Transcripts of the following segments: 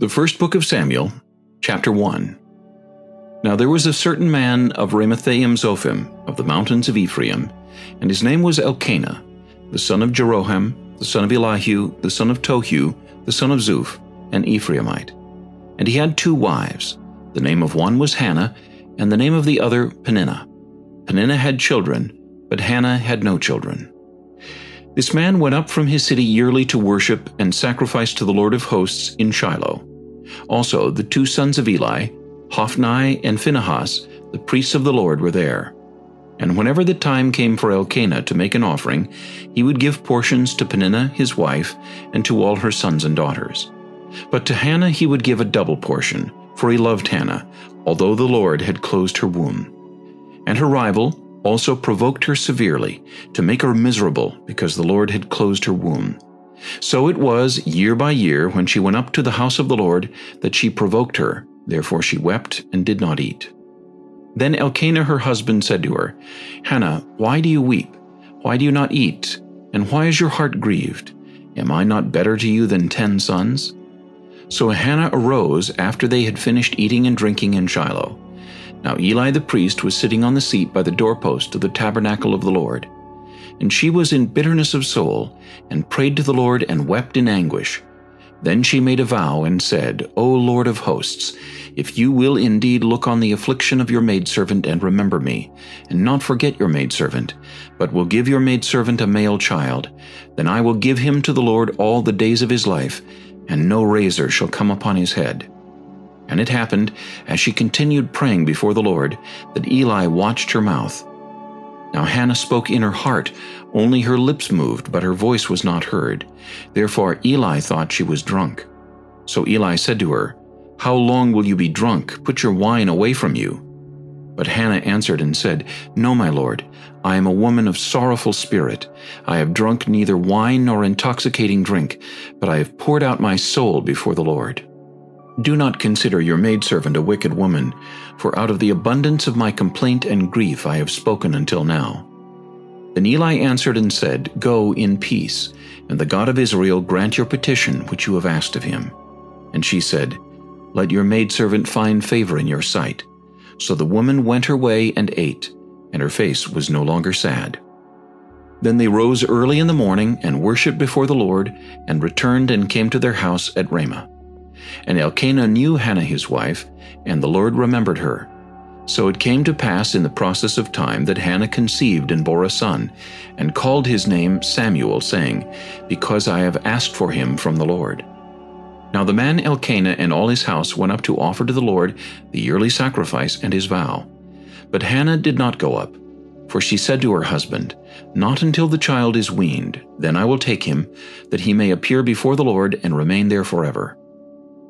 The first book of Samuel, chapter 1. Now there was a certain man of Ramathaim Zophim, of the mountains of Ephraim, and his name was Elkanah, the son of Jeroham, the son of Elihu, the son of Tohu, the son of Zuph, an Ephraimite. And he had 2 wives. The name of one was Hannah, and the name of the other Peninnah. Peninnah had children, but Hannah had no children. This man went up from his city yearly to worship and sacrifice to the Lord of hosts in Shiloh. Also the 2 sons of Eli, Hophni and Phinehas, the priests of the Lord, were there. And whenever the time came for Elkanah to make an offering, he would give portions to Peninnah his wife, and to all her sons and daughters. But to Hannah he would give a double portion, for he loved Hannah, although the Lord had closed her womb. And her rival also provoked her severely, to make her miserable, because the Lord had closed her womb. So it was year by year, when she went up to the house of the Lord, that she provoked her. Therefore she wept and did not eat. Then Elkanah her husband said to her, Hannah, why do you weep? Why do you not eat? And why is your heart grieved? Am I not better to you than 10 sons? So Hannah arose after they had finished eating and drinking in Shiloh. Now Eli the priest was sitting on the seat by the doorpost of the tabernacle of the Lord. And she was in bitterness of soul, and prayed to the Lord and wept in anguish. Then she made a vow and said, O Lord of hosts, if you will indeed look on the affliction of your maidservant and remember me, and not forget your maidservant, but will give your maidservant a male child, then I will give him to the Lord all the days of his life, and no razor shall come upon his head. And it happened, as she continued praying before the Lord, that Eli watched her mouth. Now Hannah spoke in her heart, only her lips moved, but her voice was not heard. Therefore Eli thought she was drunk. So Eli said to her, How long will you be drunk? Put your wine away from you. But Hannah answered and said, No, my lord, I am a woman of sorrowful spirit. I have drunk neither wine nor intoxicating drink, but I have poured out my soul before the Lord. Do not consider your maidservant a wicked woman, for out of the abundance of my complaint and grief I have spoken until now. Then Eli answered and said, Go in peace, and the God of Israel grant your petition which you have asked of him. And she said, Let your maidservant find favor in your sight. So the woman went her way and ate, and her face was no longer sad. Then they rose early in the morning and worshipped before the Lord, and returned and came to their house at Ramah. And Elkanah knew Hannah his wife, and the Lord remembered her. So it came to pass in the process of time that Hannah conceived and bore a son, and called his name Samuel, saying, Because I have asked for him from the Lord. Now the man Elkanah and all his house went up to offer to the Lord the yearly sacrifice and his vow. But Hannah did not go up, for she said to her husband, Not until the child is weaned, then I will take him, that he may appear before the Lord and remain there forever.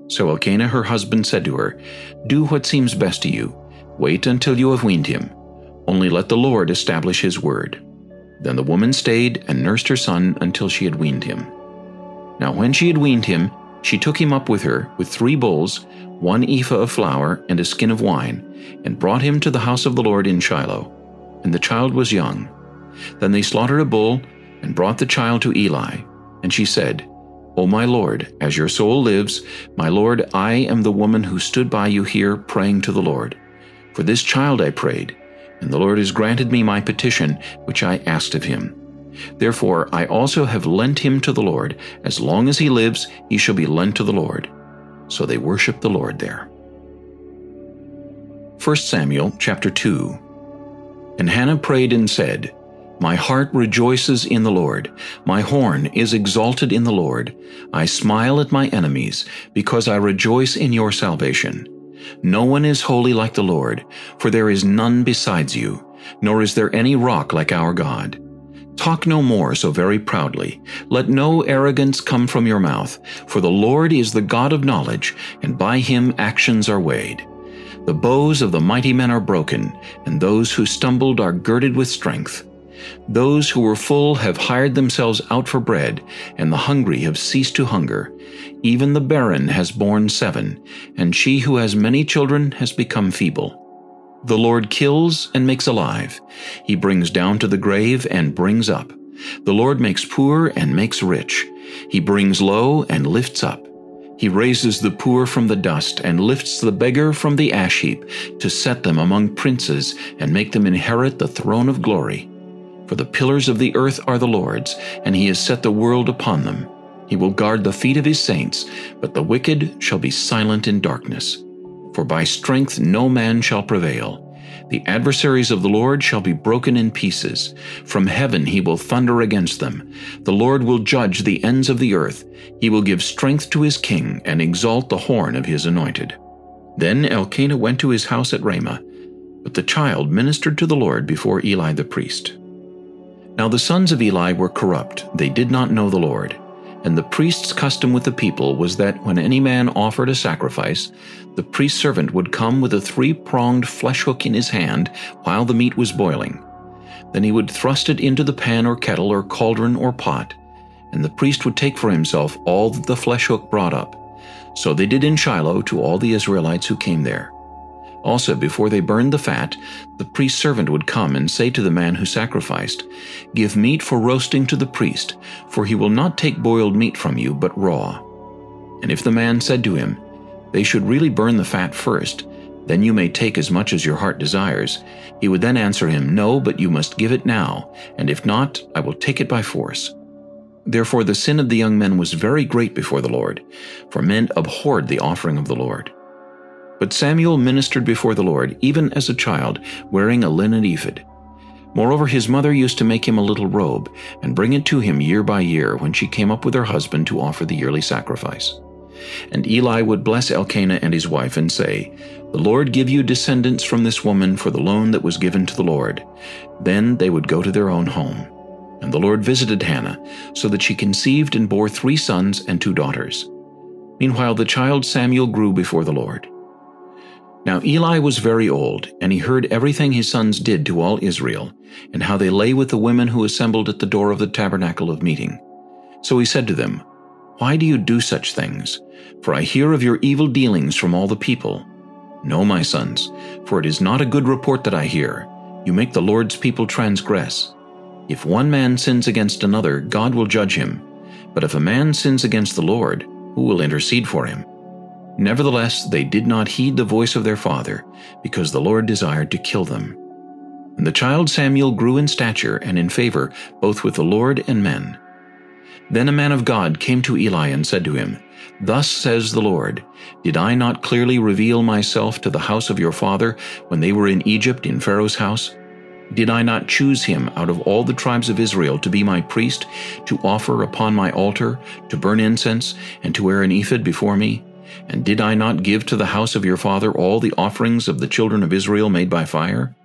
So Elkanah her husband said to her, Do what seems best to you. Wait until you have weaned him. Only let the Lord establish his word. Then the woman stayed and nursed her son until she had weaned him. Now when she had weaned him, she took him up with her with 3 bulls, 1 ephah of flour, and a skin of wine, and brought him to the house of the Lord in Shiloh. And the child was young. Then they slaughtered a bull, and brought the child to Eli. And she said, O my Lord, as your soul lives, my Lord, I am the woman who stood by you here praying to the Lord. For this child I prayed, and the Lord has granted me my petition, which I asked of him. Therefore I also have lent him to the Lord. As long as he lives, he shall be lent to the Lord. So they worshiped the Lord there. 1 Samuel chapter 2. And Hannah prayed and said, My heart rejoices in the Lord. My horn is exalted in the Lord. I smile at my enemies, because I rejoice in your salvation. No one is holy like the Lord, for there is none besides you, nor is there any rock like our God. Talk no more so very proudly. Let no arrogance come from your mouth, for the Lord is the God of knowledge, and by him actions are weighed. The bows of the mighty men are broken, and those who stumbled are girded with strength. Those who were full have hired themselves out for bread, and the hungry have ceased to hunger. Even the barren has borne 7, and she who has many children has become feeble. The Lord kills and makes alive. He brings down to the grave and brings up. The Lord makes poor and makes rich. He brings low and lifts up. He raises the poor from the dust and lifts the beggar from the ash heap to set them among princes and make them inherit the throne of glory. For the pillars of the earth are the Lord's, and he has set the world upon them. He will guard the feet of his saints, but the wicked shall be silent in darkness. For by strength no man shall prevail. The adversaries of the Lord shall be broken in pieces. From heaven he will thunder against them. The Lord will judge the ends of the earth. He will give strength to his king and exalt the horn of his anointed. Then Elkanah went to his house at Ramah, but the child ministered to the Lord before Eli the priest. Now the sons of Eli were corrupt. They did not know the Lord. And the priest's custom with the people was that when any man offered a sacrifice, the priest's servant would come with a three-pronged flesh hook in his hand while the meat was boiling. Then he would thrust it into the pan or kettle or cauldron or pot, and the priest would take for himself all that the flesh hook brought up. So they did in Shiloh to all the Israelites who came there. Also, before they burned the fat, the priest's servant would come and say to the man who sacrificed, "Give meat for roasting to the priest, for he will not take boiled meat from you, but raw." And if the man said to him, "They should really burn the fat first, then you may take as much as your heart desires," he would then answer him, "No, but you must give it now, and if not, I will take it by force." Therefore the sin of the young men was very great before the Lord, for men abhorred the offering of the Lord. But Samuel ministered before the Lord, even as a child, wearing a linen ephod. Moreover, his mother used to make him a little robe, and bring it to him year by year when she came up with her husband to offer the yearly sacrifice. And Eli would bless Elkanah and his wife and say, "The Lord give you descendants from this woman for the loan that was given to the Lord." Then they would go to their own home. And the Lord visited Hannah, so that she conceived and bore 3 sons and 2 daughters. Meanwhile the child Samuel grew before the Lord. Now Eli was very old, and he heard everything his sons did to all Israel, and how they lay with the women who assembled at the door of the tabernacle of meeting. So he said to them, "Why do you do such things? For I hear of your evil dealings from all the people. No, my sons, for it is not a good report that I hear. You make the Lord's people transgress. If one man sins against another, God will judge him. But if a man sins against the Lord, who will intercede for him?" Nevertheless, they did not heed the voice of their father, because the Lord desired to kill them. And the child Samuel grew in stature and in favor, both with the Lord and men. Then a man of God came to Eli and said to him, "Thus says the Lord, did I not clearly reveal myself to the house of your father when they were in Egypt in Pharaoh's house? Did I not choose him out of all the tribes of Israel to be my priest, to offer upon my altar, to burn incense, and to wear an ephod before me? And did I not give to the house of your father all the offerings of the children of Israel made by fire?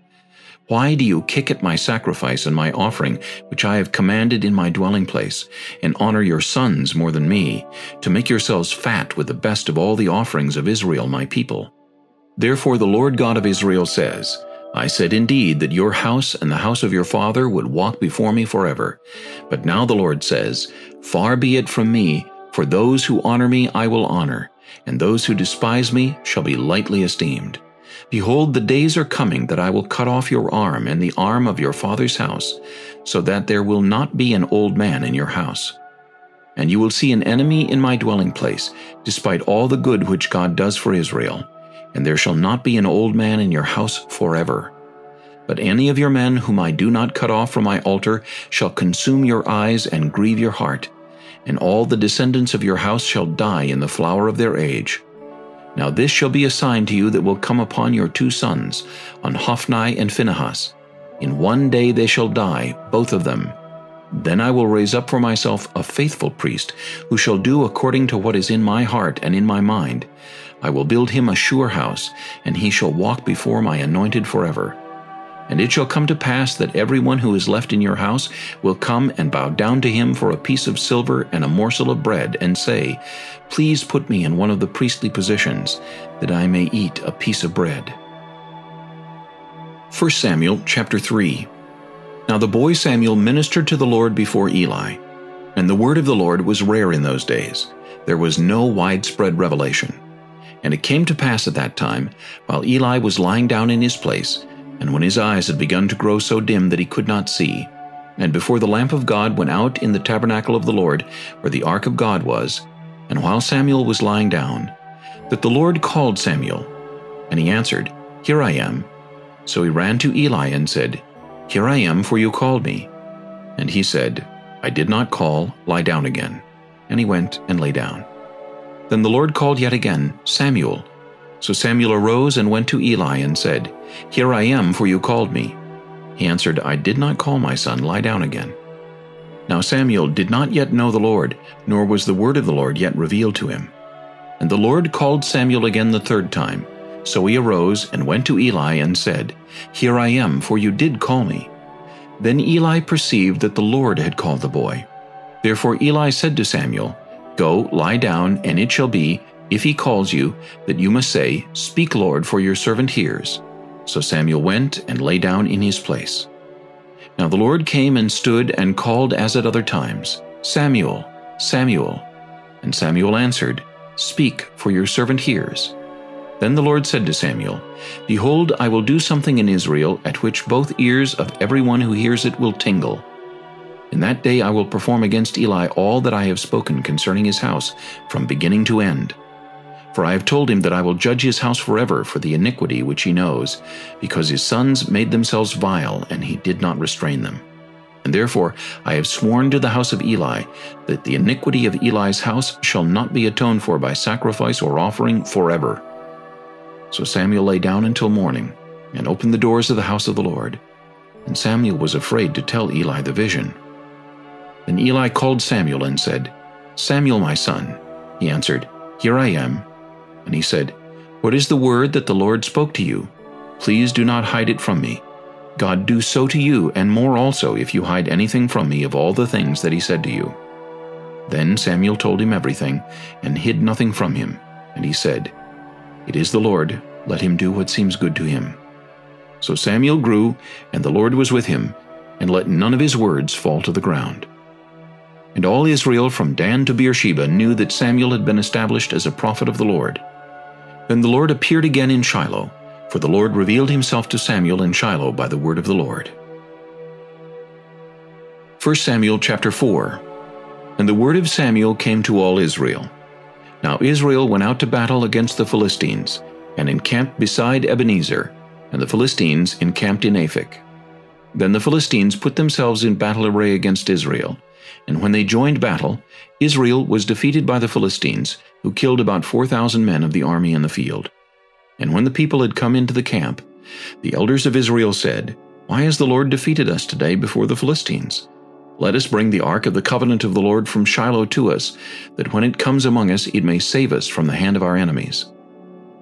Why do you kick at my sacrifice and my offering, which I have commanded in my dwelling place, and honor your sons more than me, to make yourselves fat with the best of all the offerings of Israel my people? Therefore the Lord God of Israel says, I said indeed that your house and the house of your father would walk before me forever. But now the Lord says, Far be it from me, for those who honor me I will honor, and those who despise me shall be lightly esteemed. Behold, the days are coming that I will cut off your arm and the arm of your father's house, so that there will not be an old man in your house. And you will see an enemy in my dwelling place, despite all the good which God does for Israel. And there shall not be an old man in your house forever. But any of your men whom I do not cut off from my altar shall consume your eyes and grieve your heart, and all the descendants of your house shall die in the flower of their age. Now this shall be a sign to you that will come upon your 2 sons, on Hophni and Phinehas. In one day they shall die, both of them. Then I will raise up for myself a faithful priest, who shall do according to what is in my heart and in my mind. I will build him a sure house, and he shall walk before my anointed forever. And it shall come to pass that everyone who is left in your house will come and bow down to him for a piece of silver and a morsel of bread, and say, Please put me in one of the priestly positions, that I may eat a piece of bread. 1 Samuel chapter 3. Now the boy Samuel ministered to the Lord before Eli, and the word of the Lord was rare in those days. There was no widespread revelation. And it came to pass at that time, while Eli was lying down in his place, and when his eyes had begun to grow so dim that he could not see, and before the lamp of God went out in the tabernacle of the Lord, where the ark of God was, And while Samuel was lying down, that the Lord called Samuel. And he answered, Here I am. So he ran to Eli and said, Here I am, for you called me. And he said, I did not call, lie down again. And he went and lay down. Then the Lord called yet again, Samuel. So Samuel arose and went to Eli and said, Here I am, for you called me. He answered, I did not call, my son, lie down again. Now Samuel did not yet know the Lord, nor was the word of the Lord yet revealed to him. And the Lord called Samuel again the third time. So he arose and went to Eli and said, Here I am, for you did call me. Then Eli perceived that the Lord had called the boy. Therefore Eli said to Samuel, Go, lie down, and it shall be, if he calls you, that you must say, Speak, Lord, for your servant hears. So Samuel went and lay down in his place. Now the Lord came and stood and called as at other times, Samuel, Samuel. And Samuel answered, Speak, for your servant hears. Then the Lord said to Samuel, Behold, I will do something in Israel, at which both ears of every one who hears it will tingle. In that day I will perform against Eli all that I have spoken concerning his house, from beginning to end. For I have told him that I will judge his house forever for the iniquity which he knows, because his sons made themselves vile, and he did not restrain them. And therefore I have sworn to the house of Eli, that the iniquity of Eli's house shall not be atoned for by sacrifice or offering forever. So Samuel lay down until morning, and opened the doors of the house of the Lord. And Samuel was afraid to tell Eli the vision. Then Eli called Samuel and said, Samuel, my son. He answered, Here I am. And he said, What is the word that the Lord spoke to you? Please do not hide it from me. God do so to you, and more also, if you hide anything from me of all the things that he said to you. Then Samuel told him everything, and hid nothing from him. And he said, It is the Lord, let him do what seems good to him. So Samuel grew, and the Lord was with him, and let none of his words fall to the ground. And all Israel from Dan to Beersheba knew that Samuel had been established as a prophet of the Lord. Then the Lord appeared again in Shiloh, for the Lord revealed himself to Samuel in Shiloh by the word of the Lord. 1 Samuel chapter 4. And the word of Samuel came to all Israel. Now Israel went out to battle against the Philistines, and encamped beside Ebenezer, and the Philistines encamped in Aphek. Then the Philistines put themselves in battle array against Israel, and when they joined battle, Israel was defeated by the Philistines, who killed about 4,000 men of the army in the field. And when the people had come into the camp, the elders of Israel said, Why has the Lord defeated us today before the Philistines? Let us bring the ark of the covenant of the Lord from Shiloh to us, that when it comes among us it may save us from the hand of our enemies.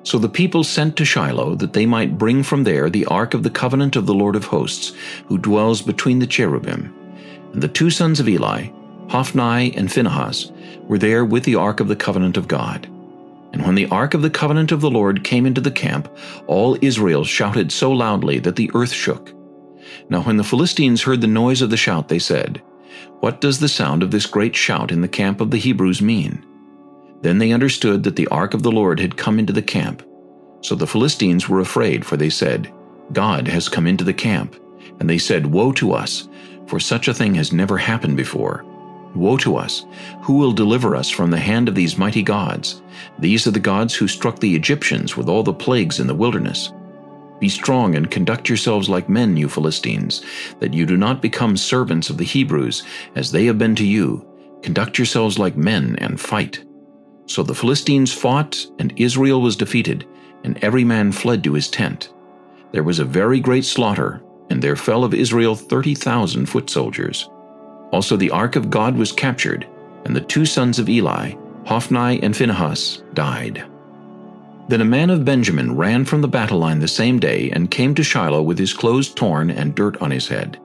So the people sent to Shiloh, that they might bring from there the ark of the covenant of the Lord of hosts, who dwells between the cherubim. And the two sons of Eli, Hophni and Phinehas, were there with the ark of the covenant of God. And when the ark of the covenant of the Lord came into the camp, all Israel shouted so loudly that the earth shook. Now when the Philistines heard the noise of the shout, they said, What does the sound of this great shout in the camp of the Hebrews mean? Then they understood that the ark of the Lord had come into the camp. So the Philistines were afraid, for they said, God has come into the camp. And they said, Woe to us, for such a thing has never happened before. Woe to us! Who will deliver us from the hand of these mighty gods? These are the gods who struck the Egyptians with all the plagues in the wilderness. Be strong and conduct yourselves like men, you Philistines, that you do not become servants of the Hebrews, as they have been to you. Conduct yourselves like men and fight. So the Philistines fought, and Israel was defeated, and every man fled to his tent. There was a very great slaughter, and there fell of Israel 30,000 foot soldiers. Also the ark of God was captured, and the two sons of Eli, Hophni and Phinehas, died. Then a man of Benjamin ran from the battle line the same day, and came to Shiloh with his clothes torn and dirt on his head.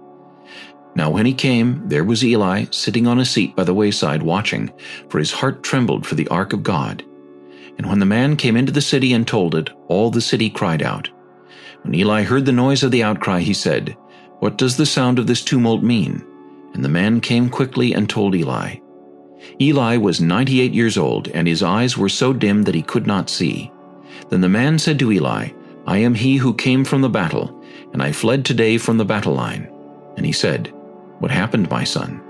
Now when he came, there was Eli sitting on a seat by the wayside watching, for his heart trembled for the ark of God. And when the man came into the city and told it, all the city cried out. When Eli heard the noise of the outcry, he said, What does the sound of this tumult mean? And the man came quickly and told Eli. Eli was 98 years old, and his eyes were so dim that he could not see. Then the man said to Eli, I am he who came from the battle, and I fled today from the battle line. And he said, What happened, my son?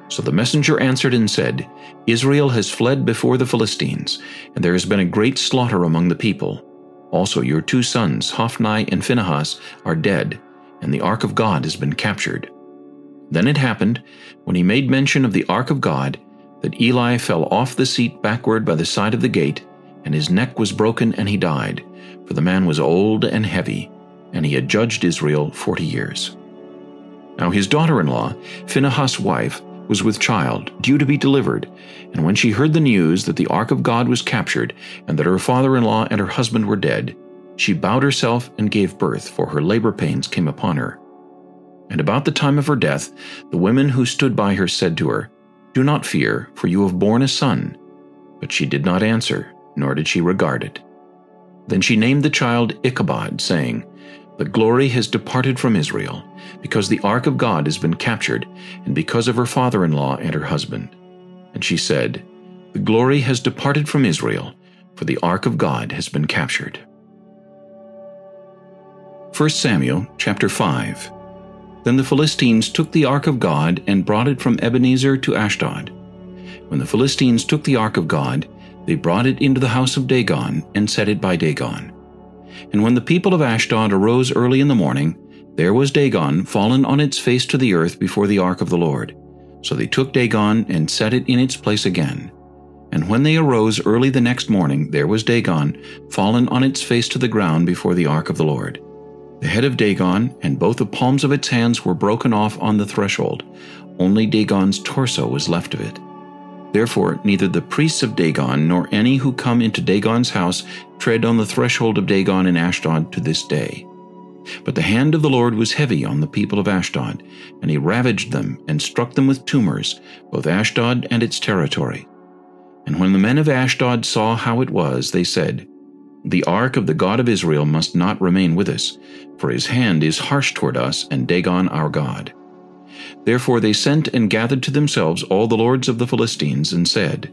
So the messenger answered and said, Israel has fled before the Philistines, and there has been a great slaughter among the people. Also your 2 sons, Hophni and Phinehas, are dead, and the ark of God has been captured. Then it happened, when he made mention of the ark of God, that Eli fell off the seat backward by the side of the gate, and his neck was broken, and he died, for the man was old and heavy, and he had judged Israel 40 years. Now his daughter-in-law, Phinehas' wife, was with child, due to be delivered, and when she heard the news that the ark of God was captured, and that her father-in-law and her husband were dead, she bowed herself and gave birth, for her labor pains came upon her. And about the time of her death, the women who stood by her said to her, Do not fear, for you have borne a son. But she did not answer, nor did she regard it. Then she named the child Ichabod, saying, The glory has departed from Israel, because the ark of God has been captured, and because of her father-in-law and her husband. And she said, The glory has departed from Israel, for the ark of God has been captured. 1 Samuel chapter 5. Then the Philistines took the ark of God and brought it from Ebenezer to Ashdod. When the Philistines took the ark of God, they brought it into the house of Dagon and set it by Dagon. And when the people of Ashdod arose early in the morning, there was Dagon fallen on its face to the earth before the ark of the Lord. So they took Dagon and set it in its place again. And when they arose early the next morning, there was Dagon fallen on its face to the ground before the ark of the Lord. The head of Dagon and both the palms of its hands were broken off on the threshold. Only Dagon's torso was left of it. Therefore neither the priests of Dagon nor any who come into Dagon's house tread on the threshold of Dagon in Ashdod to this day. But the hand of the Lord was heavy on the people of Ashdod, and he ravaged them and struck them with tumors, both Ashdod and its territory. And when the men of Ashdod saw how it was, they said, The ark of the God of Israel must not remain with us, for his hand is harsh toward us and Dagon our God. Therefore they sent and gathered to themselves all the lords of the Philistines, and said,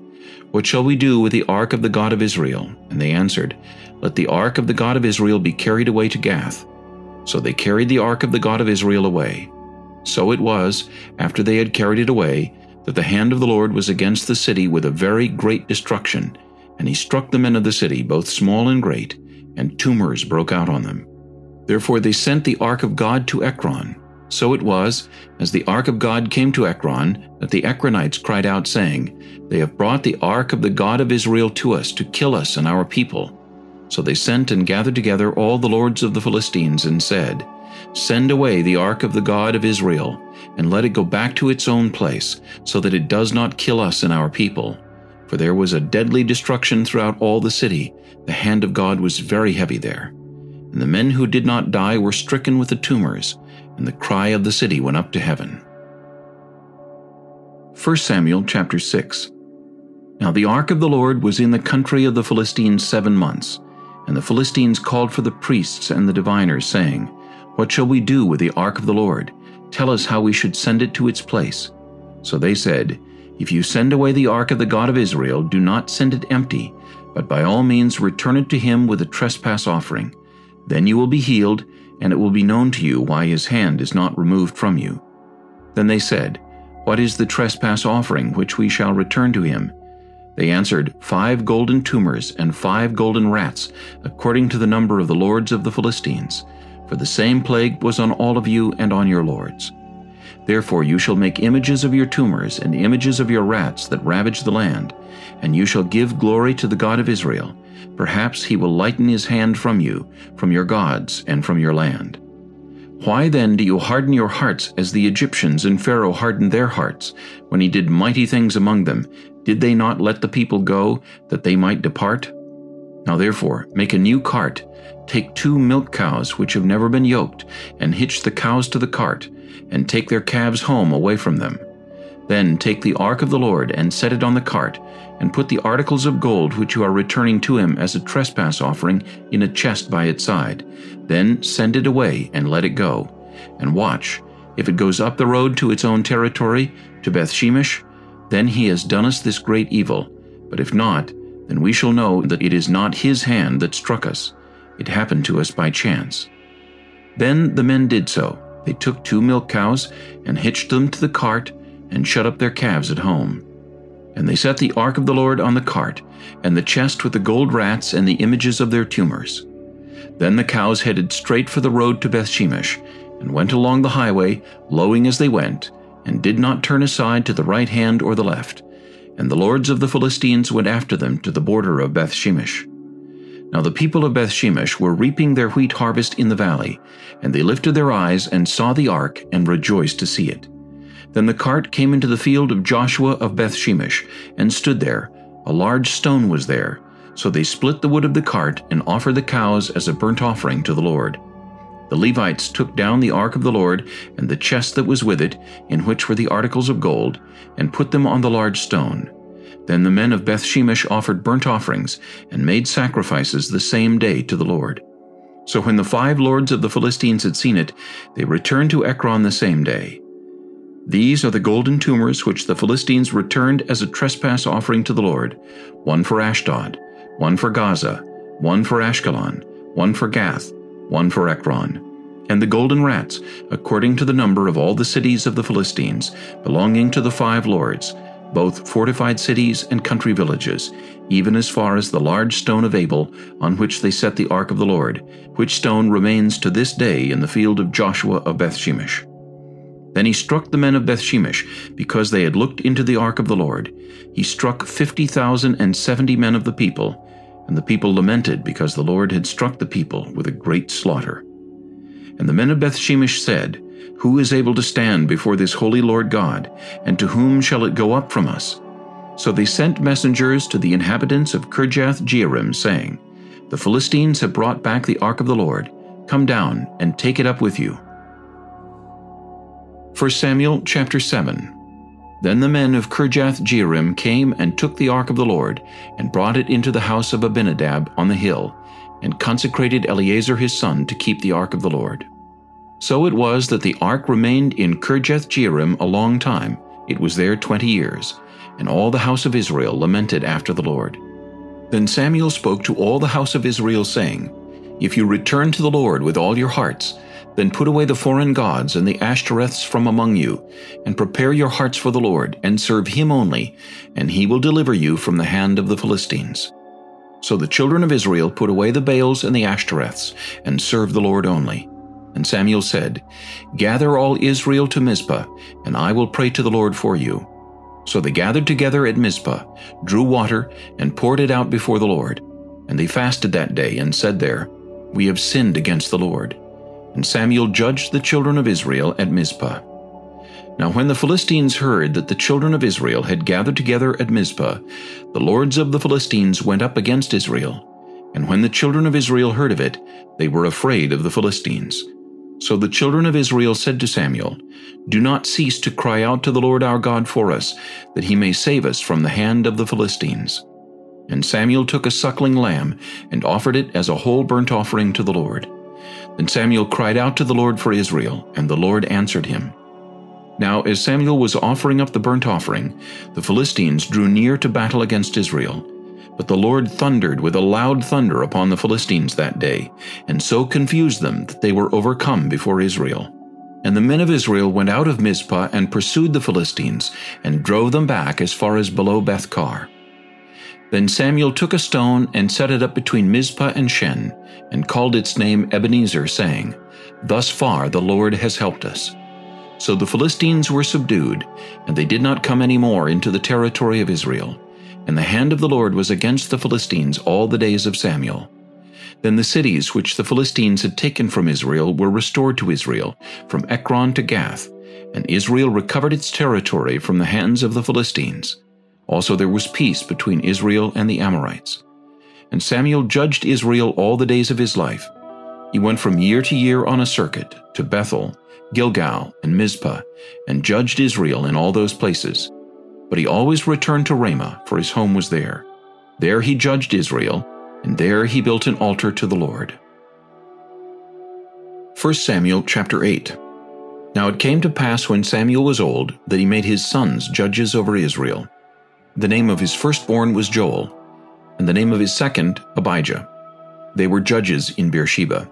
What shall we do with the ark of the God of Israel? And they answered, Let the ark of the God of Israel be carried away to Gath. So they carried the ark of the God of Israel away. So it was, after they had carried it away, that the hand of the Lord was against the city with a very great destruction, and he struck the men of the city, both small and great, and tumors broke out on them. Therefore they sent the ark of God to Ekron. So it was, as the ark of God came to Ekron, that the Ekronites cried out, saying, They have brought the ark of the God of Israel to us, to kill us and our people. So they sent and gathered together all the lords of the Philistines, and said, Send away the ark of the God of Israel, and let it go back to its own place, so that it does not kill us and our people. For there was a deadly destruction throughout all the city. The hand of God was very heavy there. And the men who did not die were stricken with the tumors, and the cry of the city went up to heaven. 1 Samuel chapter 6. Now the ark of the Lord was in the country of the Philistines 7 months. And the Philistines called for the priests and the diviners, saying, What shall we do with the ark of the Lord? Tell us how we should send it to its place. So they said, If you send away the ark of the God of Israel, do not send it empty, but by all means return it to him with a trespass offering. Then you will be healed, and it will be known to you why his hand is not removed from you. Then they said, What is the trespass offering which we shall return to him? They answered, 5 golden tumors and 5 golden rats, according to the number of the lords of the Philistines. For the same plague was on all of you and on your lords. Therefore you shall make images of your tumors and images of your rats that ravage the land, and you shall give glory to the God of Israel. Perhaps he will lighten his hand from you, from your gods, and from your land. Why then do you harden your hearts as the Egyptians and Pharaoh hardened their hearts? When he did mighty things among them, did they not let the people go, that they might depart? Now therefore make a new cart. Take 2 milk cows which have never been yoked, and hitch the cows to the cart, and take their calves home away from them. Then take the ark of the Lord, and set it on the cart, and put the articles of gold which you are returning to him as a trespass offering in a chest by its side. Then send it away, and let it go. And watch, if it goes up the road to its own territory, to Beth-shemesh, then he has done us this great evil. But if not, then we shall know that it is not his hand that struck us. It happened to us by chance. Then the men did so. They took 2 milk cows, and hitched them to the cart, and shut up their calves at home. And they set the ark of the Lord on the cart, and the chest with the gold rats and the images of their tumors. Then the cows headed straight for the road to Bethshemesh, and went along the highway, lowing as they went, and did not turn aside to the right hand or the left. And the lords of the Philistines went after them to the border of Bethshemesh. Now the people of Bethshemesh were reaping their wheat harvest in the valley, and they lifted their eyes and saw the ark and rejoiced to see it. Then the cart came into the field of Joshua of Bethshemesh, and stood there. A large stone was there. So they split the wood of the cart and offered the cows as a burnt offering to the Lord. The Levites took down the ark of the Lord and the chest that was with it, in which were the articles of gold, and put them on the large stone. Then the men of Bethshemesh offered burnt offerings, and made sacrifices the same day to the Lord. So when the 5 lords of the Philistines had seen it, they returned to Ekron the same day. These are the golden tumors which the Philistines returned as a trespass offering to the Lord, 1 for Ashdod, 1 for Gaza, 1 for Ashkelon, 1 for Gath, 1 for Ekron. And the golden rats, according to the number of all the cities of the Philistines, belonging to the 5 lords, both fortified cities and country villages, even as far as the large stone of Abel, on which they set the ark of the Lord, which stone remains to this day in the field of Joshua of Bethshemesh. Then he struck the men of Bethshemesh, because they had looked into the ark of the Lord. He struck 50,070 men of the people, and the people lamented because the Lord had struck the people with a great slaughter. And the men of Bethshemesh said, Who is able to stand before this holy Lord God, and to whom shall it go up from us? So they sent messengers to the inhabitants of Kirjath-jearim, saying, The Philistines have brought back the ark of the Lord. Come down and take it up with you. 1 Samuel chapter 7. Then the men of Kirjath-jearim came and took the ark of the Lord, and brought it into the house of Abinadab on the hill, and consecrated Eleazar his son to keep the ark of the Lord. So it was that the ark remained in Kirjath-jearim a long time. It was there 20 years, and all the house of Israel lamented after the Lord. Then Samuel spoke to all the house of Israel, saying, If you return to the Lord with all your hearts, then put away the foreign gods and the Ashtoreths from among you, and prepare your hearts for the Lord, and serve him only, and he will deliver you from the hand of the Philistines. So the children of Israel put away the Baals and the Ashtoreths, and served the Lord only. And Samuel said, Gather all Israel to Mizpah, and I will pray to the Lord for you. So they gathered together at Mizpah, drew water, and poured it out before the Lord. And they fasted that day, and said there, We have sinned against the Lord. And Samuel judged the children of Israel at Mizpah. Now when the Philistines heard that the children of Israel had gathered together at Mizpah, the lords of the Philistines went up against Israel. And when the children of Israel heard of it, they were afraid of the Philistines. So the children of Israel said to Samuel, Do not cease to cry out to the Lord our God for us, that he may save us from the hand of the Philistines. And Samuel took a suckling lamb, and offered it as a whole burnt offering to the Lord. Then Samuel cried out to the Lord for Israel, and the Lord answered him. Now as Samuel was offering up the burnt offering, the Philistines drew near to battle against Israel. But the Lord thundered with a loud thunder upon the Philistines that day, and so confused them that they were overcome before Israel. And the men of Israel went out of Mizpah and pursued the Philistines, and drove them back as far as below Beth-kar. Then Samuel took a stone and set it up between Mizpah and Shen, and called its name Ebenezer, saying, Thus far the Lord has helped us. So the Philistines were subdued, and they did not come any more into the territory of Israel. And the hand of the Lord was against the Philistines all the days of Samuel. Then the cities which the Philistines had taken from Israel were restored to Israel, from Ekron to Gath, and Israel recovered its territory from the hands of the Philistines. Also there was peace between Israel and the Amorites. And Samuel judged Israel all the days of his life. He went from year to year on a circuit to Bethel, Gilgal, and Mizpah, and judged Israel in all those places. But he always returned to Ramah, for his home was there. There he judged Israel, and there he built an altar to the Lord. 1 Samuel chapter 8. Now it came to pass when Samuel was old, that he made his sons judges over Israel. The name of his firstborn was Joel, and the name of his second Abijah. They were judges in Beersheba.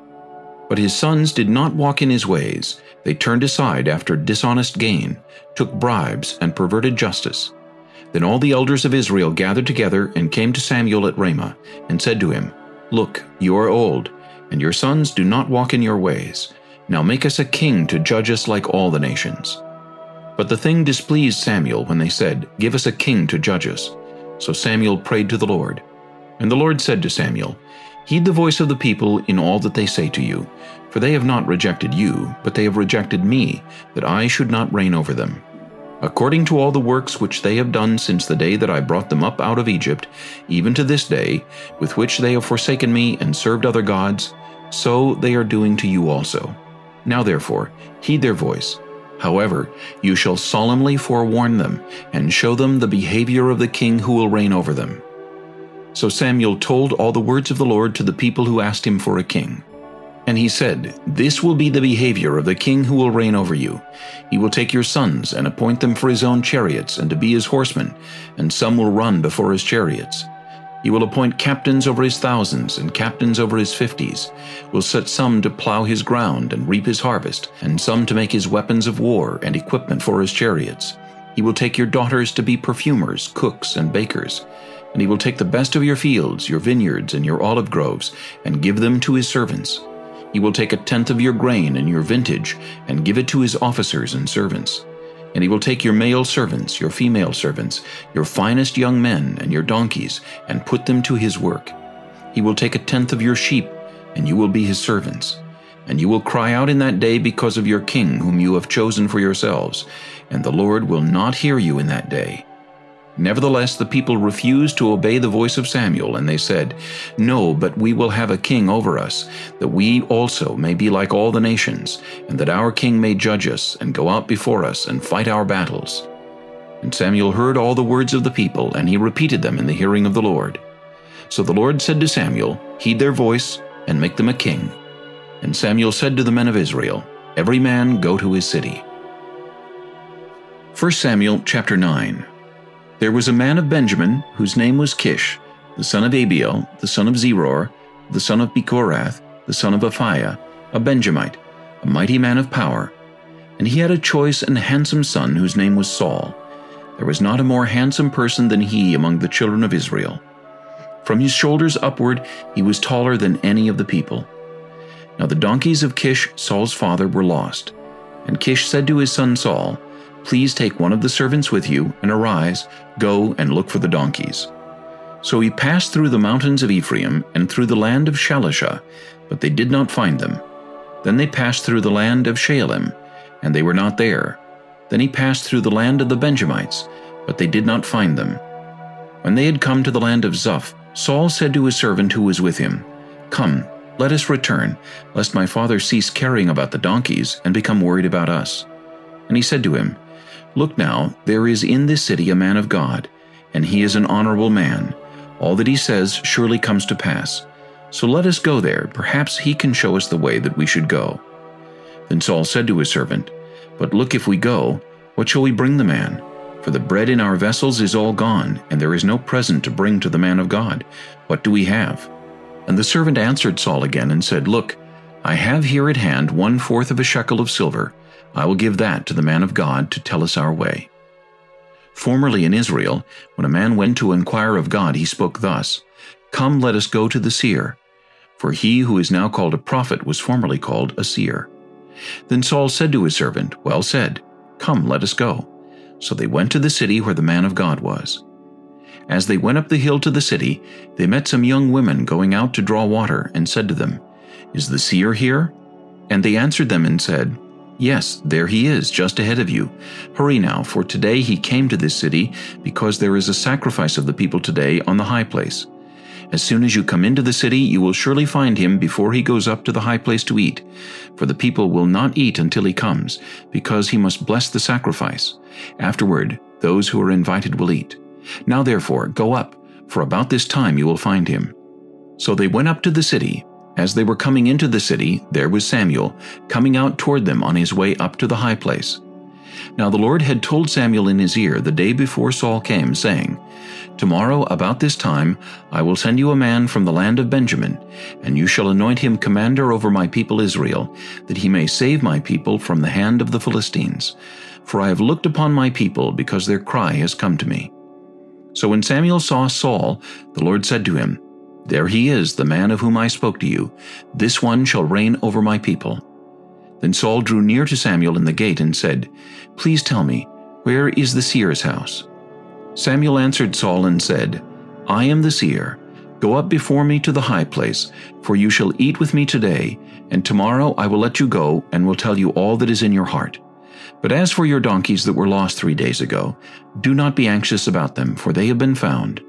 But his sons did not walk in his ways. They turned aside after dishonest gain, took bribes, and perverted justice. Then all the elders of Israel gathered together and came to Samuel at Ramah, and said to him, Look, you are old, and your sons do not walk in your ways. Now make us a king to judge us like all the nations. But the thing displeased Samuel when they said, Give us a king to judge us. So Samuel prayed to the Lord. And the Lord said to Samuel, Heed the voice of the people in all that they say to you, for they have not rejected you, but they have rejected me, that I should not reign over them. According to all the works which they have done since the day that I brought them up out of Egypt, even to this day, with which they have forsaken me and served other gods, so they are doing to you also. Now therefore, heed their voice. However, you shall solemnly forewarn them, and show them the behavior of the king who will reign over them. So Samuel told all the words of the Lord to the people who asked him for a king. And he said, This will be the behavior of the king who will reign over you. He will take your sons and appoint them for his own chariots and to be his horsemen, and some will run before his chariots. He will appoint captains over his thousands and captains over his 50s, will set some to plow his ground and reap his harvest, and some to make his weapons of war and equipment for his chariots. He will take your daughters to be perfumers, cooks, and bakers. And he will take the best of your fields, your vineyards, and your olive groves, and give them to his servants. He will take 1/10 of your grain and your vintage, and give it to his officers and servants. And he will take your male servants, your female servants, your finest young men, and your donkeys, and put them to his work. He will take 1/10 of your sheep, and you will be his servants. And you will cry out in that day because of your king whom you have chosen for yourselves, and the Lord will not hear you in that day. Nevertheless, the people refused to obey the voice of Samuel, and they said, No, but we will have a king over us, that we also may be like all the nations, and that our king may judge us, and go out before us, and fight our battles. And Samuel heard all the words of the people, and he repeated them in the hearing of the Lord. So the Lord said to Samuel, Heed their voice, and make them a king. And Samuel said to the men of Israel, Every man go to his city. 1 Samuel chapter 9. There was a man of Benjamin, whose name was Kish, the son of Abiel, the son of Zeror, the son of Bechorath, the son of Aphiah, a Benjamite, a mighty man of power. And he had a choice and handsome son, whose name was Saul. There was not a more handsome person than he among the children of Israel. From his shoulders upward he was taller than any of the people. Now the donkeys of Kish, Saul's father, were lost. And Kish said to his son Saul, Please take one of the servants with you, and arise, go and look for the donkeys. So he passed through the mountains of Ephraim and through the land of Shalisha, but they did not find them. Then they passed through the land of Shaalim, and they were not there. Then he passed through the land of the Benjamites, but they did not find them. When they had come to the land of Zuph, Saul said to his servant who was with him, Come, let us return, lest my father cease caring about the donkeys and become worried about us. And he said to him, Look now, there is in this city a man of God, and he is an honorable man. All that he says surely comes to pass. So let us go there, perhaps he can show us the way that we should go. Then Saul said to his servant, But look, if we go, what shall we bring the man? For the bread in our vessels is all gone, and there is no present to bring to the man of God. What do we have? And the servant answered Saul again and said, Look, I have here at hand 1/4 of a shekel of silver. I will give that to the man of God to tell us our way. Formerly in Israel, when a man went to inquire of God, he spoke thus, Come, let us go to the seer. For he who is now called a prophet was formerly called a seer. Then Saul said to his servant, Well said, Come, let us go. So they went to the city where the man of God was. As they went up the hill to the city, they met some young women going out to draw water, and said to them, Is the seer here? And they answered them and said, Yes, there he is, just ahead of you. Hurry now, for today he came to this city, because there is a sacrifice of the people today on the high place. As soon as you come into the city, you will surely find him before he goes up to the high place to eat. For the people will not eat until he comes, because he must bless the sacrifice. Afterward, those who are invited will eat. Now therefore, go up, for about this time you will find him. So they went up to the city. As they were coming into the city, there was Samuel, coming out toward them on his way up to the high place. Now the Lord had told Samuel in his ear the day before Saul came, saying, Tomorrow about this time I will send you a man from the land of Benjamin, and you shall anoint him commander over my people Israel, that he may save my people from the hand of the Philistines. For I have looked upon my people, because their cry has come to me." So when Samuel saw Saul, the Lord said to him, "There he is, the man of whom I spoke to you. This one shall reign over my people." Then Saul drew near to Samuel in the gate and said, "Please tell me, where is the seer's house?" Samuel answered Saul and said, "I am the seer. Go up before me to the high place, for you shall eat with me today, and tomorrow I will let you go and will tell you all that is in your heart. But as for your donkeys that were lost 3 days ago, do not be anxious about them, for they have been found.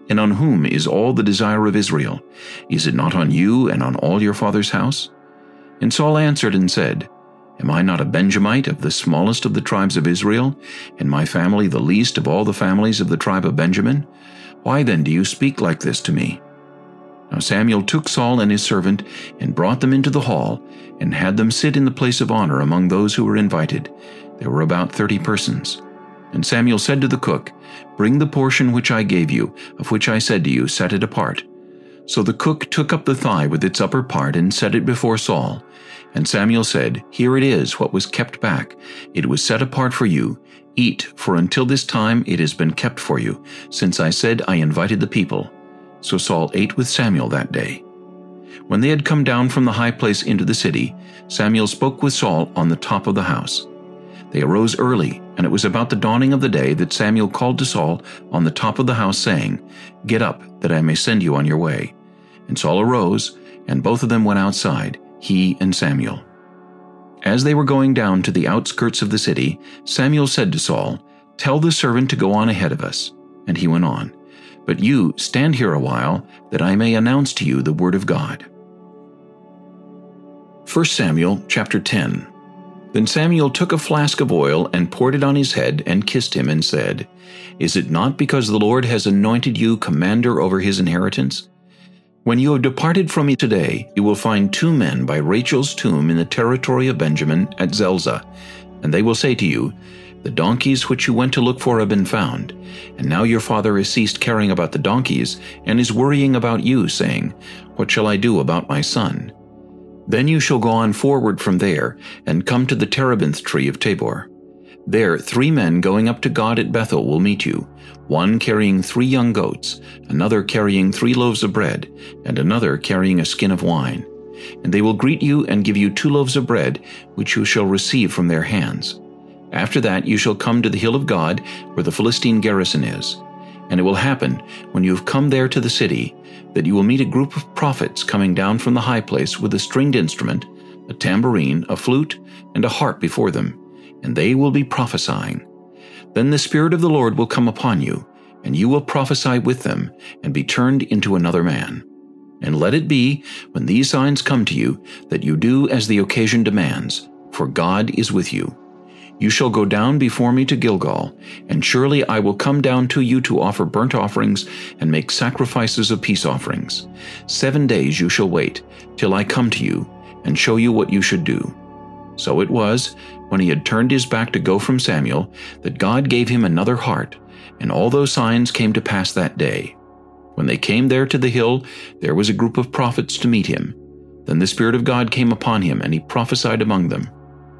And on whom is all the desire of Israel? Is it not on you and on all your father's house?" And Saul answered and said, "Am I not a Benjamite of the smallest of the tribes of Israel, and my family the least of all the families of the tribe of Benjamin? Why then do you speak like this to me?" Now Samuel took Saul and his servant, and brought them into the hall, and had them sit in the place of honor among those who were invited. There were about 30 persons. And Samuel said to the cook, "Bring the portion which I gave you, of which I said to you, set it apart." So the cook took up the thigh with its upper part, and set it before Saul. And Samuel said, "Here it is, what was kept back. It was set apart for you. Eat, for until this time it has been kept for you, since I said I invited the people." So Saul ate with Samuel that day. When they had come down from the high place into the city, Samuel spoke with Saul on the top of the house. They arose early, and it was about the dawning of the day that Samuel called to Saul on the top of the house, saying, "Get up, that I may send you on your way." And Saul arose, and both of them went outside, he and Samuel. As they were going down to the outskirts of the city, Samuel said to Saul, "Tell the servant to go on ahead of us." And he went on. "But you stand here a while, that I may announce to you the word of God." 1 Samuel chapter 10. Then Samuel took a flask of oil and poured it on his head and kissed him and said, "Is it not because the Lord has anointed you commander over his inheritance? When you have departed from me today, you will find 2 men by Rachel's tomb in the territory of Benjamin at Zelzah, and they will say to you, 'The donkeys which you went to look for have been found, and now your father has ceased caring about the donkeys and is worrying about you, saying, What shall I do about my son?' Then you shall go on forward from there and come to the terebinth tree of Tabor. There 3 men going up to God at Bethel will meet you, one carrying 3 young goats, another carrying 3 loaves of bread, and another carrying a skin of wine. And they will greet you and give you 2 loaves of bread, which you shall receive from their hands. After that you shall come to the hill of God, where the Philistine garrison is. And it will happen, when you have come there to the city, that you will meet a group of prophets coming down from the high place with a stringed instrument, a tambourine, a flute, and a harp before them, and they will be prophesying. Then the Spirit of the Lord will come upon you, and you will prophesy with them, and be turned into another man. And let it be, when these signs come to you, that you do as the occasion demands, for God is with you. You shall go down before me to Gilgal, and surely I will come down to you to offer burnt offerings and make sacrifices of peace offerings. 7 days you shall wait, till I come to you, and show you what you should do." So it was, when he had turned his back to go from Samuel, that God gave him another heart, and all those signs came to pass that day. When they came there to the hill, there was a group of prophets to meet him. Then the Spirit of God came upon him, and he prophesied among them.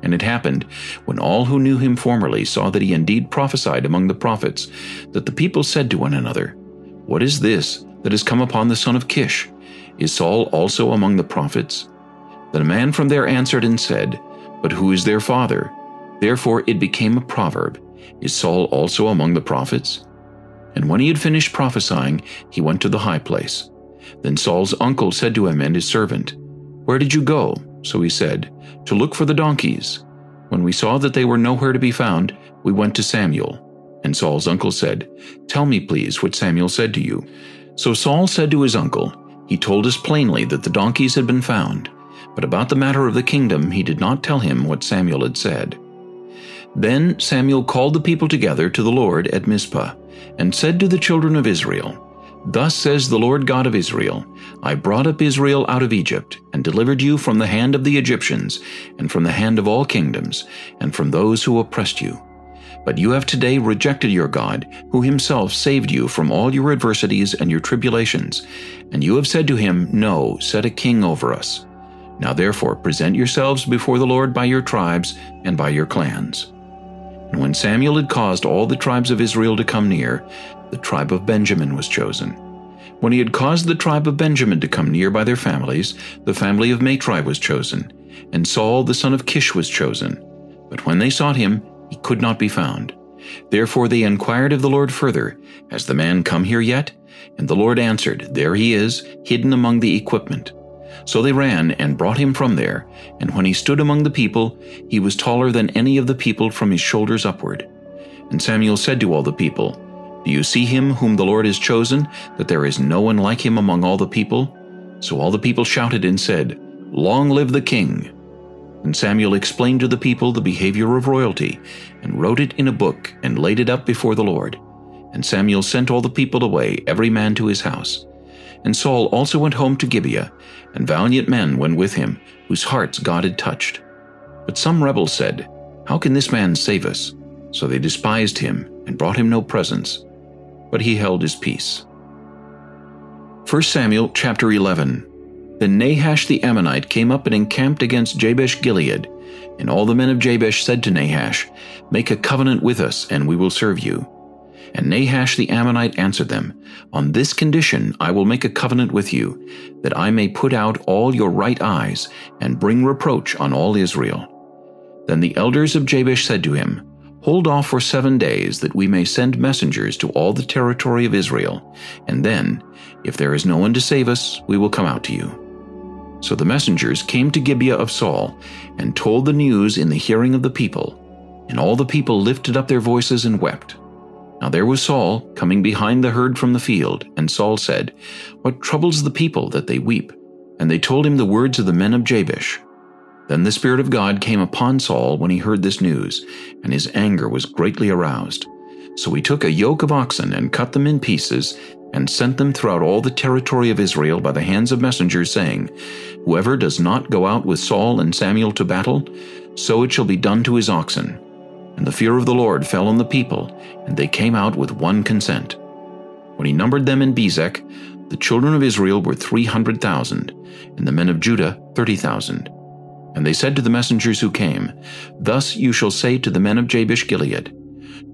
And it happened, when all who knew him formerly saw that he indeed prophesied among the prophets, that the people said to one another, "What is this that has come upon the son of Kish? Is Saul also among the prophets?" Then a man from there answered and said, "But who is their father?" Therefore it became a proverb, "Is Saul also among the prophets?" And when he had finished prophesying, he went to the high place. Then Saul's uncle said to him and his servant, "Where did you go?" So he said, "To look for the donkeys. When we saw that they were nowhere to be found, we went to Samuel." And Saul's uncle said, "Tell me, please, what Samuel said to you." So Saul said to his uncle, "He told us plainly that the donkeys had been found, but about the matter of the kingdom he did not tell him what Samuel had said." Then Samuel called the people together to the Lord at Mizpah, and said to the children of Israel, "Thus says the Lord God of Israel, I brought up Israel out of Egypt, and delivered you from the hand of the Egyptians, and from the hand of all kingdoms, and from those who oppressed you. But you have today rejected your God, who himself saved you from all your adversities and your tribulations. And you have said to him, No, set a king over us. Now therefore present yourselves before the Lord by your tribes and by your clans. And when Samuel had caused all the tribes of Israel to come near, the tribe of Benjamin was chosen. When he had caused the tribe of Benjamin to come near by their families, the family of Matri was chosen, and Saul the son of Kish was chosen. But when they sought him, he could not be found. Therefore they inquired of the Lord further, Has the man come here yet? And the Lord answered, There he is, hidden among the equipment. So they ran and brought him from there, and when he stood among the people, he was taller than any of the people from his shoulders upward. And Samuel said to all the people, Do you see him whom the Lord has chosen, that there is no one like him among all the people? So all the people shouted and said, Long live the king! And Samuel explained to the people the behavior of royalty, and wrote it in a book, and laid it up before the Lord. And Samuel sent all the people away, every man to his house. And Saul also went home to Gibeah, and valiant men went with him, whose hearts God had touched. But some rebels said, How can this man save us? So they despised him, and brought him no presents. But he held his peace. 1 Samuel chapter 11. Then Nahash the Ammonite came up and encamped against Jabesh Gilead. And all the men of Jabesh said to Nahash, Make a covenant with us, and we will serve you. And Nahash the Ammonite answered them, On this condition I will make a covenant with you, that I may put out all your right eyes, and bring reproach on all Israel. Then the elders of Jabesh said to him, Hold off for 7 days, that we may send messengers to all the territory of Israel, and then, if there is no one to save us, we will come out to you. So the messengers came to Gibeah of Saul, and told the news in the hearing of the people. And all the people lifted up their voices and wept. Now there was Saul coming behind the herd from the field, and Saul said, What troubles the people that they weep? And they told him the words of the men of Jabesh. Then the Spirit of God came upon Saul when he heard this news, and his anger was greatly aroused. So he took a yoke of oxen and cut them in pieces, and sent them throughout all the territory of Israel by the hands of messengers, saying, Whoever does not go out with Saul and Samuel to battle, so it shall be done to his oxen. And the fear of the Lord fell on the people, and they came out with one consent. When he numbered them in Bezek, the children of Israel were 300,000, and the men of Judah 30,000. And they said to the messengers who came, Thus you shall say to the men of Jabesh Gilead,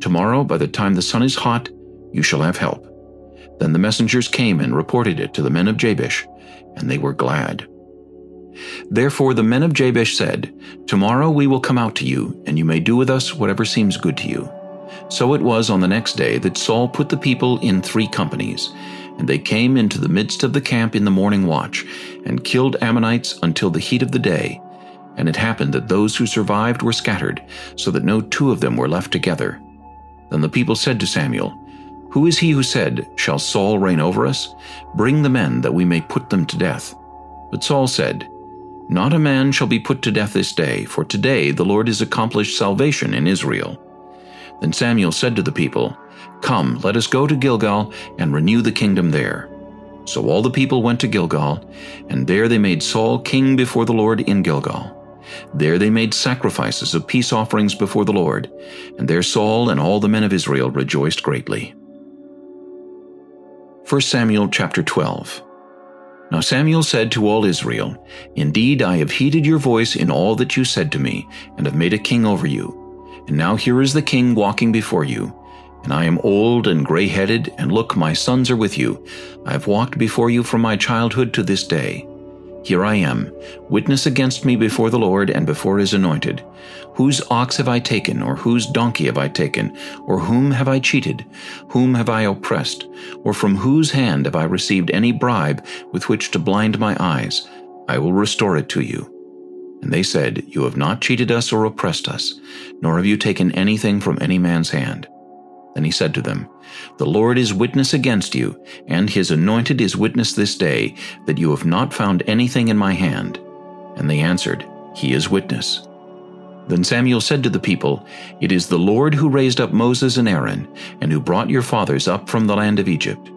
Tomorrow, by the time the sun is hot, you shall have help. Then the messengers came and reported it to the men of Jabesh, and they were glad. Therefore the men of Jabesh said, Tomorrow we will come out to you, and you may do with us whatever seems good to you. So it was on the next day that Saul put the people in 3 companies, and they came into the midst of the camp in the morning watch, and killed Ammonites until the heat of the day. And it happened that those who survived were scattered, so that no 2 of them were left together. Then the people said to Samuel, Who is he who said, Shall Saul reign over us? Bring the men, that we may put them to death. But Saul said, Not a man shall be put to death this day, for today the Lord has accomplished salvation in Israel. Then Samuel said to the people, Come, let us go to Gilgal, and renew the kingdom there. So all the people went to Gilgal, and there they made Saul king before the Lord in Gilgal. There they made sacrifices of peace offerings before the Lord, and there Saul and all the men of Israel rejoiced greatly. 1 Samuel chapter 12. Now Samuel said to all Israel, Indeed, I have heeded your voice in all that you said to me, and have made a king over you. And now here is the king walking before you. And I am old and gray-headed, and look, my sons are with you. I have walked before you from my childhood to this day. Here I am, witness against me before the Lord and before his anointed. Whose ox have I taken, or whose donkey have I taken, or whom have I cheated? Whom have I oppressed? Or from whose hand have I received any bribe with which to blind my eyes? I will restore it to you. And they said, You have not cheated us or oppressed us, nor have you taken anything from any man's hand. Then he said to them, The Lord is witness against you, and his anointed is witness this day, that you have not found anything in my hand. And they answered, He is witness. Then Samuel said to the people, It is the Lord who raised up Moses and Aaron, and who brought your fathers up from the land of Egypt.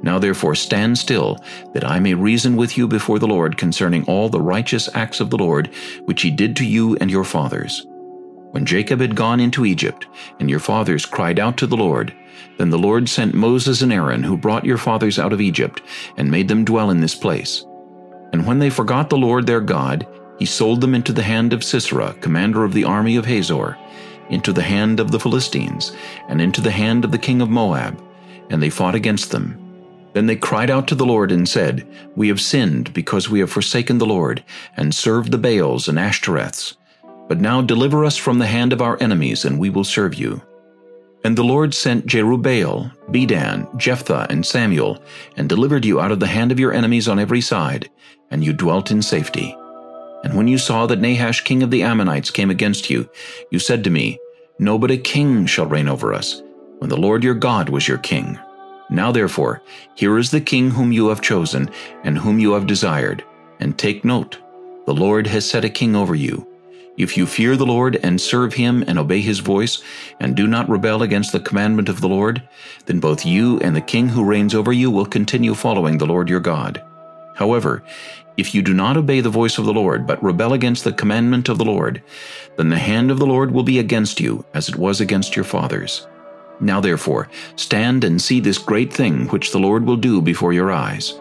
Now therefore stand still, that I may reason with you before the Lord concerning all the righteous acts of the Lord, which he did to you and your fathers. When Jacob had gone into Egypt, and your fathers cried out to the Lord, then the Lord sent Moses and Aaron, who brought your fathers out of Egypt, and made them dwell in this place. And when they forgot the Lord their God, he sold them into the hand of Sisera, commander of the army of Hazor, into the hand of the Philistines, and into the hand of the king of Moab, and they fought against them. Then they cried out to the Lord and said, We have sinned, because we have forsaken the Lord, and served the Baals and Ashtoreths. But now deliver us from the hand of our enemies, and we will serve you. And the Lord sent Jerubbaal, Bedan, Jephthah, and Samuel, and delivered you out of the hand of your enemies on every side, and you dwelt in safety. And when you saw that Nahash king of the Ammonites came against you, you said to me, No, but a king shall reign over us, when the Lord your God was your king. Now therefore, here is the king whom you have chosen, and whom you have desired. And take note, the Lord has set a king over you. If you fear the Lord and serve him and obey his voice, and do not rebel against the commandment of the Lord, then both you and the king who reigns over you will continue following the Lord your God. However, if you do not obey the voice of the Lord, but rebel against the commandment of the Lord, then the hand of the Lord will be against you, as it was against your fathers. Now therefore, stand and see this great thing which the Lord will do before your eyes.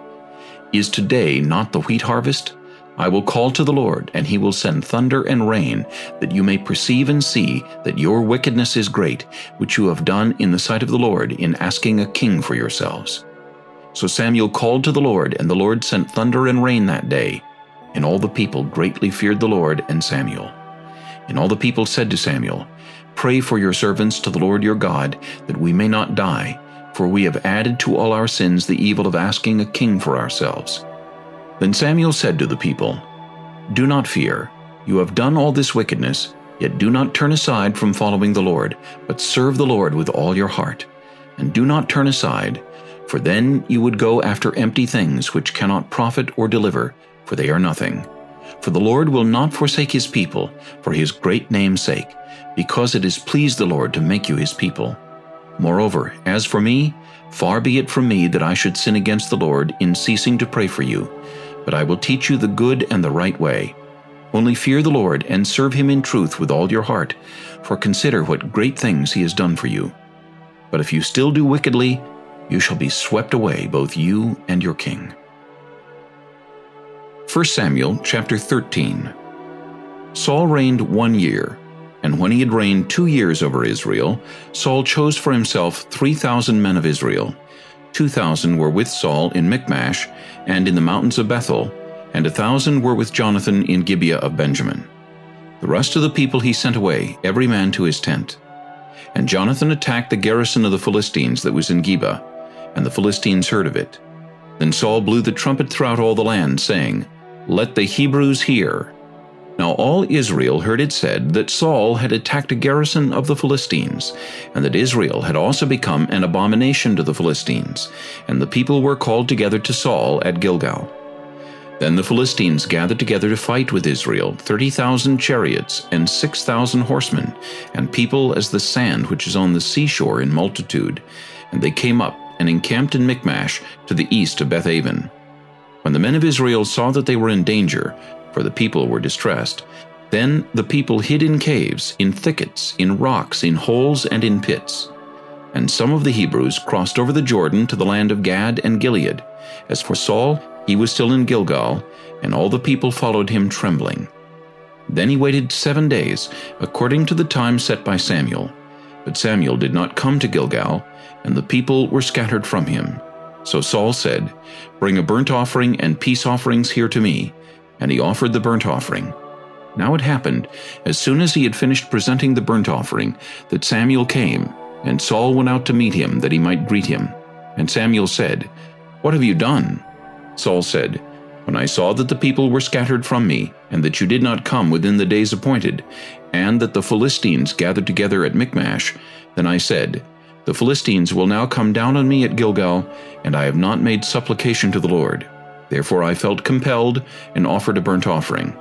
Is today not the wheat harvest? I will call to the Lord, and he will send thunder and rain, that you may perceive and see that your wickedness is great, which you have done in the sight of the Lord in asking a king for yourselves. So Samuel called to the Lord, and the Lord sent thunder and rain that day. And all the people greatly feared the Lord and Samuel. And all the people said to Samuel, Pray for your servants to the Lord your God, that we may not die, for we have added to all our sins the evil of asking a king for ourselves. Then Samuel said to the people, Do not fear. You have done all this wickedness, yet do not turn aside from following the Lord, but serve the Lord with all your heart. And do not turn aside, for then you would go after empty things which cannot profit or deliver, for they are nothing. For the Lord will not forsake his people, for his great name's sake, because it has pleased the Lord to make you his people. Moreover, as for me, far be it from me that I should sin against the Lord in ceasing to pray for you, but I will teach you the good and the right way. Only fear the Lord and serve him in truth with all your heart, for consider what great things he has done for you. But if you still do wickedly, you shall be swept away, both you and your king. 1 Samuel chapter 13. Saul reigned 1 year, and when he had reigned 2 years over Israel, Saul chose for himself 3,000 men of Israel. 2,000 were with Saul in Michmash and in the mountains of Bethel, and 1,000 were with Jonathan in Gibeah of Benjamin. The rest of the people he sent away, every man to his tent. And Jonathan attacked the garrison of the Philistines that was in Gibeah, and the Philistines heard of it. Then Saul blew the trumpet throughout all the land, saying, Let the Hebrews hear. Now all Israel heard it said that Saul had attacked a garrison of the Philistines, and that Israel had also become an abomination to the Philistines, and the people were called together to Saul at Gilgal. Then the Philistines gathered together to fight with Israel, 30,000 chariots and 6,000 horsemen, and people as the sand which is on the seashore in multitude. And they came up and encamped in Michmash to the east of Bethaven. When the men of Israel saw that they were in danger, for the people were distressed, then the people hid in caves, in thickets, in rocks, in holes, and in pits. And some of the Hebrews crossed over the Jordan to the land of Gad and Gilead. As for Saul, he was still in Gilgal, and all the people followed him trembling. Then he waited 7 days, according to the time set by Samuel. But Samuel did not come to Gilgal, and the people were scattered from him. So Saul said, Bring a burnt offering and peace offerings here to me. And he offered the burnt offering. Now it happened, as soon as he had finished presenting the burnt offering, that Samuel came, and Saul went out to meet him, that he might greet him. And Samuel said, What have you done? Saul said, When I saw that the people were scattered from me, and that you did not come within the days appointed, and that the Philistines gathered together at Michmash, then I said, The Philistines will now come down on me at Gilgal, and I have not made supplication to the Lord. Therefore I felt compelled, and offered a burnt offering.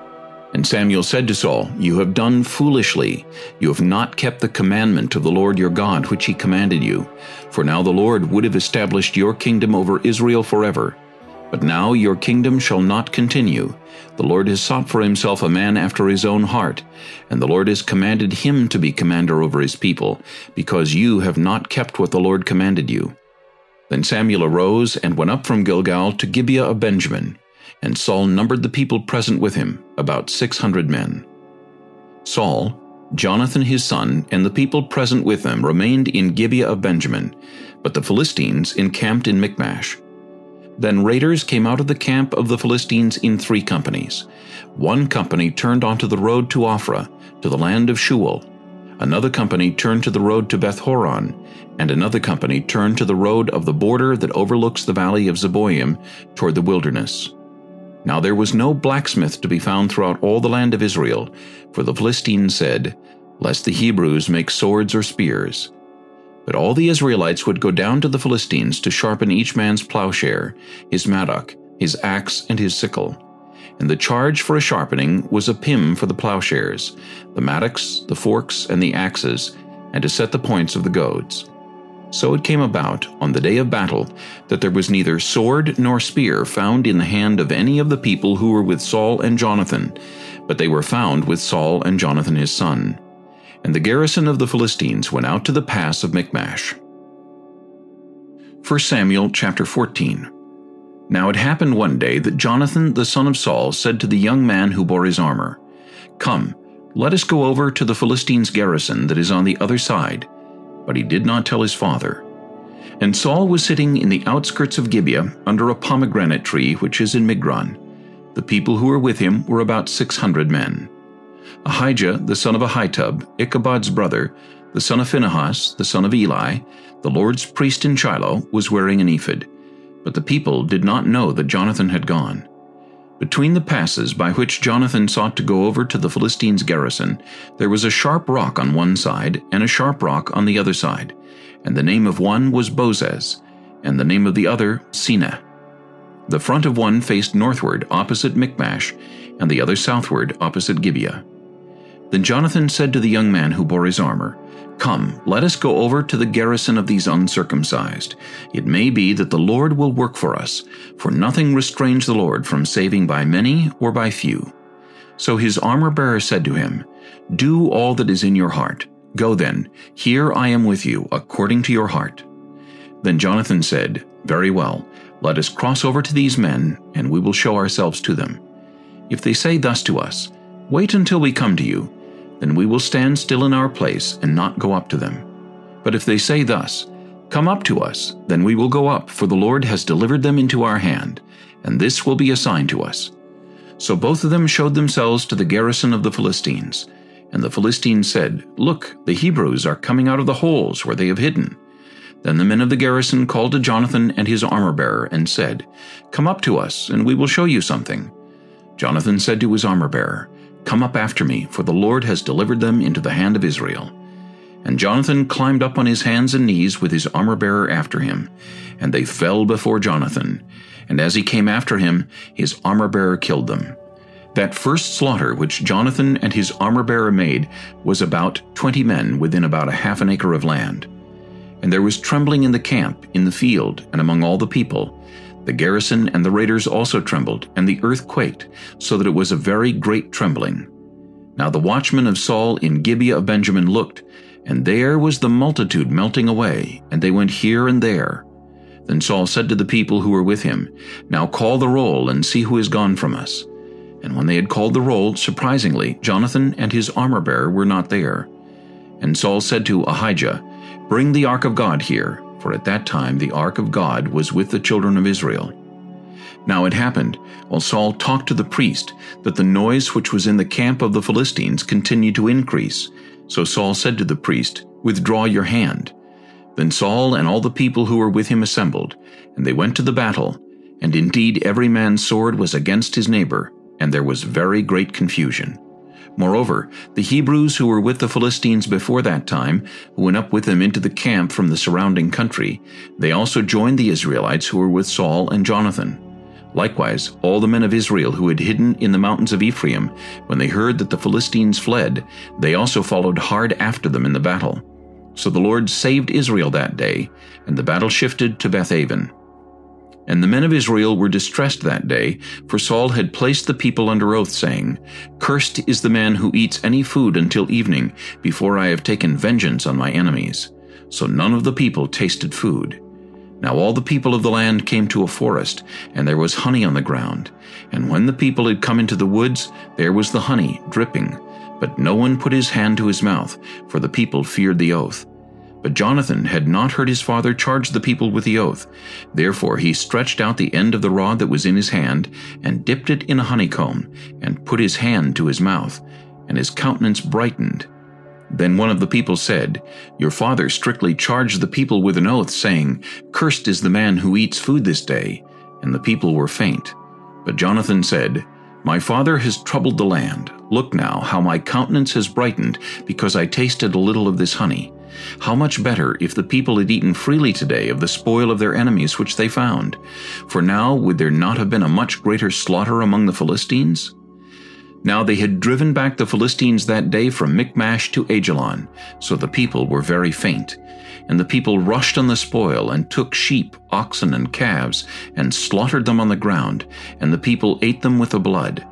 And Samuel said to Saul, You have done foolishly. You have not kept the commandment of the Lord your God, which he commanded you. For now the Lord would have established your kingdom over Israel forever. But now your kingdom shall not continue. The Lord has sought for himself a man after his own heart, and the Lord has commanded him to be commander over his people, because you have not kept what the Lord commanded you." Then Samuel arose and went up from Gilgal to Gibeah of Benjamin, and Saul numbered the people present with him, about 600 men. Saul, Jonathan his son, and the people present with them remained in Gibeah of Benjamin, but the Philistines encamped in Michmash. Then raiders came out of the camp of the Philistines in 3 companies. One company turned onto the road to Ophrah, to the land of Shual. Another company turned to the road to Beth-horon, and another company turned to the road of the border that overlooks the valley of Zeboim toward the wilderness. Now there was no blacksmith to be found throughout all the land of Israel, for the Philistines said, "Lest the Hebrews make swords or spears." But all the Israelites would go down to the Philistines to sharpen each man's plowshare, his mattock, his axe, and his sickle. And the charge for a sharpening was a pim for the plowshares, the mattocks, the forks, and the axes, and to set the points of the goads. So it came about, on the day of battle, that there was neither sword nor spear found in the hand of any of the people who were with Saul and Jonathan, but they were found with Saul and Jonathan his son. And the garrison of the Philistines went out to the pass of Michmash. 1 Samuel chapter 14. Now it happened one day that Jonathan the son of Saul said to the young man who bore his armor, "Come, let us go over to the Philistines' garrison that is on the other side." But he did not tell his father. And Saul was sitting in the outskirts of Gibeah under a pomegranate tree which is in Migron. The people who were with him were about 600 men. Ahijah the son of Ahitub, Ichabod's brother, the son of Phinehas, the son of Eli, the Lord's priest in Shiloh, was wearing an ephod. But the people did not know that Jonathan had gone. Between the passes by which Jonathan sought to go over to the Philistines' garrison, there was a sharp rock on one side and a sharp rock on the other side, and the name of one was Bozez, and the name of the other Seneh. The front of one faced northward opposite Michmash, and the other southward opposite Gibeah. Then Jonathan said to the young man who bore his armor, "Come, let us go over to the garrison of these uncircumcised. It may be that the Lord will work for us, for nothing restrains the Lord from saving by many or by few." So his armor-bearer said to him, "Do all that is in your heart. Go then, here I am with you, according to your heart." Then Jonathan said, "Very well, let us cross over to these men, and we will show ourselves to them. If they say thus to us, 'Wait until we come to you,' then we will stand still in our place and not go up to them. But if they say thus, 'Come up to us,' then we will go up, for the Lord has delivered them into our hand, and this will be a sign to us." So both of them showed themselves to the garrison of the Philistines. And the Philistines said, "Look, the Hebrews are coming out of the holes where they have hidden." Then the men of the garrison called to Jonathan and his armor-bearer and said, "Come up to us, and we will show you something." Jonathan said to his armor-bearer, "Come up after me, for the Lord has delivered them into the hand of Israel." And Jonathan climbed up on his hands and knees with his armor-bearer after him, and they fell before Jonathan. And as he came after him, his armor-bearer killed them. That first slaughter which Jonathan and his armor-bearer made was about 20 men within about a half an acre of land. And there was trembling in the camp, in the field, and among all the people. The garrison and the raiders also trembled, and the earth quaked, so that it was a very great trembling. Now the watchmen of Saul in Gibeah of Benjamin looked, and there was the multitude melting away, and they went here and there. Then Saul said to the people who were with him, "Now call the roll, and see who is gone from us." And when they had called the roll, surprisingly, Jonathan and his armor-bearer were not there. And Saul said to Ahijah, "Bring the ark of God here," for at that time the ark of God was with the children of Israel. Now it happened, while Saul talked to the priest, that the noise which was in the camp of the Philistines continued to increase. So Saul said to the priest, "Withdraw your hand." Then Saul and all the people who were with him assembled, and they went to the battle. And indeed every man's sword was against his neighbor, and there was very great confusion. Moreover, the Hebrews who were with the Philistines before that time, who went up with them into the camp from the surrounding country, they also joined the Israelites who were with Saul and Jonathan. Likewise, all the men of Israel who had hidden in the mountains of Ephraim, when they heard that the Philistines fled, they also followed hard after them in the battle. So the Lord saved Israel that day, and the battle shifted to Bethaven. And the men of Israel were distressed that day, for Saul had placed the people under oath, saying, Cursed is the man who eats any food until evening, before I have taken vengeance on my enemies. So none of the people tasted food. Now all the people of the land came to a forest, and there was honey on the ground. And when the people had come into the woods, there was the honey dripping. But no one put his hand to his mouth, for the people feared the oath. But Jonathan had not heard his father charge the people with the oath. Therefore he stretched out the end of the rod that was in his hand, and dipped it in a honeycomb, and put his hand to his mouth, and his countenance brightened. Then one of the people said, Your father strictly charged the people with an oath, saying, Cursed is the man who eats food this day. And the people were faint. But Jonathan said, My father has troubled the land. Look now, how my countenance has brightened, because I tasted a little of this honey. How much better if the people had eaten freely today of the spoil of their enemies which they found. For now would there not have been a much greater slaughter among the Philistines? Now they had driven back the Philistines that day from Michmash to Ajalon, so the people were very faint. And the people rushed on the spoil, and took sheep, oxen, and calves, and slaughtered them on the ground, and the people ate them with the blood.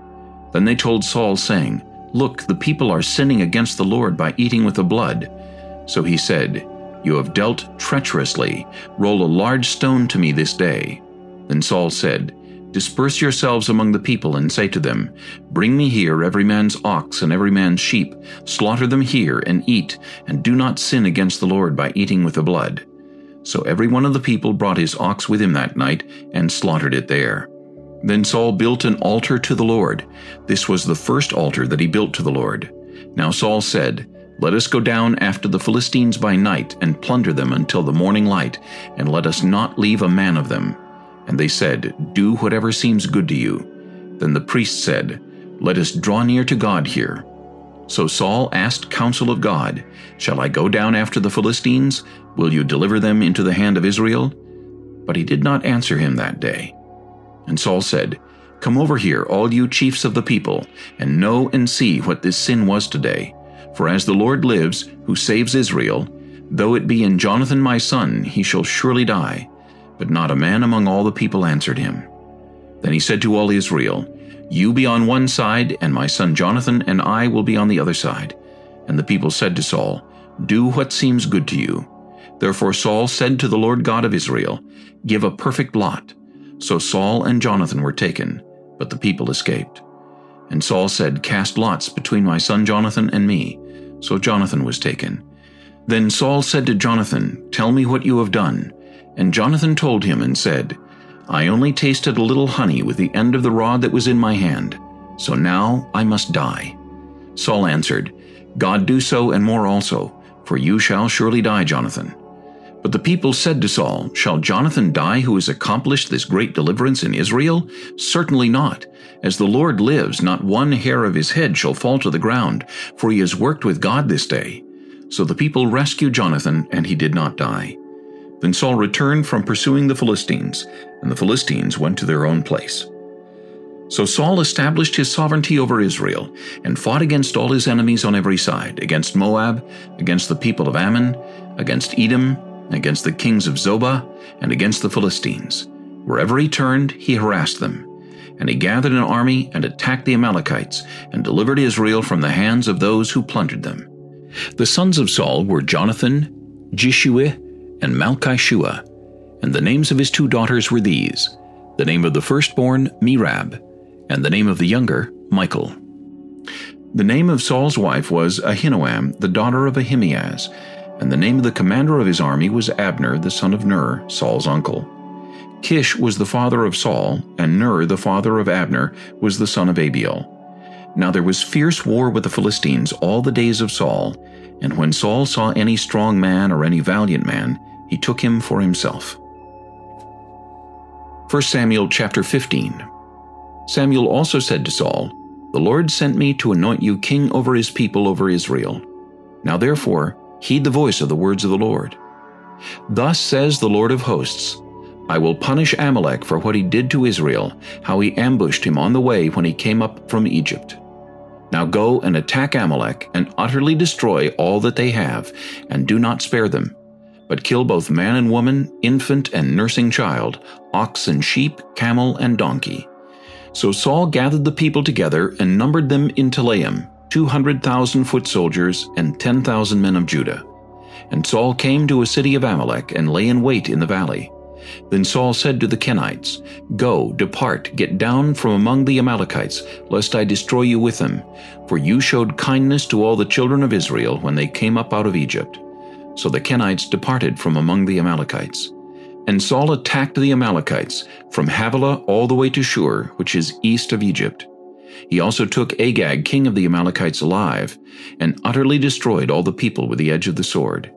Then they told Saul, saying, Look, the people are sinning against the Lord by eating with the blood. So he said, You have dealt treacherously. Roll a large stone to me this day. Then Saul said, Disperse yourselves among the people, and say to them, Bring me here every man's ox and every man's sheep. Slaughter them here, and eat, and do not sin against the Lord by eating with the blood. So every one of the people brought his ox with him that night, and slaughtered it there. Then Saul built an altar to the Lord. This was the first altar that he built to the Lord. Now Saul said, Let us go down after the Philistines by night, and plunder them until the morning light, and let us not leave a man of them. And they said, Do whatever seems good to you. Then the priest said, Let us draw near to God here. So Saul asked counsel of God, Shall I go down after the Philistines? Will you deliver them into the hand of Israel? But he did not answer him that day. And Saul said, Come over here, all you chiefs of the people, and know and see what this sin was today. For as the Lord lives, who saves Israel, though it be in Jonathan my son, he shall surely die. But not a man among all the people answered him. Then he said to all Israel, You be on one side, and my son Jonathan and I will be on the other side. And the people said to Saul, Do what seems good to you. Therefore Saul said to the Lord God of Israel, Give a perfect lot. So Saul and Jonathan were taken, but the people escaped. And Saul said, Cast lots between my son Jonathan and me. So Jonathan was taken. Then Saul said to Jonathan, Tell me what you have done. And Jonathan told him and said, I only tasted a little honey with the end of the rod that was in my hand. So now I must die. Saul answered, God do so and more also, for you shall surely die, Jonathan. But the people said to Saul, Shall Jonathan die who has accomplished this great deliverance in Israel? Certainly not. As the Lord lives, not one hair of his head shall fall to the ground, for he has worked with God this day. So the people rescued Jonathan, and he did not die. Then Saul returned from pursuing the Philistines, and the Philistines went to their own place. So Saul established his sovereignty over Israel, and fought against all his enemies on every side, against Moab, against the people of Ammon, against Edom, against the kings of Zobah, and against the Philistines. Wherever he turned, he harassed them. And he gathered an army and attacked the Amalekites, and delivered Israel from the hands of those who plundered them. The sons of Saul were Jonathan, Jishua, and Malchishua, and the names of his 2 daughters were these, the name of the firstborn Merab, and the name of the younger Michal. The name of Saul's wife was Ahinoam, the daughter of Ahimaaz, and the name of the commander of his army was Abner, the son of Ner, Saul's uncle. Kish was the father of Saul, and Ner, the father of Abner, was the son of Abiel. Now there was fierce war with the Philistines all the days of Saul, and when Saul saw any strong man or any valiant man, he took him for himself. 1 Samuel chapter 15. Samuel also said to Saul, The Lord sent me to anoint you king over his people over Israel. Now therefore, heed the voice of the words of the Lord. Thus says the Lord of hosts, I will punish Amalek for what he did to Israel, how he ambushed him on the way when he came up from Egypt. Now go and attack Amalek, and utterly destroy all that they have, and do not spare them. but kill both man and woman, infant and nursing child, ox and sheep, camel and donkey." So Saul gathered the people together and numbered them in Telaim, 200,000 foot soldiers and 10,000 men of Judah. And Saul came to a city of Amalek and lay in wait in the valley. Then Saul said to the Kenites, "Go, depart, get down from among the Amalekites, lest I destroy you with them. For you showed kindness to all the children of Israel when they came up out of Egypt." So the Kenites departed from among the Amalekites. And Saul attacked the Amalekites, from Havilah all the way to Shur, which is east of Egypt. He also took Agag, king of the Amalekites, alive, and utterly destroyed all the people with the edge of the sword.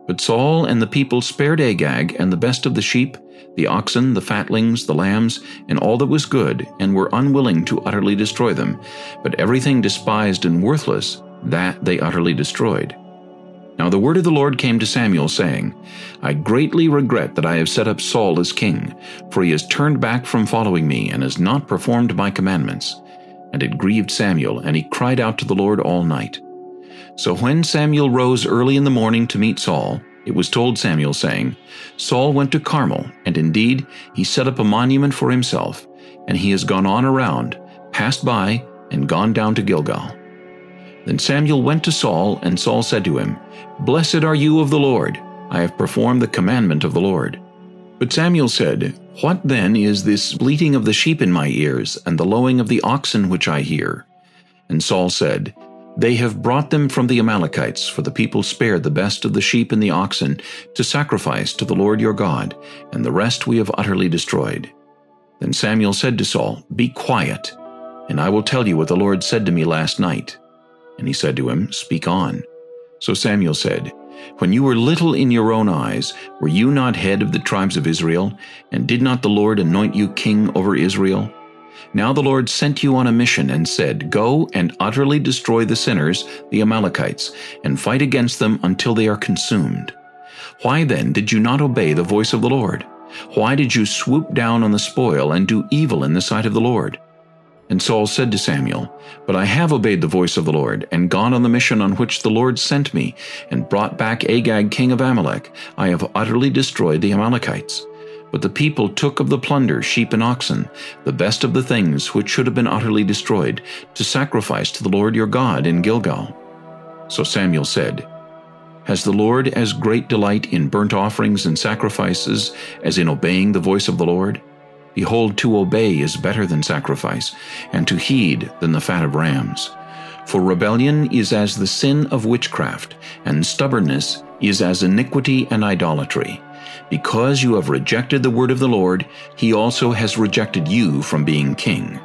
But Saul and the people spared Agag and the best of the sheep, the oxen, the fatlings, the lambs, and all that was good, and were unwilling to utterly destroy them. But everything despised and worthless, that they utterly destroyed. Now the word of the Lord came to Samuel, saying, "I greatly regret that I have set up Saul as king, for he has turned back from following me, and has not performed my commandments." And it grieved Samuel, and he cried out to the Lord all night. So when Samuel rose early in the morning to meet Saul, it was told Samuel, saying, "Saul went to Carmel, and indeed he set up a monument for himself, and he has gone on around, passed by, and gone down to Gilgal." Then Samuel went to Saul, and Saul said to him, "Blessed are you of the Lord. I have performed the commandment of the Lord." But Samuel said, "What then is this bleating of the sheep in my ears, and the lowing of the oxen which I hear?" And Saul said, "They have brought them from the Amalekites, for the people spared the best of the sheep and the oxen to sacrifice to the Lord your God, and the rest we have utterly destroyed." Then Samuel said to Saul, "Be quiet, and I will tell you what the Lord said to me last night." And he said to him, "Speak on." So Samuel said, "When you were little in your own eyes, were you not head of the tribes of Israel? And did not the Lord anoint you king over Israel? Now the Lord sent you on a mission and said, 'Go and utterly destroy the sinners, the Amalekites, and fight against them until they are consumed.' Why then did you not obey the voice of the Lord? Why did you swoop down on the spoil and do evil in the sight of the Lord?" And Saul said to Samuel, "But I have obeyed the voice of the Lord, and gone on the mission on which the Lord sent me, and brought back Agag king of Amalek. I have utterly destroyed the Amalekites. But the people took of the plunder sheep and oxen, the best of the things which should have been utterly destroyed, to sacrifice to the Lord your God in Gilgal." So Samuel said, "Has the Lord as great delight in burnt offerings and sacrifices as in obeying the voice of the Lord? Behold, to obey is better than sacrifice, and to heed than the fat of rams. For rebellion is as the sin of witchcraft, and stubbornness is as iniquity and idolatry. Because you have rejected the word of the Lord, he also has rejected you from being king."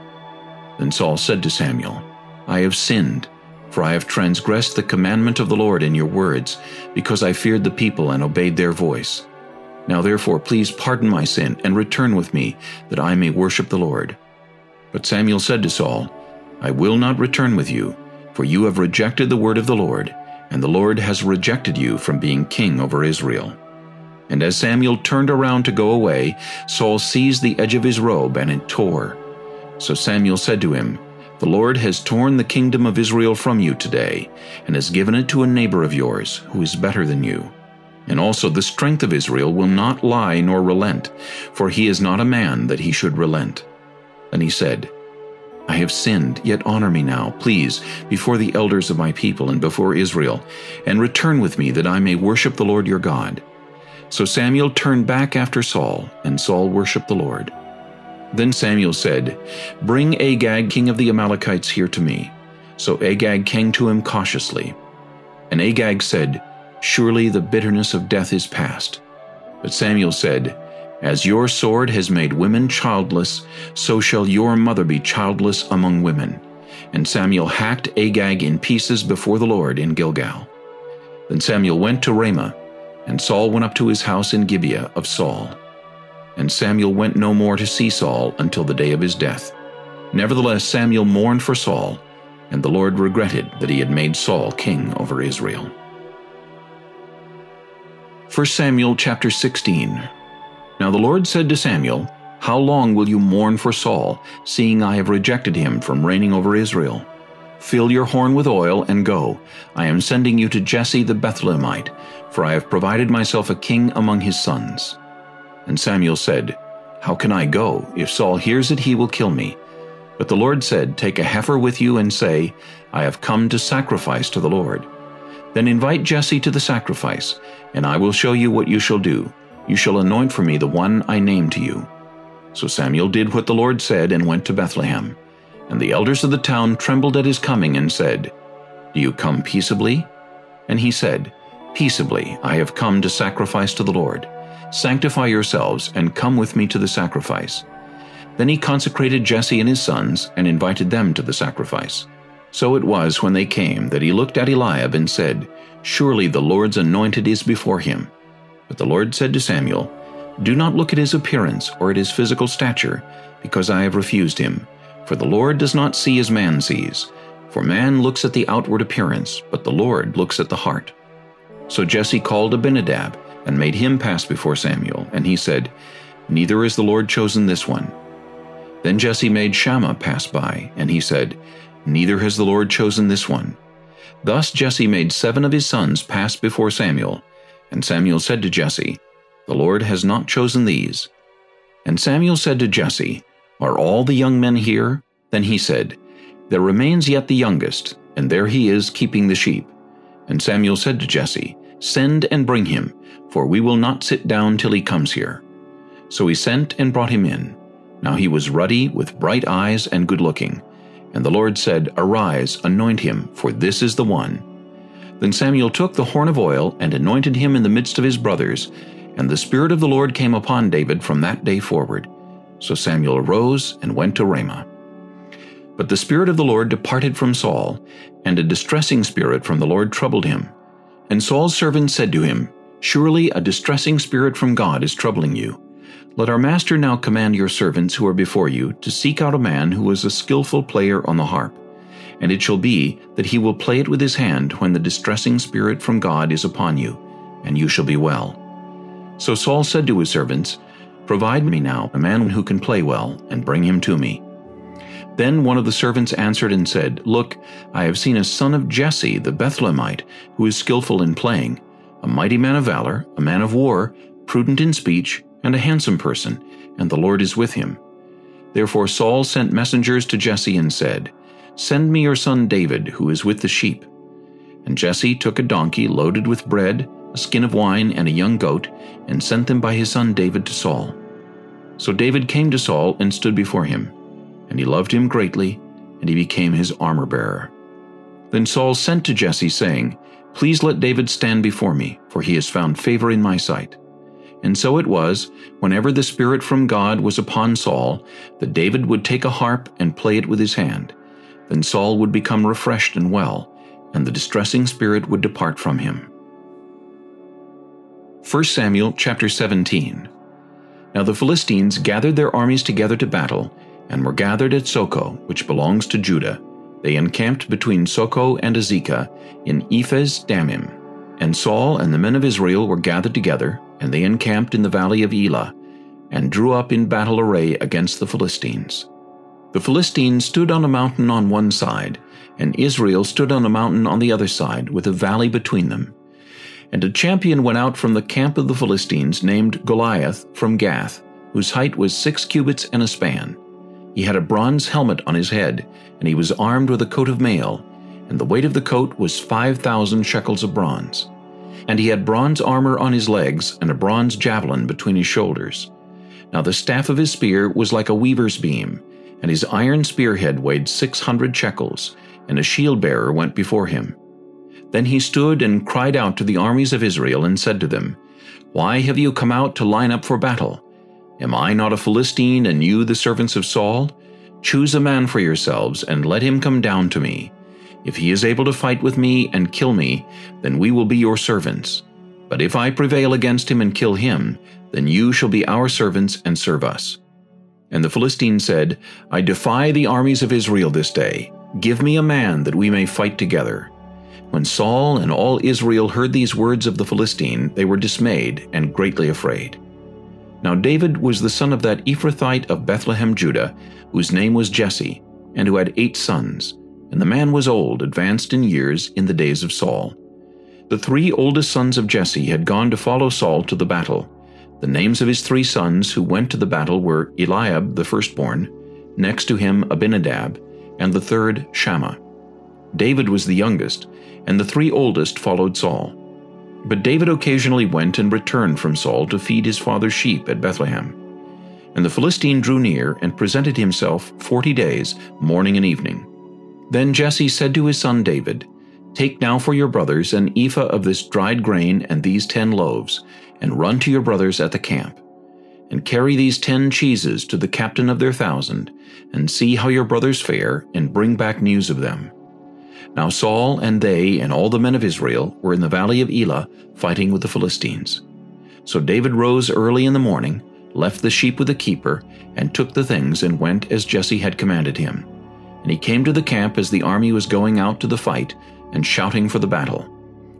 Then Saul said to Samuel, "I have sinned, for I have transgressed the commandment of the Lord in your words, because I feared the people and obeyed their voice. Now therefore please pardon my sin, and return with me, that I may worship the Lord." But Samuel said to Saul, "I will not return with you, for you have rejected the word of the Lord, and the Lord has rejected you from being king over Israel." And as Samuel turned around to go away, Saul seized the edge of his robe, and it tore. So Samuel said to him, "The Lord has torn the kingdom of Israel from you today, and has given it to a neighbor of yours, who is better than you. And also the strength of Israel will not lie nor relent, for he is not a man that he should relent." And he said, "I have sinned, yet honor me now, please, before the elders of my people and before Israel, and return with me, that I may worship the Lord your God." So Samuel turned back after Saul, and Saul worshipped the Lord. Then Samuel said, "Bring Agag king of the Amalekites here to me." So Agag came to him cautiously. And Agag said, "Surely the bitterness of death is past." But Samuel said, "As your sword has made women childless, so shall your mother be childless among women." And Samuel hacked Agag in pieces before the Lord in Gilgal. Then Samuel went to Ramah, and Saul went up to his house in Gibeah of Saul. And Samuel went no more to see Saul until the day of his death. Nevertheless Samuel mourned for Saul, and the Lord regretted that he had made Saul king over Israel. 1 Samuel chapter 16. Now the Lord said to Samuel, "How long will you mourn for Saul, seeing I have rejected him from reigning over Israel? Fill your horn with oil and go. I am sending you to Jesse the Bethlehemite, for I have provided myself a king among his sons." And Samuel said, "How can I go? If Saul hears it, he will kill me." But the Lord said, "Take a heifer with you and say, 'I have come to sacrifice to the Lord.' Then invite Jesse to the sacrifice, and I will show you what you shall do. You shall anoint for me the one I name to you." So Samuel did what the Lord said and went to Bethlehem. And the elders of the town trembled at his coming and said, "Do you come peaceably?" And he said, "Peaceably, I have come to sacrifice to the Lord. Sanctify yourselves and come with me to the sacrifice." Then he consecrated Jesse and his sons and invited them to the sacrifice. So it was when they came that he looked at Eliab and said, "Surely the Lord's anointed is before him." But the Lord said to Samuel, "Do not look at his appearance or at his physical stature, because I have refused him. For the Lord does not see as man sees. For man looks at the outward appearance, but the Lord looks at the heart." So Jesse called Abinadab and made him pass before Samuel, and he said, "Neither has the Lord chosen this one." Then Jesse made Shammah pass by, and he said, "Neither has the Lord chosen this one." Thus Jesse made 7 of his sons pass before Samuel, and Samuel said to Jesse, "The Lord has not chosen these." And Samuel said to Jesse, "Are all the young men here?" Then he said, "There remains yet the youngest, and there he is keeping the sheep." And Samuel said to Jesse, "Send and bring him, for we will not sit down till he comes here." So he sent and brought him in. Now he was ruddy, with bright eyes and good-looking. And the Lord said, "Arise, anoint him, for this is the one." Then Samuel took the horn of oil and anointed him in the midst of his brothers, and the Spirit of the Lord came upon David from that day forward. So Samuel arose and went to Ramah. But the Spirit of the Lord departed from Saul, and a distressing spirit from the Lord troubled him. And Saul's servant said to him, "Surely a distressing spirit from God is troubling you. Let our master now command your servants who are before you to seek out a man who is a skillful player on the harp. And it shall be that he will play it with his hand when the distressing spirit from God is upon you, and you shall be well." So Saul said to his servants, "Provide me now a man who can play well, and bring him to me." Then one of the servants answered and said, "Look, I have seen a son of Jesse the Bethlehemite, who is skillful in playing, a mighty man of valor, a man of war, prudent in speech, and a handsome person, and the Lord is with him." Therefore Saul sent messengers to Jesse and said, "Send me your son David, who is with the sheep." And Jesse took a donkey loaded with bread, a skin of wine, and a young goat, and sent them by his son David to Saul. So David came to Saul and stood before him. And he loved him greatly, and he became his armor-bearer. Then Saul sent to Jesse, saying, "Please let David stand before me, for he has found favor in my sight." And so it was, whenever the Spirit from God was upon Saul, that David would take a harp and play it with his hand. Then Saul would become refreshed and well, and the distressing spirit would depart from him. 1 Samuel chapter 17. Now the Philistines gathered their armies together to battle, and were gathered at Socoh, which belongs to Judah. They encamped between Socoh and Azekah in Ephes-dammim. And Saul and the men of Israel were gathered together, and they encamped in the valley of Elah, and drew up in battle array against the Philistines. The Philistines stood on a mountain on one side, and Israel stood on a mountain on the other side, with a valley between them. And a champion went out from the camp of the Philistines, named Goliath, from Gath, whose height was 6 cubits and a span. He had a bronze helmet on his head, and he was armed with a coat of mail, and the weight of the coat was 5,000 shekels of bronze. And he had bronze armor on his legs, and a bronze javelin between his shoulders. Now the staff of his spear was like a weaver's beam, and his iron spearhead weighed 600 shekels, and a shield-bearer went before him. Then he stood and cried out to the armies of Israel, and said to them, "Why have you come out to line up for battle? Am I not a Philistine, and you the servants of Saul? Choose a man for yourselves, and let him come down to me. If he is able to fight with me and kill me, then we will be your servants. But if I prevail against him and kill him, then you shall be our servants and serve us." And the Philistine said, "I defy the armies of Israel this day. Give me a man that we may fight together." When Saul and all Israel heard these words of the Philistine, they were dismayed and greatly afraid. Now David was the son of that Ephrathite of Bethlehem, Judah, whose name was Jesse, and who had 8 sons. and the man was old, advanced in years, in the days of Saul. The 3 oldest sons of Jesse had gone to follow Saul to the battle. The names of his 3 sons who went to the battle were Eliab the firstborn, next to him Abinadab, and the third Shammah. David was the youngest, and the 3 oldest followed Saul. But David occasionally went and returned from Saul to feed his father's sheep at Bethlehem. And the Philistine drew near and presented himself 40 days, morning and evening. Then Jesse said to his son David, "Take now for your brothers an ephah of this dried grain and these 10 loaves, and run to your brothers at the camp. And carry these 10 cheeses to the captain of their 1,000, and see how your brothers fare, and bring back news of them." Now Saul and they and all the men of Israel were in the valley of Elah fighting with the Philistines. So David rose early in the morning, left the sheep with the keeper, and took the things and went as Jesse had commanded him. And he came to the camp as the army was going out to the fight and shouting for the battle.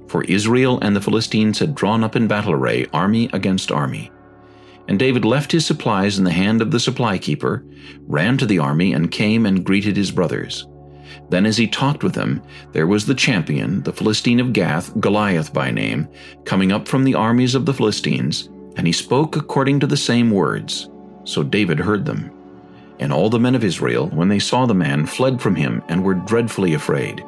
For Israel and the Philistines had drawn up in battle array, army against army. And David left his supplies in the hand of the supply keeper, ran to the army, and came and greeted his brothers. Then as he talked with them, there was the champion, the Philistine of Gath, Goliath by name, coming up from the armies of the Philistines, and he spoke according to the same words. So David heard them. And all the men of Israel, when they saw the man, fled from him and were dreadfully afraid.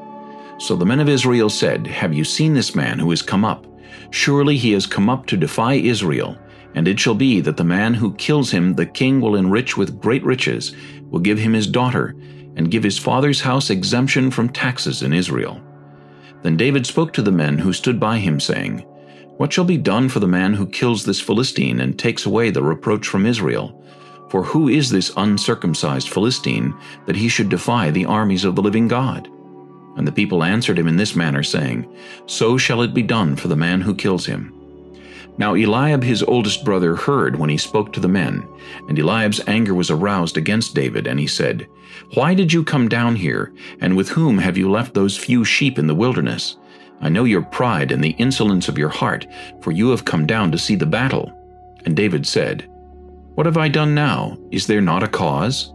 So the men of Israel said, "Have you seen this man who has come up? Surely he has come up to defy Israel. And it shall be that the man who kills him the king will enrich with great riches, will give him his daughter, and give his father's house exemption from taxes in Israel." Then David spoke to the men who stood by him, saying, "What shall be done for the man who kills this Philistine and takes away the reproach from Israel? For who is this uncircumcised Philistine, that he should defy the armies of the living God?" And the people answered him in this manner, saying, "So shall it be done for the man who kills him." Now Eliab his oldest brother heard when he spoke to the men, and Eliab's anger was aroused against David, and he said, "Why did you come down here, and with whom have you left those few sheep in the wilderness? I know your pride and the insolence of your heart, for you have come down to see the battle." And David said, "What have I done now? Is there not a cause?"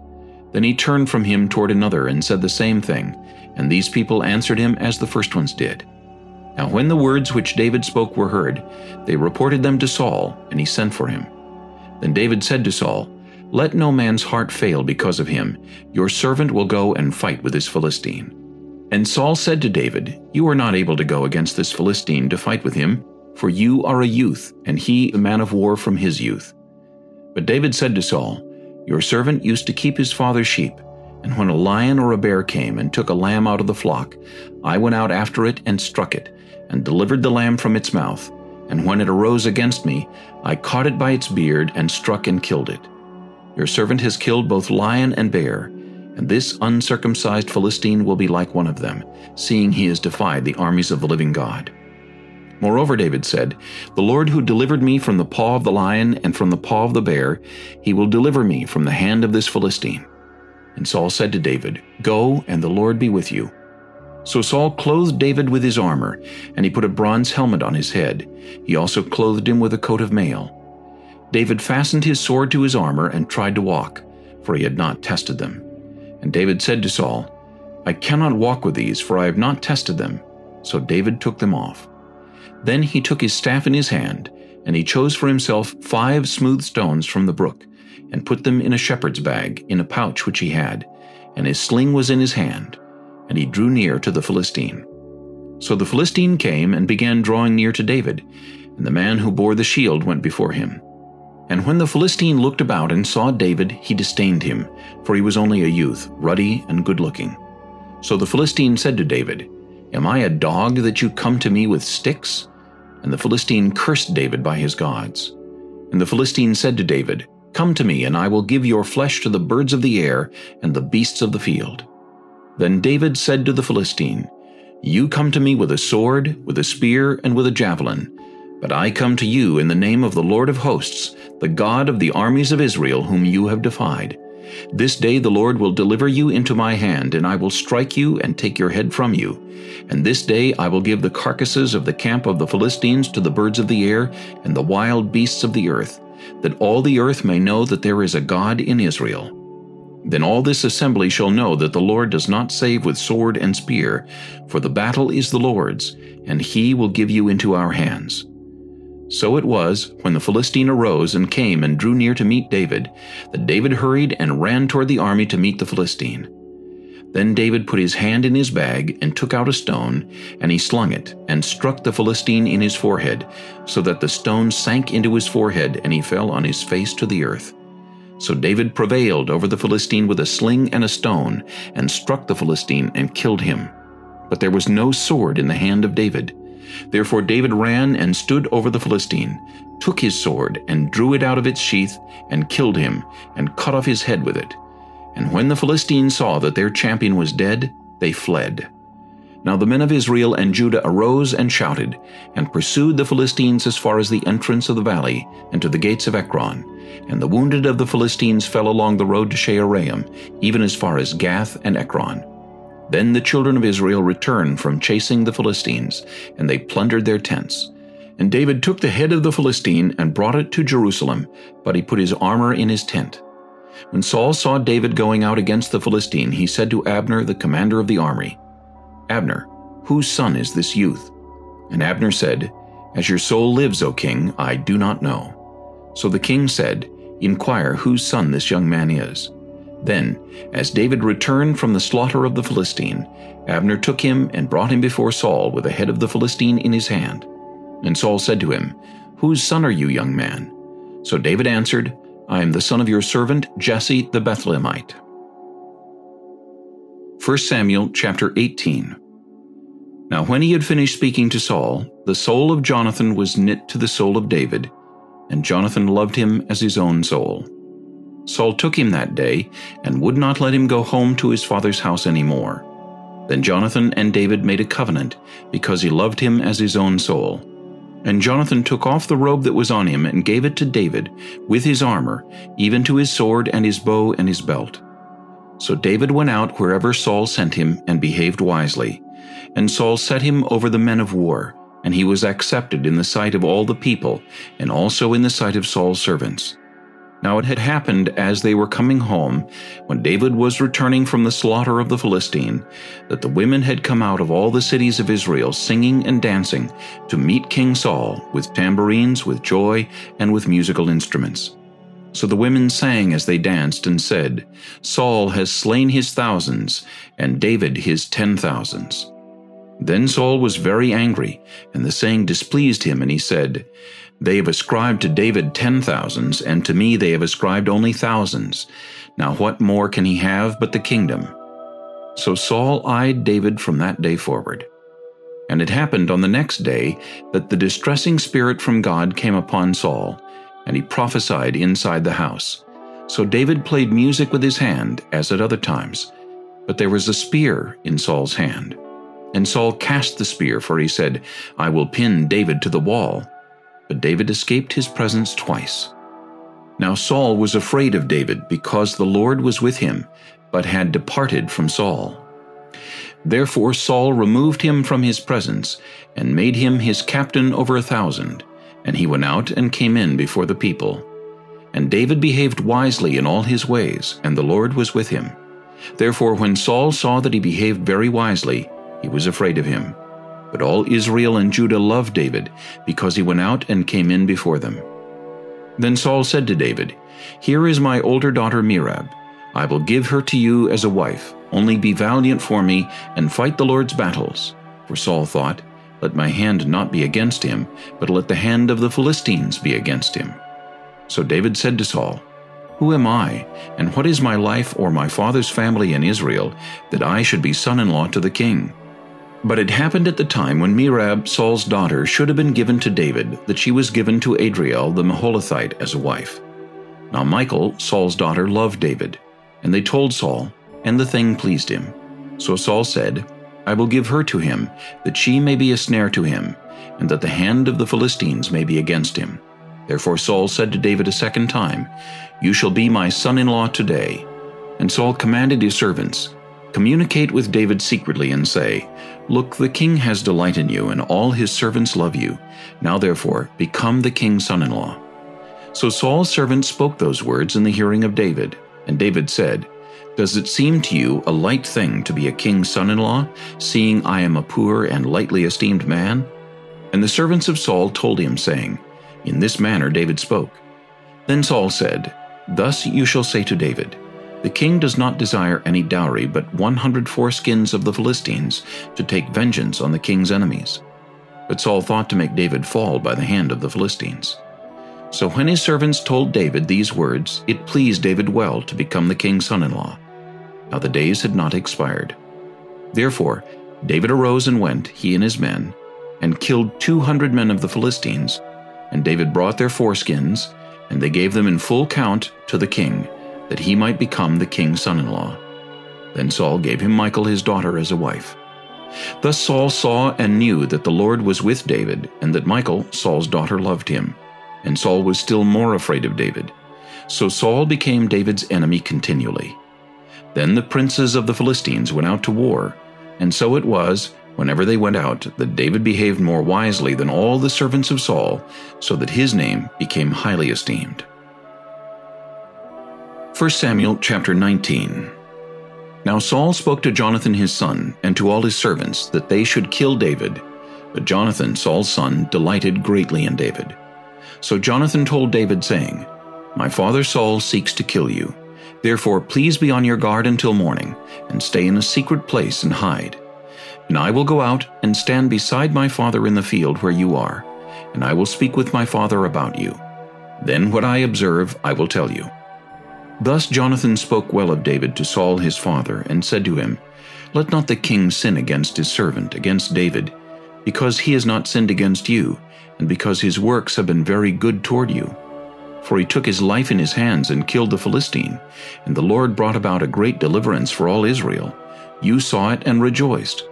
Then he turned from him toward another and said the same thing, and these people answered him as the first ones did. Now when the words which David spoke were heard, they reported them to Saul, and he sent for him. Then David said to Saul, "Let no man's heart fail because of him. Your servant will go and fight with this Philistine." And Saul said to David, "You are not able to go against this Philistine to fight with him, for you are a youth, and he a man of war from his youth." But David said to Saul, "Your servant used to keep his father's sheep, and when a lion or a bear came and took a lamb out of the flock, I went out after it and struck it, and delivered the lamb from its mouth. And when it arose against me, I caught it by its beard and struck and killed it. Your servant has killed both lion and bear, and this uncircumcised Philistine will be like one of them, seeing he has defied the armies of the living God." Moreover, David said, "The Lord who delivered me from the paw of the lion and from the paw of the bear, he will deliver me from the hand of this Philistine." And Saul said to David, "Go, and the Lord be with you." So Saul clothed David with his armor, and he put a bronze helmet on his head. He also clothed him with a coat of mail. David fastened his sword to his armor and tried to walk, for he had not tested them. And David said to Saul, "I cannot walk with these, for I have not tested them." So David took them off. Then he took his staff in his hand, and he chose for himself 5 smooth stones from the brook, and put them in a shepherd's bag, in a pouch which he had, and his sling was in his hand. And he drew near to the Philistine. So the Philistine came and began drawing near to David, and the man who bore the shield went before him. And when the Philistine looked about and saw David, he disdained him, for he was only a youth, ruddy and good-looking. So the Philistine said to David, "Am I a dog that you come to me with sticks?" And the Philistine cursed David by his gods. And the Philistine said to David, "Come to me, and I will give your flesh to the birds of the air and the beasts of the field." Then David said to the Philistine, "You come to me with a sword, with a spear, and with a javelin, but I come to you in the name of the Lord of hosts, the God of the armies of Israel, whom you have defied. This day the Lord will deliver you into my hand, and I will strike you and take your head from you. And this day I will give the carcasses of the camp of the Philistines to the birds of the air and the wild beasts of the earth, that all the earth may know that there is a God in Israel." Then all this assembly shall know that the Lord does not save with sword and spear, for the battle is the Lord's, and he will give you into our hands." So it was, when the Philistine arose and came and drew near to meet David, that David hurried and ran toward the army to meet the Philistine. Then David put his hand in his bag and took out a stone, and he slung it, and struck the Philistine in his forehead, so that the stone sank into his forehead, and he fell on his face to the earth. So David prevailed over the Philistine with a sling and a stone, and struck the Philistine and killed him. But there was no sword in the hand of David. Therefore David ran and stood over the Philistine, took his sword, and drew it out of its sheath, and killed him, and cut off his head with it. And when the Philistines saw that their champion was dead, they fled. Now the men of Israel and Judah arose and shouted, and pursued the Philistines as far as the entrance of the valley, and to the gates of Ekron. And the wounded of the Philistines fell along the road to Shaaraim, even as far as Gath and Ekron. Then the children of Israel returned from chasing the Philistines, and they plundered their tents. And David took the head of the Philistine and brought it to Jerusalem, but he put his armor in his tent. When Saul saw David going out against the Philistine, he said to Abner, the commander of the army, "Abner, whose son is this youth?" And Abner said, "As your soul lives, O king, I do not know." So the king said, "Inquire whose son this young man is." Then, as David returned from the slaughter of the Philistine, Abner took him and brought him before Saul with the head of the Philistine in his hand. And Saul said to him, "Whose son are you, young man?" So David answered, "I am the son of your servant Jesse the Bethlehemite." 1 Samuel chapter 18. Now when he had finished speaking to Saul, the soul of Jonathan was knit to the soul of David, and Jonathan loved him as his own soul. Saul took him that day, and would not let him go home to his father's house any more. Then Jonathan and David made a covenant, because he loved him as his own soul. And Jonathan took off the robe that was on him, and gave it to David, with his armor, even to his sword and his bow and his belt. So David went out wherever Saul sent him, and behaved wisely. And Saul set him over the men of war, and he was accepted in the sight of all the people, and also in the sight of Saul's servants. Now it had happened as they were coming home, when David was returning from the slaughter of the Philistine, that the women had come out of all the cities of Israel singing and dancing to meet King Saul, with tambourines, with joy, and with musical instruments. So the women sang as they danced and said, "Saul has slain his thousands, and David his 10,000s." Then Saul was very angry, and the saying displeased him, and he said, "They have ascribed to David 10,000s, and to me they have ascribed only thousands. Now what more can he have but the kingdom?" So Saul eyed David from that day forward. And it happened on the next day that the distressing spirit from God came upon Saul, and he prophesied inside the house. So David played music with his hand, as at other times. But there was a spear in Saul's hand. And Saul cast the spear, for he said, "I will pin David to the wall." But David escaped his presence twice. Now Saul was afraid of David, because the Lord was with him, but had departed from Saul. Therefore Saul removed him from his presence, and made him his captain over 1,000. And he went out and came in before the people. And David behaved wisely in all his ways, and the Lord was with him. Therefore when Saul saw that he behaved very wisely, he was afraid of him. But all Israel and Judah loved David, because he went out and came in before them. Then Saul said to David, "Here is my older daughter Merab. I will give her to you as a wife. Only be valiant for me, and fight the Lord's battles." For Saul thought, "Let my hand not be against him, but let the hand of the Philistines be against him." So David said to Saul, "Who am I, and what is my life or my father's family in Israel, that I should be son-in-law to the king?" But it happened at the time when Merab, Saul's daughter, should have been given to David, that she was given to Adriel the Meholathite as a wife. Now Michal, Saul's daughter, loved David, and they told Saul, and the thing pleased him. So Saul said, "I will give her to him, that she may be a snare to him, and that the hand of the Philistines may be against him." Therefore Saul said to David a second time, "You shall be my son-in-law today." And Saul commanded his servants, "Communicate with David secretly, and say, 'Look, the king has delight in you, and all his servants love you. Now therefore become the king's son-in-law.'" So Saul's servants spoke those words in the hearing of David. And David said, Does it seem to you a light thing to be a king's son-in-law, seeing I am a poor and lightly esteemed man?" And the servants of Saul told him, saying, "In this manner David spoke." Then Saul said, "Thus you shall say to David, The king does not desire any dowry, but 100 foreskins of the Philistines, to take vengeance on the king's enemies." But Saul thought to make David fall by the hand of the Philistines. So when his servants told David these words, it pleased David well to become the king's son-in-law. Now the days had not expired. Therefore David arose and went, he and his men, and killed 200 men of the Philistines. And David brought their foreskins, and they gave them in full count to the king, that he might become the king's son-in-law. Then Saul gave him Michal his daughter as a wife. Thus Saul saw and knew that the Lord was with David, and that Michal, Saul's daughter, loved him. And Saul was still more afraid of David. So Saul became David's enemy continually. Then the princes of the Philistines went out to war, and so it was, whenever they went out, that David behaved more wisely than all the servants of Saul, so that his name became highly esteemed. 1 Samuel chapter 19. Now Saul spoke to Jonathan his son, and to all his servants, that they should kill David. But Jonathan, Saul's son, delighted greatly in David. So Jonathan told David, saying, "My father Saul seeks to kill you. Therefore please be on your guard until morning, and stay in a secret place and hide. And I will go out and stand beside my father in the field where you are, and I will speak with my father about you. Then what I observe I will tell you." Thus Jonathan spoke well of David to Saul his father, and said to him, "Let not the king sin against his servant, against David, because he has not sinned against you, and because his works have been very good toward you. For he took his life in his hands and killed the Philistine, and the Lord brought about a great deliverance for all Israel. You saw it and rejoiced.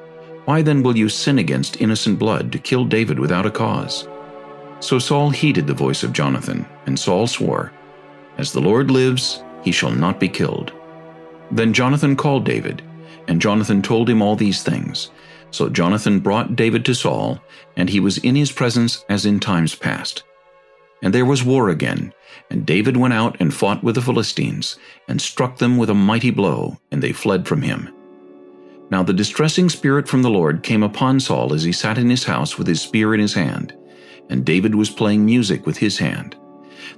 Why then will you sin against innocent blood to kill David without a cause?" So Saul heeded the voice of Jonathan, and Saul swore, "As the Lord lives, he shall not be killed." Then Jonathan called David, and Jonathan told him all these things. So Jonathan brought David to Saul, and he was in his presence as in times past. And there was war again, and David went out and fought with the Philistines, and struck them with a mighty blow, and they fled from him. Now the distressing spirit from the Lord came upon Saul as he sat in his house with his spear in his hand, and David was playing music with his hand.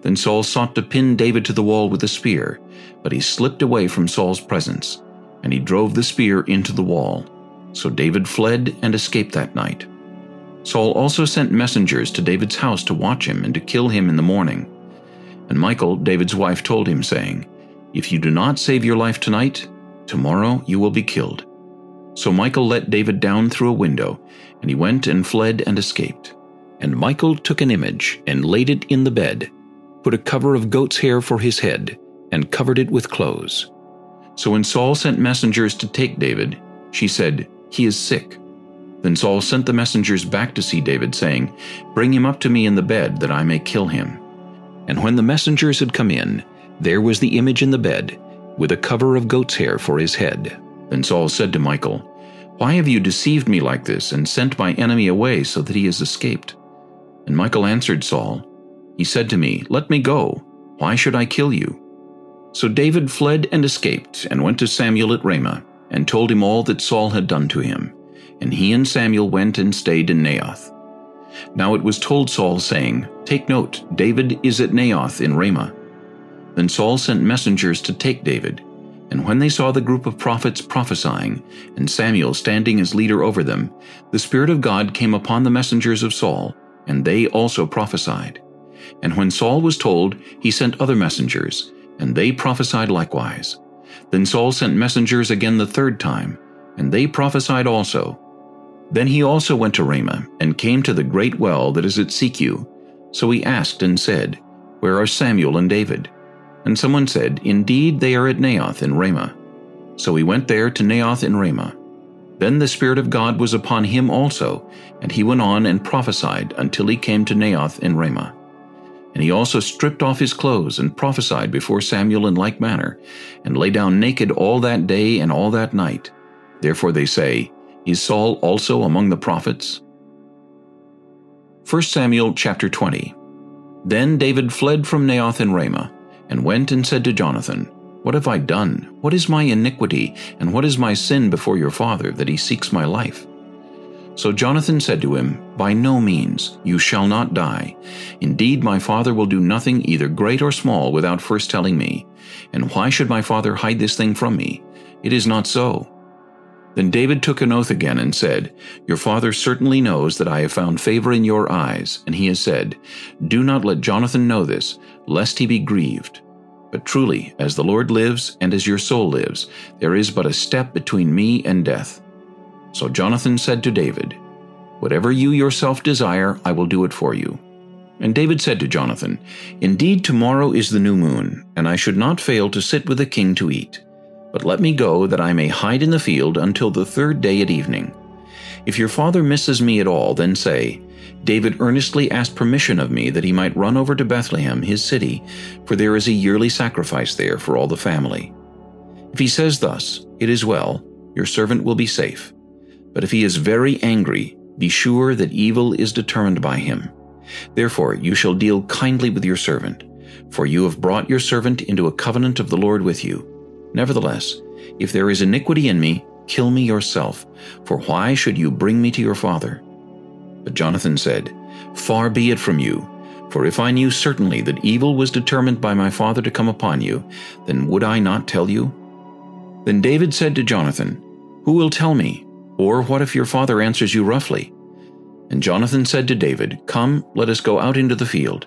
Then Saul sought to pin David to the wall with a spear, but he slipped away from Saul's presence, and he drove the spear into the wall. So David fled and escaped that night. Saul also sent messengers to David's house to watch him and to kill him in the morning. And Michal, David's wife, told him, saying, "If you do not save your life tonight, tomorrow you will be killed." So Michal let David down through a window, and he went and fled and escaped. And Michal took an image and laid it in the bed, put a cover of goat's hair for his head, and covered it with clothes. So when Saul sent messengers to take David, she said, "He is sick." Then Saul sent the messengers back to see David, saying, "Bring him up to me in the bed, that I may kill him." And when the messengers had come in, there was the image in the bed, with a cover of goat's hair for his head. Then Saul said to Michal, "Why have you deceived me like this, and sent my enemy away so that he has escaped?" And Michal answered Saul, "He said to me, 'Let me go. Why should I kill you?'" So David fled and escaped, and went to Samuel at Ramah, and told him all that Saul had done to him. And he and Samuel went and stayed in Naioth. Now it was told Saul, saying, "Take note, David is at Naioth in Ramah." Then Saul sent messengers to take David. And when they saw the group of prophets prophesying, and Samuel standing as leader over them, the Spirit of God came upon the messengers of Saul, and they also prophesied. And when Saul was told, he sent other messengers, and they prophesied likewise. Then Saul sent messengers again the third time, and they prophesied also. Then he also went to Ramah, and came to the great well that is at Sechu. So he asked and said, "Where are Samuel and David?" And someone said, "Indeed they are at Naioth in Ramah." So he went there to Naioth in Ramah. Then the Spirit of God was upon him also, and he went on and prophesied until he came to Naioth in Ramah. And he also stripped off his clothes and prophesied before Samuel in like manner, and lay down naked all that day and all that night. Therefore they say, "Is Saul also among the prophets?" 1 Samuel chapter 20. Then David fled from Naioth in Ramah, and went and said to Jonathan, What have I done? What is my iniquity, and what is my sin before your father, that he seeks my life?" So Jonathan said to him, "By no means, you shall not die. Indeed, my father will do nothing either great or small without first telling me. And why should my father hide this thing from me? It is not so." Then David took an oath again and said, "Your father certainly knows that I have found favor in your eyes, and he has said, 'Do not let Jonathan know this, lest he be grieved.' But truly, as the Lord lives, and as your soul lives, there is but a step between me and death." So Jonathan said to David, "Whatever you yourself desire, I will do it for you." And David said to Jonathan, "Indeed, tomorrow is the new moon, and I should not fail to sit with the king to eat. But let me go, that I may hide in the field until the third day at evening. If your father misses me at all, then say, 'David earnestly asked permission of me that he might run over to Bethlehem, his city, for there is a yearly sacrifice there for all the family.' If he says thus, 'It is well, your servant will be safe.' But if he is very angry, be sure that evil is determined by him. Therefore you shall deal kindly with your servant, for you have brought your servant into a covenant of the Lord with you. Nevertheless, if there is iniquity in me, kill me yourself, for why should you bring me to your father?" But Jonathan said, "Far be it from you, for if I knew certainly that evil was determined by my father to come upon you, then would I not tell you?" Then David said to Jonathan, "Who will tell me? Or what if your father answers you roughly?" And Jonathan said to David, "Come, let us go out into the field."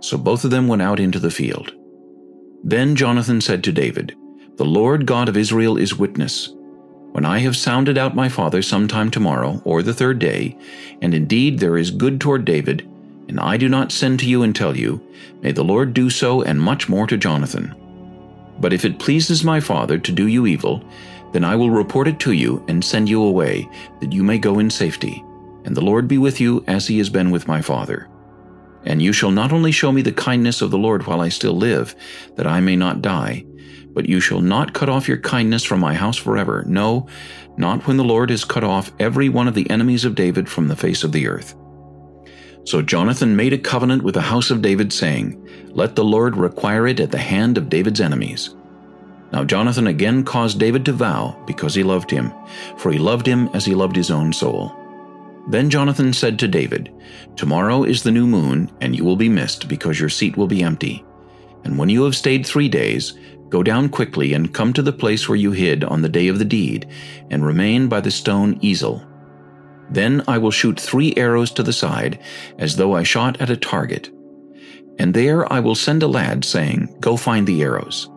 So both of them went out into the field. Then Jonathan said to David, "The Lord God of Israel is witness. When I have sounded out my father sometime tomorrow, or the third day, and indeed there is good toward David, and I do not send to you and tell you, may the Lord do so and much more to Jonathan. But if it pleases my father to do you evil, then I will report it to you and send you away, that you may go in safety, and the Lord be with you as he has been with my father. And you shall not only show me the kindness of the Lord while I still live, that I may not die, but you shall not cut off your kindness from my house forever, no, not when the Lord has cut off every one of the enemies of David from the face of the earth." So Jonathan made a covenant with the house of David, saying, "Let the Lord require it at the hand of David's enemies." Now Jonathan again caused David to vow, because he loved him, for he loved him as he loved his own soul. Then Jonathan said to David, "Tomorrow is the new moon, and you will be missed, because your seat will be empty. And when you have stayed 3 days, go down quickly and come to the place where you hid on the day of the deed, and remain by the stone Ezel. Then I will shoot 3 arrows to the side, as though I shot at a target. And there I will send a lad, saying, 'Go find the arrows.'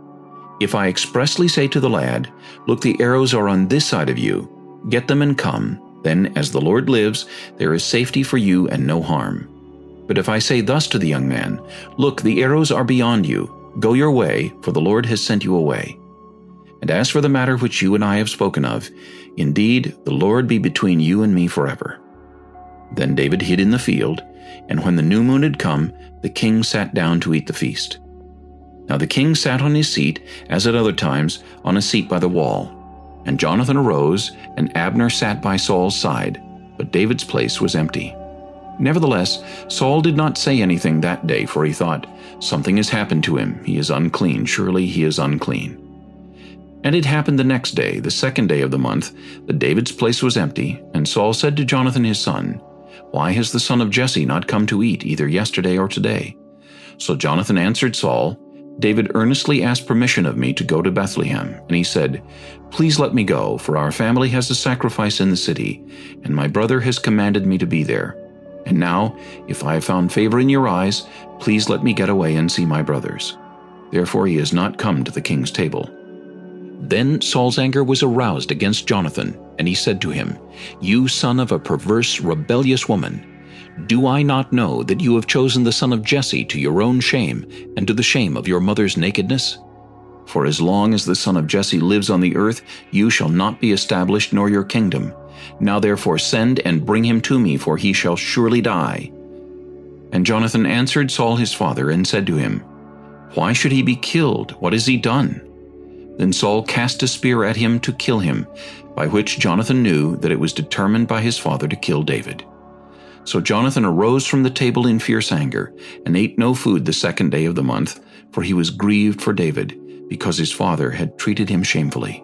If I expressly say to the lad, 'Look, the arrows are on this side of you, get them and come,' then, as the Lord lives, there is safety for you and no harm. But if I say thus to the young man, 'Look, the arrows are beyond you, go your way, for the Lord has sent you away.' And as for the matter which you and I have spoken of, indeed, the Lord be between you and me forever." Then David hid in the field, and when the new moon had come, the king sat down to eat the feast. Now the king sat on his seat, as at other times, on a seat by the wall. And Jonathan arose, and Abner sat by Saul's side, but David's place was empty. Nevertheless, Saul did not say anything that day, for he thought, "Something has happened to him. He is unclean. Surely he is unclean." And it happened the next day, the second day of the month, that David's place was empty, and Saul said to Jonathan his son, "Why has the son of Jesse not come to eat, either yesterday or today?" So Jonathan answered Saul, "David earnestly asked permission of me to go to Bethlehem, and he said, 'Please let me go, for our family has a sacrifice in the city, and my brother has commanded me to be there. And now, if I have found favor in your eyes, please let me get away and see my brothers.' Therefore he has not come to the king's table." Then Saul's anger was aroused against Jonathan, and he said to him, "You son of a perverse, rebellious woman, do I not know that you have chosen the son of Jesse to your own shame, and to the shame of your mother's nakedness? For as long as the son of Jesse lives on the earth, you shall not be established, nor your kingdom. Now therefore send and bring him to me, for he shall surely die." And Jonathan answered Saul his father, and said to him, "Why should he be killed? What has he done?" Then Saul cast a spear at him to kill him, by which Jonathan knew that it was determined by his father to kill David. So Jonathan arose from the table in fierce anger, and ate no food the second day of the month, for he was grieved for David, because his father had treated him shamefully.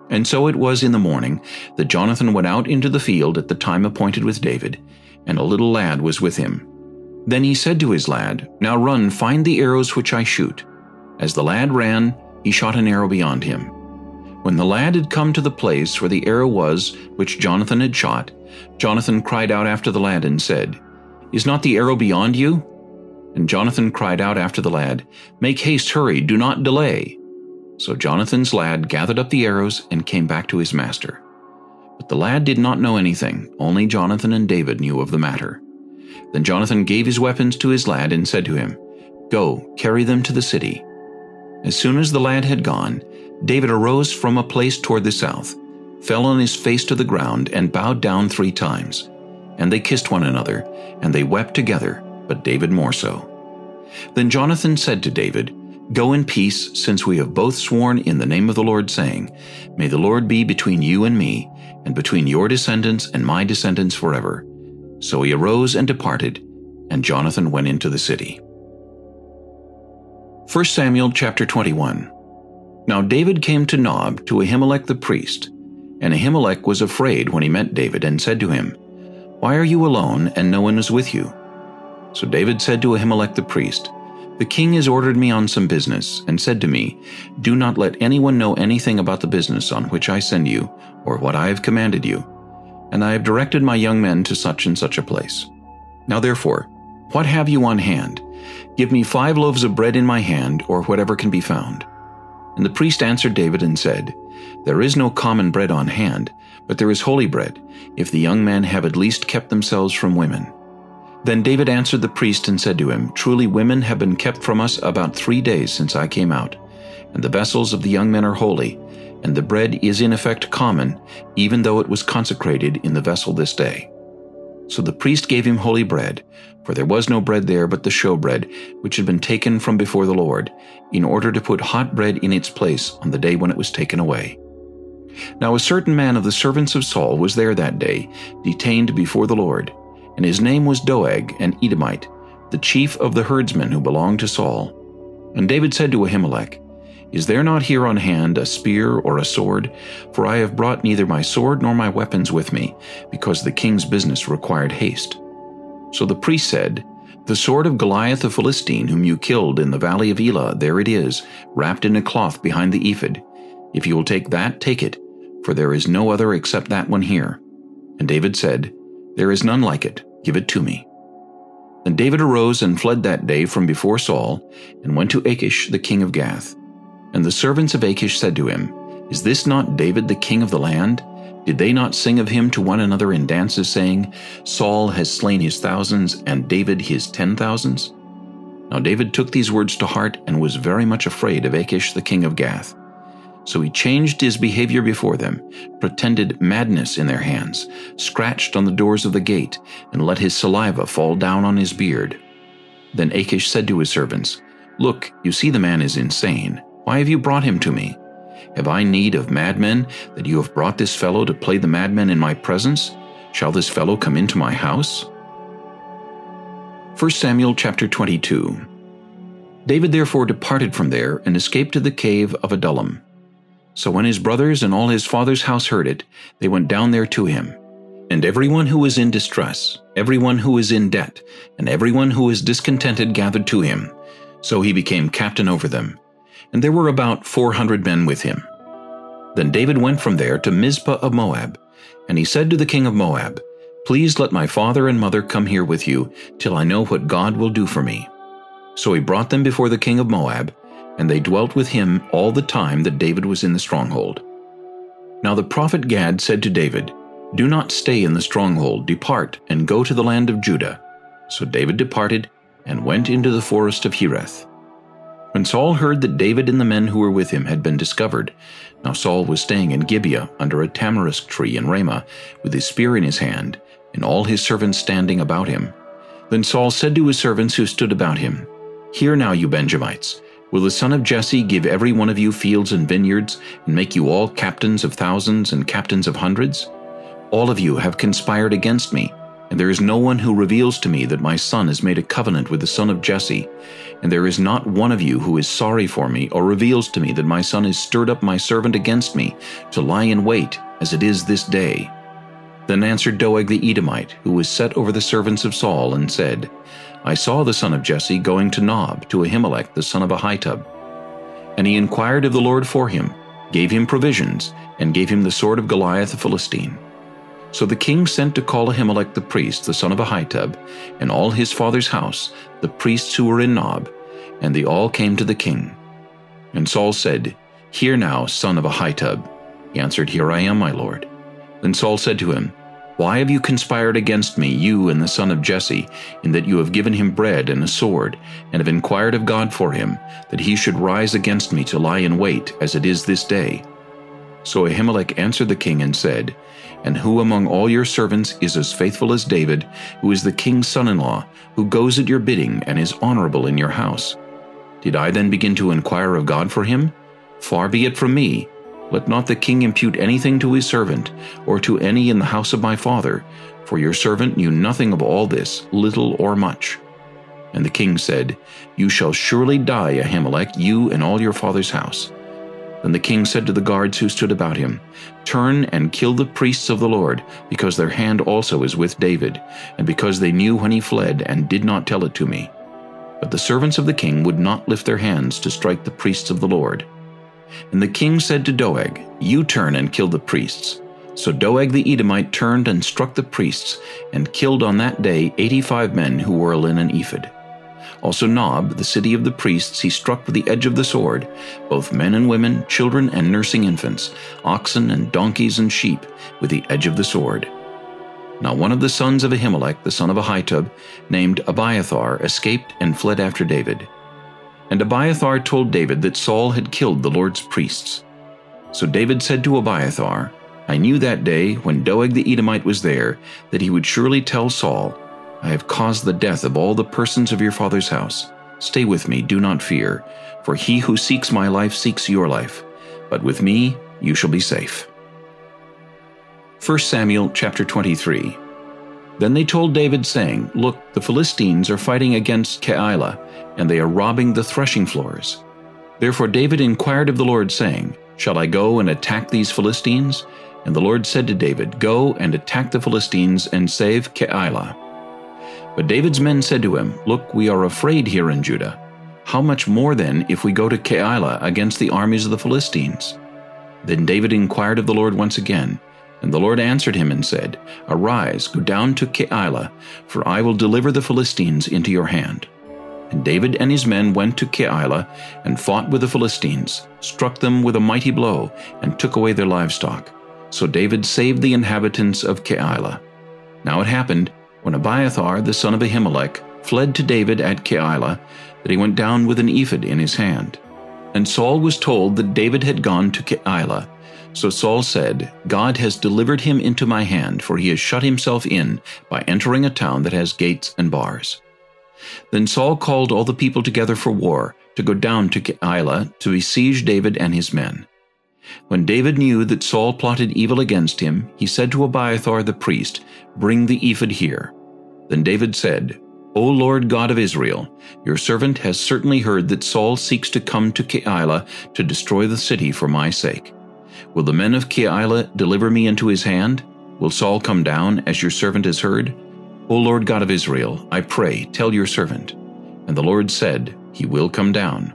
And so it was in the morning that Jonathan went out into the field at the time appointed with David, and a little lad was with him. Then he said to his lad, "Now run, find the arrows which I shoot." As the lad ran, he shot an arrow beyond him. When the lad had come to the place where the arrow was which Jonathan had shot, Jonathan cried out after the lad and said, "Is not the arrow beyond you?" And Jonathan cried out after the lad, "Make haste, hurry, do not delay." So Jonathan's lad gathered up the arrows and came back to his master. But the lad did not know anything, only Jonathan and David knew of the matter. Then Jonathan gave his weapons to his lad and said to him, "Go, carry them to the city." As soon as the lad had gone, David arose from a place toward the south, fell on his face to the ground, and bowed down 3 times. And they kissed one another, and they wept together, but David more so. Then Jonathan said to David, "Go in peace, since we have both sworn in the name of the Lord, saying, 'May the Lord be between you and me, and between your descendants and my descendants forever.'" So he arose and departed, and Jonathan went into the city. 1 Samuel chapter 21. Now David came to Nob to Ahimelech the priest, and Ahimelech was afraid when he met David, and said to him, "Why are you alone, and no one is with you?" So David said to Ahimelech the priest, "The king has ordered me on some business, and said to me, 'Do not let anyone know anything about the business on which I send you, or what I have commanded you. And I have directed my young men to such and such a place. Now therefore, what have you on hand? Give me 5 loaves of bread in my hand, or whatever can be found." And the priest answered David and said, "There is no common bread on hand, but there is holy bread, if the young men have at least kept themselves from women." Then David answered the priest and said to him, "Truly women have been kept from us about 3 days since I came out, and the vessels of the young men are holy, and the bread is in effect common, even though it was consecrated in the vessel this day." So the priest gave him holy bread, for there was no bread there but the showbread, which had been taken from before the Lord, in order to put hot bread in its place on the day when it was taken away. Now a certain man of the servants of Saul was there that day, detained before the Lord, and his name was Doeg, an Edomite, the chief of the herdsmen who belonged to Saul. And David said to Ahimelech, "Is there not here on hand a spear or a sword? For I have brought neither my sword nor my weapons with me, because the king's business required haste." So the priest said, "The sword of Goliath the Philistine, whom you killed in the valley of Elah, there it is, wrapped in a cloth behind the ephod. If you will take that, take it, for there is no other except that one here." And David said, "There is none like it. Give it to me." Then David arose and fled that day from before Saul, and went to Achish the king of Gath. And the servants of Achish said to him, "Is this not David the king of the land? Did they not sing of him to one another in dances, saying, 'Saul has slain his thousands, and David his 10,000s?'" Now David took these words to heart, and was very much afraid of Achish the king of Gath. So he changed his behavior before them, pretended madness in their hands, scratched on the doors of the gate, and let his saliva fall down on his beard. Then Achish said to his servants, "Look, you see the man is insane. Why have you brought him to me? Have I need of madmen, that you have brought this fellow to play the madman in my presence? Shall this fellow come into my house?" 1 Samuel chapter 22. David therefore departed from there, and escaped to the cave of Adullam. So when his brothers and all his father's house heard it, they went down there to him. And everyone who was in distress, everyone who was in debt, and everyone who was discontented gathered to him. So he became captain over them. And there were about 400 men with him. Then David went from there to Mizpah of Moab, and he said to the king of Moab, "Please let my father and mother come here with you, till I know what God will do for me." So he brought them before the king of Moab, and they dwelt with him all the time that David was in the stronghold. Now the prophet Gad said to David, "Do not stay in the stronghold, depart, and go to the land of Judah." So David departed, and went into the forest of Hereth. When Saul heard that David and the men who were with him had been discovered, now Saul was staying in Gibeah under a tamarisk tree in Ramah, with his spear in his hand, and all his servants standing about him. Then Saul said to his servants who stood about him, "Hear now, you Benjamites, will the son of Jesse give every one of you fields and vineyards, and make you all captains of thousands and captains of hundreds? All of you have conspired against me. And there is no one who reveals to me that my son has made a covenant with the son of Jesse, and there is not one of you who is sorry for me, or reveals to me that my son has stirred up my servant against me, to lie in wait, as it is this day. Then answered Doeg the Edomite, who was set over the servants of Saul, and said, I saw the son of Jesse going to Nob, to Ahimelech the son of Ahitub. And he inquired of the Lord for him, gave him provisions, and gave him the sword of Goliath the Philistine. So the king sent to call Ahimelech the priest, the son of Ahitub, and all his father's house, the priests who were in Nob, and they all came to the king. And Saul said, Hear now, son of Ahitub. He answered, Here I am, my lord. Then Saul said to him, Why have you conspired against me, you and the son of Jesse, in that you have given him bread and a sword, and have inquired of God for him, that he should rise against me to lie in wait, as it is this day? So Ahimelech answered the king and said, And who among all your servants is as faithful as David, who is the king's son-in-law, who goes at your bidding and is honorable in your house? Did I then begin to inquire of God for him? Far be it from me. Let not the king impute anything to his servant, or to any in the house of my father, for your servant knew nothing of all this, little or much. And the king said, You shall surely die, Ahimelech, you and all your father's house. Then the king said to the guards who stood about him, Turn and kill the priests of the Lord, because their hand also is with David, and because they knew when he fled and did not tell it to me. But the servants of the king would not lift their hands to strike the priests of the Lord. And the king said to Doeg, You turn and kill the priests. So Doeg the Edomite turned and struck the priests, and killed on that day 85 men who wore a linen ephod. Also Nob, the city of the priests, he struck with the edge of the sword, both men and women, children and nursing infants, oxen and donkeys and sheep, with the edge of the sword. Now one of the sons of Ahimelech, the son of Ahitub, named Abiathar, escaped and fled after David. And Abiathar told David that Saul had killed the Lord's priests. So David said to Abiathar, I knew that day, when Doeg the Edomite was there, that he would surely tell Saul, I have caused the death of all the persons of your father's house. Stay with me, do not fear, for he who seeks my life seeks your life. But with me you shall be safe. 1 Samuel chapter 23. Then they told David, saying, Look, the Philistines are fighting against Keilah, and they are robbing the threshing floors. Therefore David inquired of the Lord, saying, Shall I go and attack these Philistines? And the Lord said to David, Go and attack the Philistines and save Keilah. But David's men said to him, Look, we are afraid here in Judah. How much more then if we go to Keilah against the armies of the Philistines? Then David inquired of the Lord once again, and the Lord answered him and said, Arise, go down to Keilah, for I will deliver the Philistines into your hand. And David and his men went to Keilah and fought with the Philistines, struck them with a mighty blow, and took away their livestock. So David saved the inhabitants of Keilah. Now it happened, when Abiathar the son of Ahimelech fled to David at Keilah, that he went down with an ephod in his hand. And Saul was told that David had gone to Keilah. So Saul said, God has delivered him into my hand, for he has shut himself in by entering a town that has gates and bars. Then Saul called all the people together for war, to go down to Keilah to besiege David and his men. When David knew that Saul plotted evil against him, he said to Abiathar the priest, Bring the ephod here. Then David said, O Lord God of Israel, your servant has certainly heard that Saul seeks to come to Keilah to destroy the city for my sake. Will the men of Keilah deliver me into his hand? Will Saul come down, as your servant has heard? O Lord God of Israel, I pray, tell your servant. And the Lord said, He will come down.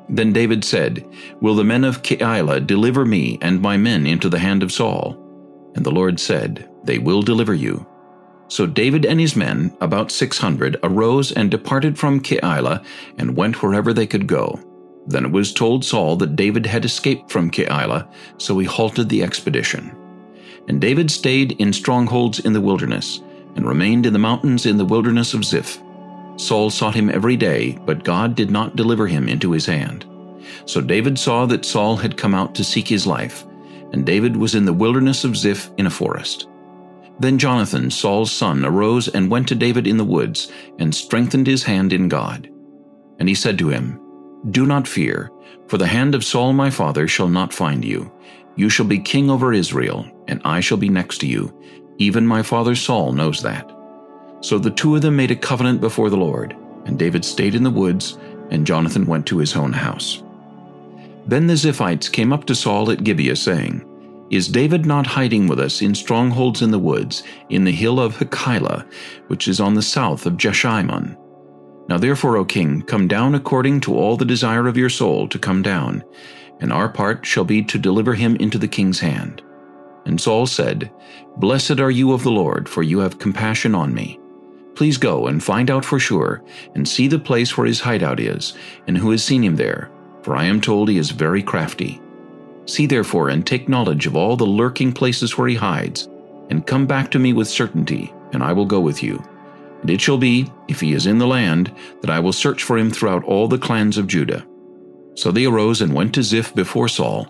Then David said, Will the men of Keilah deliver me and my men into the hand of Saul? And the Lord said, They will deliver you. So David and his men, about 600, arose and departed from Keilah and went wherever they could go. Then it was told Saul that David had escaped from Keilah, so he halted the expedition. And David stayed in strongholds in the wilderness, and remained in the mountains in the wilderness of Ziph. Saul sought him every day, but God did not deliver him into his hand. So David saw that Saul had come out to seek his life, and David was in the wilderness of Ziph in a forest. Then Jonathan, Saul's son, arose and went to David in the woods, and strengthened his hand in God. And he said to him, Do not fear, for the hand of Saul my father shall not find you. You shall be king over Israel, and I shall be next to you. Even my father Saul knows that. So the two of them made a covenant before the Lord, and David stayed in the woods, and Jonathan went to his own house. Then the Ziphites came up to Saul at Gibeah, saying, Is David not hiding with us in strongholds in the woods, in the hill of Hachilah, which is on the south of Jeshimon? Now therefore, O king, come down according to all the desire of your soul to come down, and our part shall be to deliver him into the king's hand. And Saul said, Blessed are you of the Lord, for you have compassion on me. Please go and find out for sure, and see the place where his hideout is, and who has seen him there, for I am told he is very crafty. See therefore and take knowledge of all the lurking places where he hides, and come back to me with certainty, and I will go with you. And it shall be, if he is in the land, that I will search for him throughout all the clans of Judah. So they arose and went to Ziph before Saul,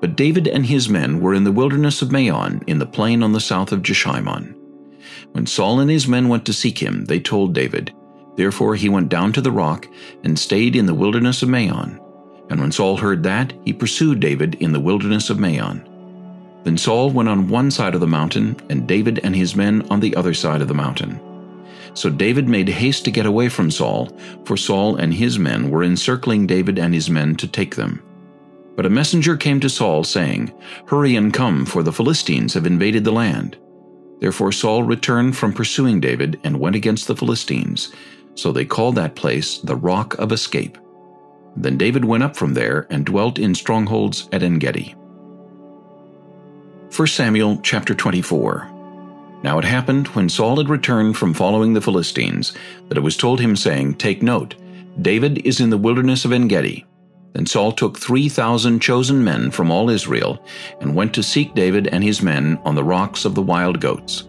but David and his men were in the wilderness of Maon, in the plain on the south of Jeshimon. When Saul and his men went to seek him, they told David. Therefore he went down to the rock, and stayed in the wilderness of Maon. And when Saul heard that, he pursued David in the wilderness of Maon. Then Saul went on one side of the mountain, and David and his men on the other side of the mountain. So David made haste to get away from Saul, for Saul and his men were encircling David and his men to take them. But a messenger came to Saul, saying, Hurry and come, for the Philistines have invaded the land. Therefore Saul returned from pursuing David and went against the Philistines. So they called that place the Rock of Escape. Then David went up from there and dwelt in strongholds at En-gedi. 1 Samuel chapter 24. Now it happened, when Saul had returned from following the Philistines, that it was told him, saying, Take note, David is in the wilderness of En-gedi. Then Saul took 3,000 chosen men from all Israel, and went to seek David and his men on the rocks of the wild goats.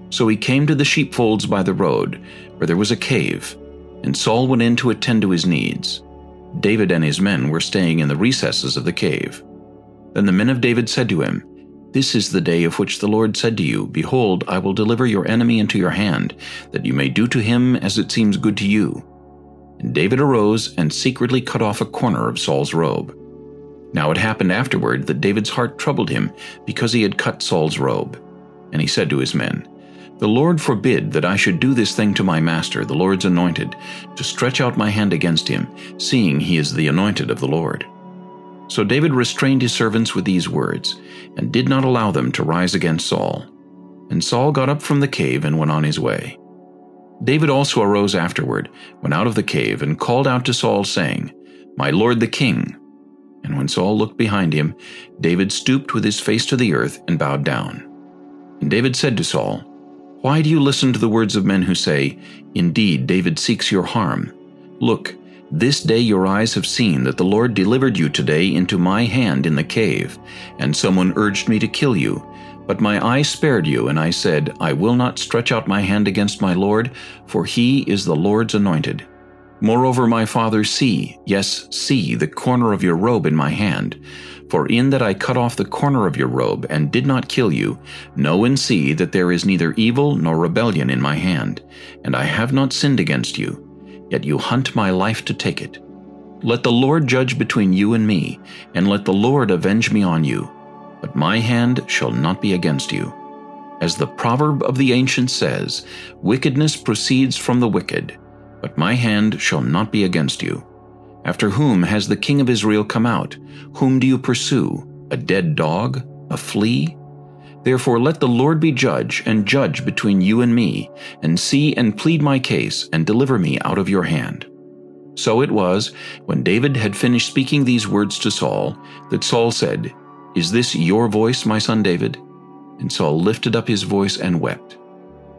So he came to the sheepfolds by the road, where there was a cave, and Saul went in to attend to his needs. David and his men were staying in the recesses of the cave. Then the men of David said to him, This is the day of which the Lord said to you, Behold, I will deliver your enemy into your hand, that you may do to him as it seems good to you. And David arose and secretly cut off a corner of Saul's robe. Now it happened afterward that David's heart troubled him, because he had cut Saul's robe. And he said to his men, The Lord forbid that I should do this thing to my master, the Lord's anointed, to stretch out my hand against him, seeing he is the anointed of the Lord. So David restrained his servants with these words, and did not allow them to rise against Saul. And Saul got up from the cave and went on his way. David also arose afterward, went out of the cave, and called out to Saul, saying, My lord the king. And when Saul looked behind him, David stooped with his face to the earth and bowed down. And David said to Saul, Why do you listen to the words of men who say, Indeed, David seeks your harm? Look, this day your eyes have seen that the Lord delivered you today into my hand in the cave, and someone urged me to kill you. But my eye spared you, and I said, I will not stretch out my hand against my Lord, for he is the Lord's anointed. Moreover, my father, see, yes, see, the corner of your robe in my hand. For in that I cut off the corner of your robe, and did not kill you, know and see that there is neither evil nor rebellion in my hand, and I have not sinned against you, yet you hunt my life to take it. Let the Lord judge between you and me, and let the Lord avenge me on you. But my hand shall not be against you. As the proverb of the ancients says, Wickedness proceeds from the wicked, but my hand shall not be against you. After whom has the king of Israel come out? Whom do you pursue? A dead dog? A flea? Therefore let the Lord be judge, and judge between you and me, and see and plead my case, and deliver me out of your hand. So it was, when David had finished speaking these words to Saul, that Saul said, Is this your voice, my son David? And Saul lifted up his voice and wept.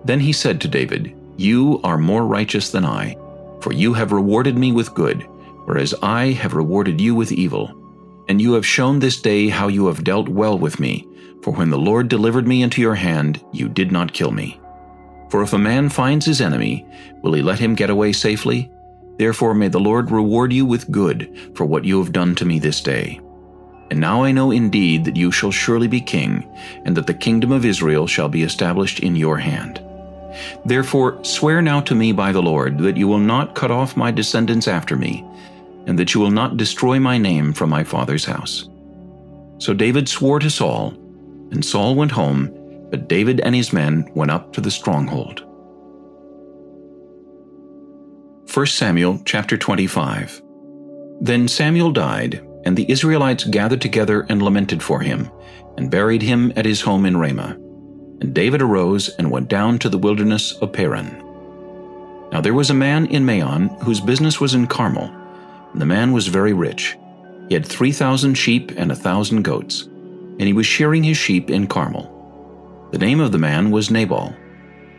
Then he said to David, You are more righteous than I, for you have rewarded me with good, whereas I have rewarded you with evil. And you have shown this day how you have dealt well with me, for when the Lord delivered me into your hand, you did not kill me. For if a man finds his enemy, will he let him get away safely? Therefore may the Lord reward you with good for what you have done to me this day. And now I know indeed that you shall surely be king, and that the kingdom of Israel shall be established in your hand. Therefore swear now to me by the Lord that you will not cut off my descendants after me, and that you will not destroy my name from my father's house. So David swore to Saul, and Saul went home, but David and his men went up to the stronghold. 1 Samuel chapter 25. Then Samuel died, and the Israelites gathered together and lamented for him, and buried him at his home in Ramah. And David arose and went down to the wilderness of Paran. Now there was a man in Maon whose business was in Carmel, and the man was very rich. He had 3,000 sheep and 1,000 goats, and he was shearing his sheep in Carmel. The name of the man was Nabal,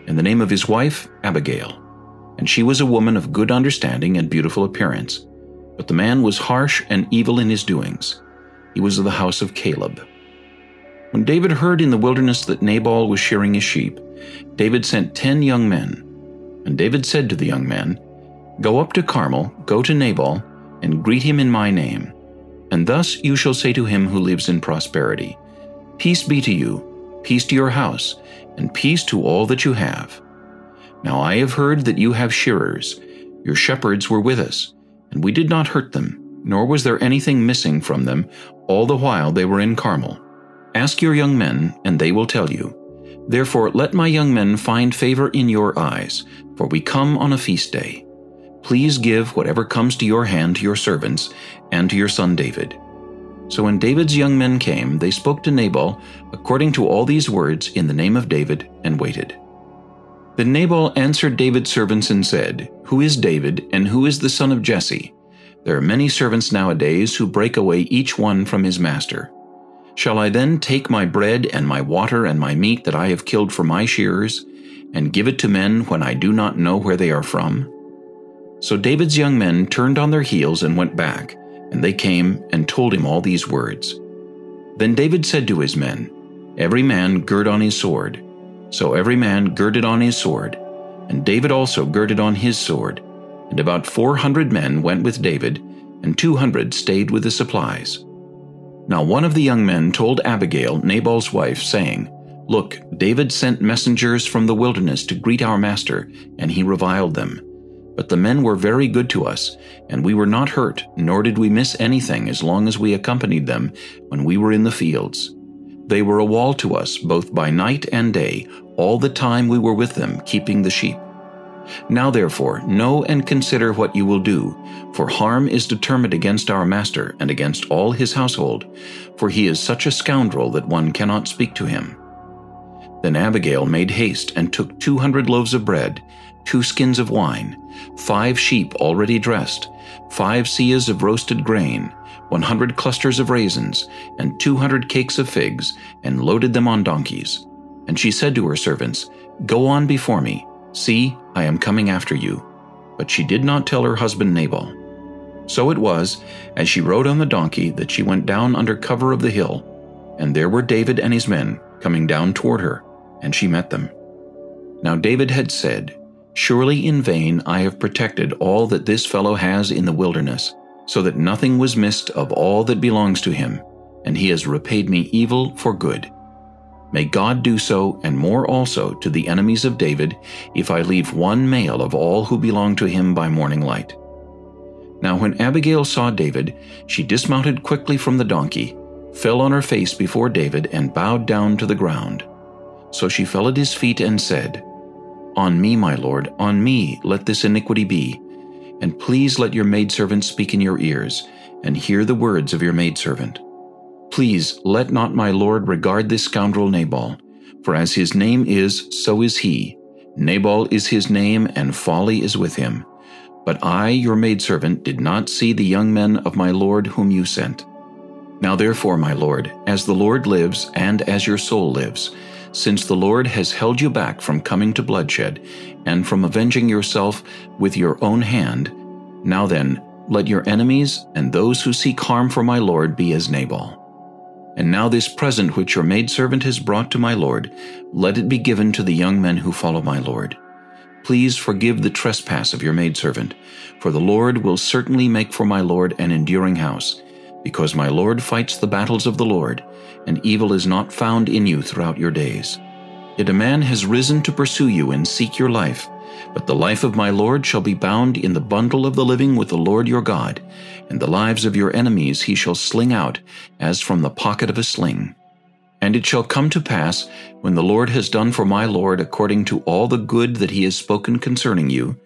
and the name of his wife Abigail. And she was a woman of good understanding and beautiful appearance. But the man was harsh and evil in his doings. He was of the house of Caleb. When David heard in the wilderness that Nabal was shearing his sheep, David sent 10 young men. And David said to the young men, "Go up to Carmel, go to Nabal, and greet him in my name. And thus you shall say to him who lives in prosperity, Peace be to you, peace to your house, and peace to all that you have. Now I have heard that you have shearers. Your shepherds were with us, and we did not hurt them, nor was there anything missing from them all the while they were in Carmel. Ask your young men, and they will tell you. Therefore let my young men find favor in your eyes, for we come on a feast day. Please give whatever comes to your hand to your servants and to your son David." So when David's young men came, they spoke to Nabal according to all these words in the name of David, and waited. Then Nabal answered David's servants and said, "Who is David, and who is the son of Jesse? There are many servants nowadays who break away each one from his master. Shall I then take my bread and my water and my meat that I have killed for my shearers, and give it to men when I do not know where they are from?" So David's young men turned on their heels and went back, and they came and told him all these words. Then David said to his men, "Every man gird on his sword." So every man girded on his sword, and David also girded on his sword. And about 400 men went with David, and 200 stayed with the supplies. Now one of the young men told Abigail, Nabal's wife, saying, "Look, David sent messengers from the wilderness to greet our master, and he reviled them. But the men were very good to us, and we were not hurt, nor did we miss anything as long as we accompanied them when we were in the fields. They were a wall to us, both by night and day, all the time we were with them, keeping the sheep. Now therefore, know and consider what you will do, for harm is determined against our master and against all his household, for he is such a scoundrel that one cannot speak to him." Then Abigail made haste and took 200 loaves of bread, 2 skins of wine, 5 sheep already dressed, 5 seahs of roasted grain, 100 clusters of raisins, and 200 cakes of figs, and loaded them on donkeys. And she said to her servants, "Go on before me. See, I am coming after you." But she did not tell her husband Nabal. So it was, as she rode on the donkey, that she went down under cover of the hill, and there were David and his men coming down toward her, and she met them. Now David had said, "Surely in vain I have protected all that this fellow has in the wilderness, so that nothing was missed of all that belongs to him, and he has repaid me evil for good. May God do so, and more also, to the enemies of David, if I leave one male of all who belong to him by morning light." Now when Abigail saw David, she dismounted quickly from the donkey, fell on her face before David, and bowed down to the ground. So she fell at his feet and said, "On me, my lord, on me let this iniquity be, and please let your maidservant speak in your ears, and hear the words of your maidservant. Please let not my lord regard this scoundrel Nabal, for as his name is, so is he. Nabal is his name, and folly is with him. But I, your maidservant, did not see the young men of my lord whom you sent. Now therefore, my lord, as the Lord lives, and as your soul lives, since the Lord has held you back from coming to bloodshed, and from avenging yourself with your own hand, now then, let your enemies and those who seek harm for my lord be as Nabal. And now this present which your maidservant has brought to my lord, let it be given to the young men who follow my lord. Please forgive the trespass of your maidservant, for the Lord will certainly make for my lord an enduring house, because my lord fights the battles of the Lord, and evil is not found in you throughout your days. Yet a man has risen to pursue you and seek your life, but the life of my lord shall be bound in the bundle of the living with the Lord your God, and the lives of your enemies he shall sling out as from the pocket of a sling. And it shall come to pass, when the Lord has done for my lord according to all the good that he has spoken concerning you,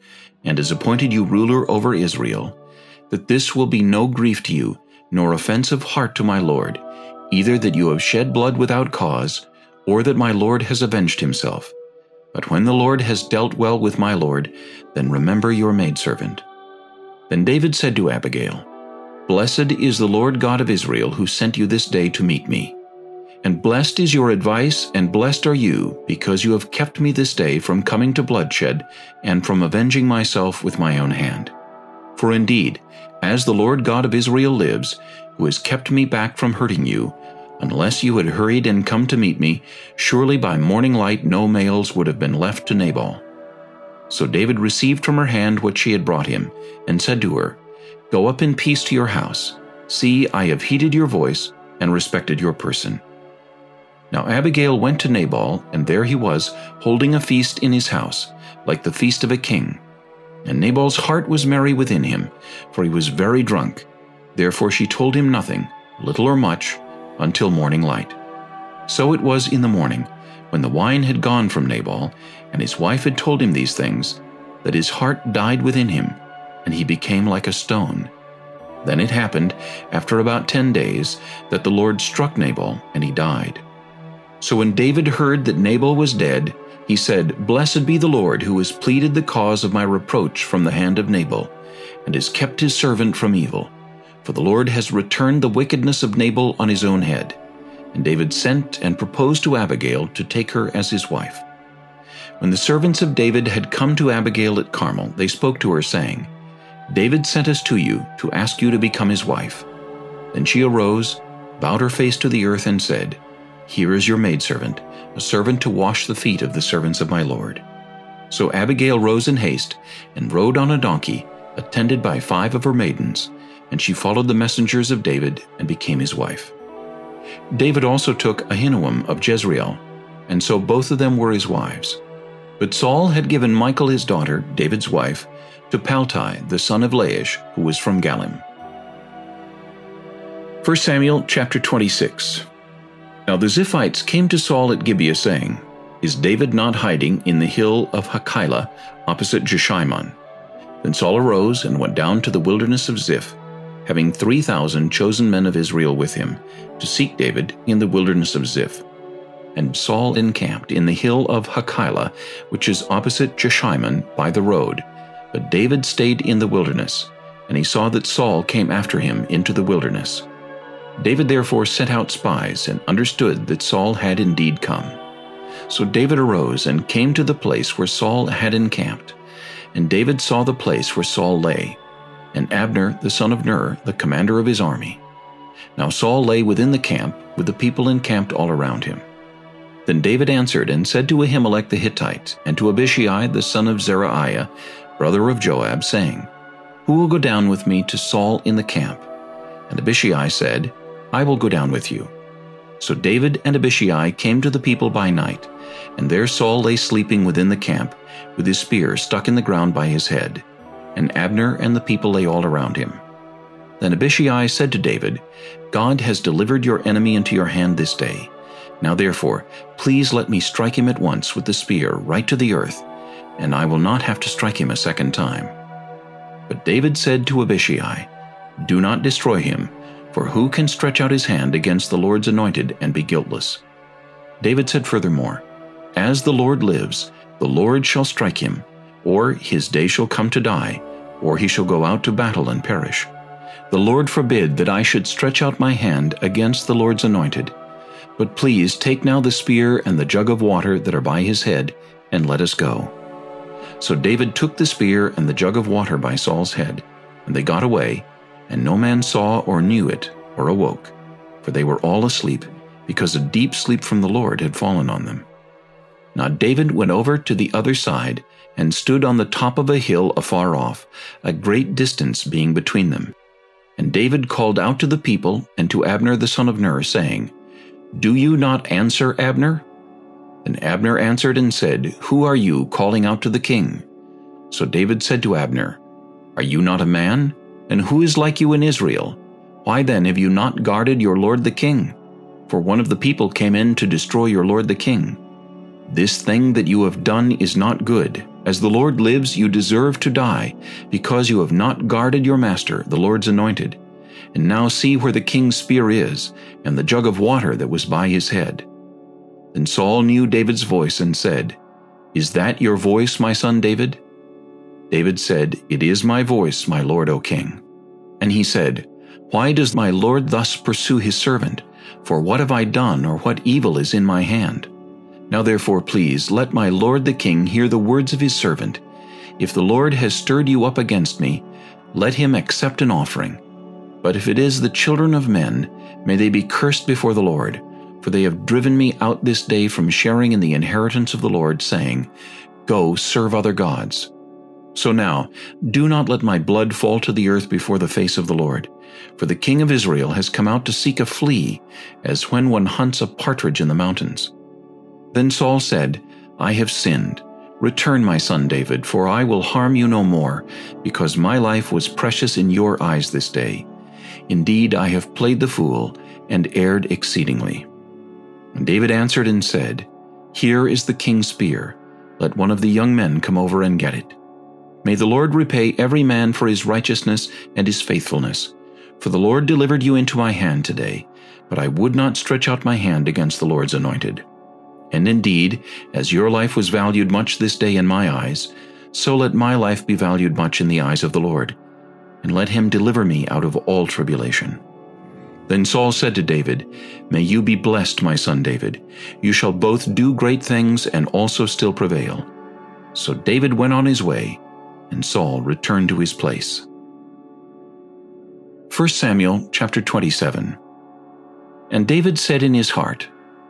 and has appointed you ruler over Israel, that this will be no grief to you, nor offense of heart to my lord, either that you have shed blood without cause, or that my lord has avenged himself. But when the Lord has dealt well with my lord, then remember your maidservant." Then David said to Abigail, "Blessed is the Lord God of Israel, who sent you this day to meet me. And blessed is your advice, and blessed are you, because you have kept me this day from coming to bloodshed, and from avenging myself with my own hand. For indeed, as the Lord God of Israel lives, who has kept me back from hurting you, unless you had hurried and come to meet me, surely by morning light no males would have been left to Nabal." So David received from her hand what she had brought him, and said to her, "Go up in peace to your house. See, I have heeded your voice, and respected your person." Now Abigail went to Nabal, and there he was, holding a feast in his house, like the feast of a king. And Nabal's heart was merry within him, for he was very drunk. Therefore she told him nothing, little or much, until morning light. So it was in the morning, when the wine had gone from Nabal, and his wife had told him these things, that his heart died within him, and he became like a stone. Then it happened, after about 10 days, that the Lord struck Nabal, and he died. So when David heard that Nabal was dead, he said, "Blessed be the Lord, who has pleaded the cause of my reproach from the hand of Nabal, and has kept his servant from evil. For the Lord has returned the wickedness of Nabal on his own head." And David sent and proposed to Abigail to take her as his wife. When the servants of David had come to Abigail at Carmel, they spoke to her, saying, "David sent us to you to ask you to become his wife." Then she arose, bowed her face to the earth, and said, "Here is your maidservant, a servant to wash the feet of the servants of my lord." So Abigail rose in haste, and rode on a donkey, attended by 5 of her maidens, and she followed the messengers of David, and became his wife. David also took Ahinoam of Jezreel, and so both of them were his wives. But Saul had given Michal his daughter, David's wife, to Paltai, the son of Laish, who was from Galim. 1 Samuel chapter 26. Now the Ziphites came to Saul at Gibeah, saying, "Is David not hiding in the hill of Hachilah, opposite Jeshimon?" Then Saul arose and went down to the wilderness of Ziph, having 3,000 chosen men of Israel with him, to seek David in the wilderness of Ziph. And Saul encamped in the hill of Hachilah, which is opposite Jeshimon, by the road. But David stayed in the wilderness, and he saw that Saul came after him into the wilderness. David therefore sent out spies, and understood that Saul had indeed come. So David arose and came to the place where Saul had encamped. And David saw the place where Saul lay, and Abner the son of Ner, the commander of his army. Now Saul lay within the camp, with the people encamped all around him. Then David answered and said to Ahimelech the Hittite, and to Abishai the son of Zeruiah, brother of Joab, saying, "Who will go down with me to Saul in the camp?" And Abishai said, "I will go down with you." So David and Abishai came to the people by night, and there Saul lay sleeping within the camp, with his spear stuck in the ground by his head, and Abner and the people lay all around him. Then Abishai said to David, "God has delivered your enemy into your hand this day. Now therefore, please let me strike him at once with the spear right to the earth, and I will not have to strike him a second time." But David said to Abishai, "Do not destroy him, for who can stretch out his hand against the Lord's anointed and be guiltless?" David said furthermore, "As the Lord lives, the Lord shall strike him, or his day shall come to die, or he shall go out to battle and perish. The Lord forbid that I should stretch out my hand against the Lord's anointed. But please take now the spear and the jug of water that are by his head, and let us go." So David took the spear and the jug of water by Saul's head, and they got away, and no man saw or knew it or awoke, for they were all asleep, because a deep sleep from the Lord had fallen on them. Now David went over to the other side, and stood on the top of a hill afar off, a great distance being between them. And David called out to the people and to Abner the son of Ner, saying, "Do you not answer, Abner?" Then Abner answered and said, "Who are you calling out to the king?" So David said to Abner, "Are you not a man? And who is like you in Israel? Why then have you not guarded your lord the king? For one of the people came in to destroy your lord the king. This thing that you have done is not good. As the Lord lives, you deserve to die, because you have not guarded your master, the Lord's anointed. And now see where the king's spear is, and the jug of water that was by his head." Then Saul knew David's voice and said, "Is that your voice, my son David?" David said, "It is my voice, my lord, O king." And he said, "Why does my lord thus pursue his servant? For what have I done, or what evil is in my hand? Now therefore, please, let my lord the king hear the words of his servant. If the Lord has stirred you up against me, let him accept an offering. But if it is the children of men, may they be cursed before the Lord, for they have driven me out this day from sharing in the inheritance of the Lord, saying, 'Go, serve other gods.' So now, do not let my blood fall to the earth before the face of the Lord, for the king of Israel has come out to seek a flea, as when one hunts a partridge in the mountains." Then Saul said, "I have sinned. Return, my son David, for I will harm you no more, because my life was precious in your eyes this day. Indeed, I have played the fool, and erred exceedingly." And David answered and said, "Here is the king's spear. Let one of the young men come over and get it. May the Lord repay every man for his righteousness and his faithfulness. For the Lord delivered you into my hand today, but I would not stretch out my hand against the Lord's anointed. And indeed, as your life was valued much this day in my eyes, so let my life be valued much in the eyes of the Lord, and let him deliver me out of all tribulation." Then Saul said to David, "May you be blessed, my son David. You shall both do great things and also still prevail." So David went on his way, and Saul returned to his place. 1 Samuel chapter 27. And David said in his heart,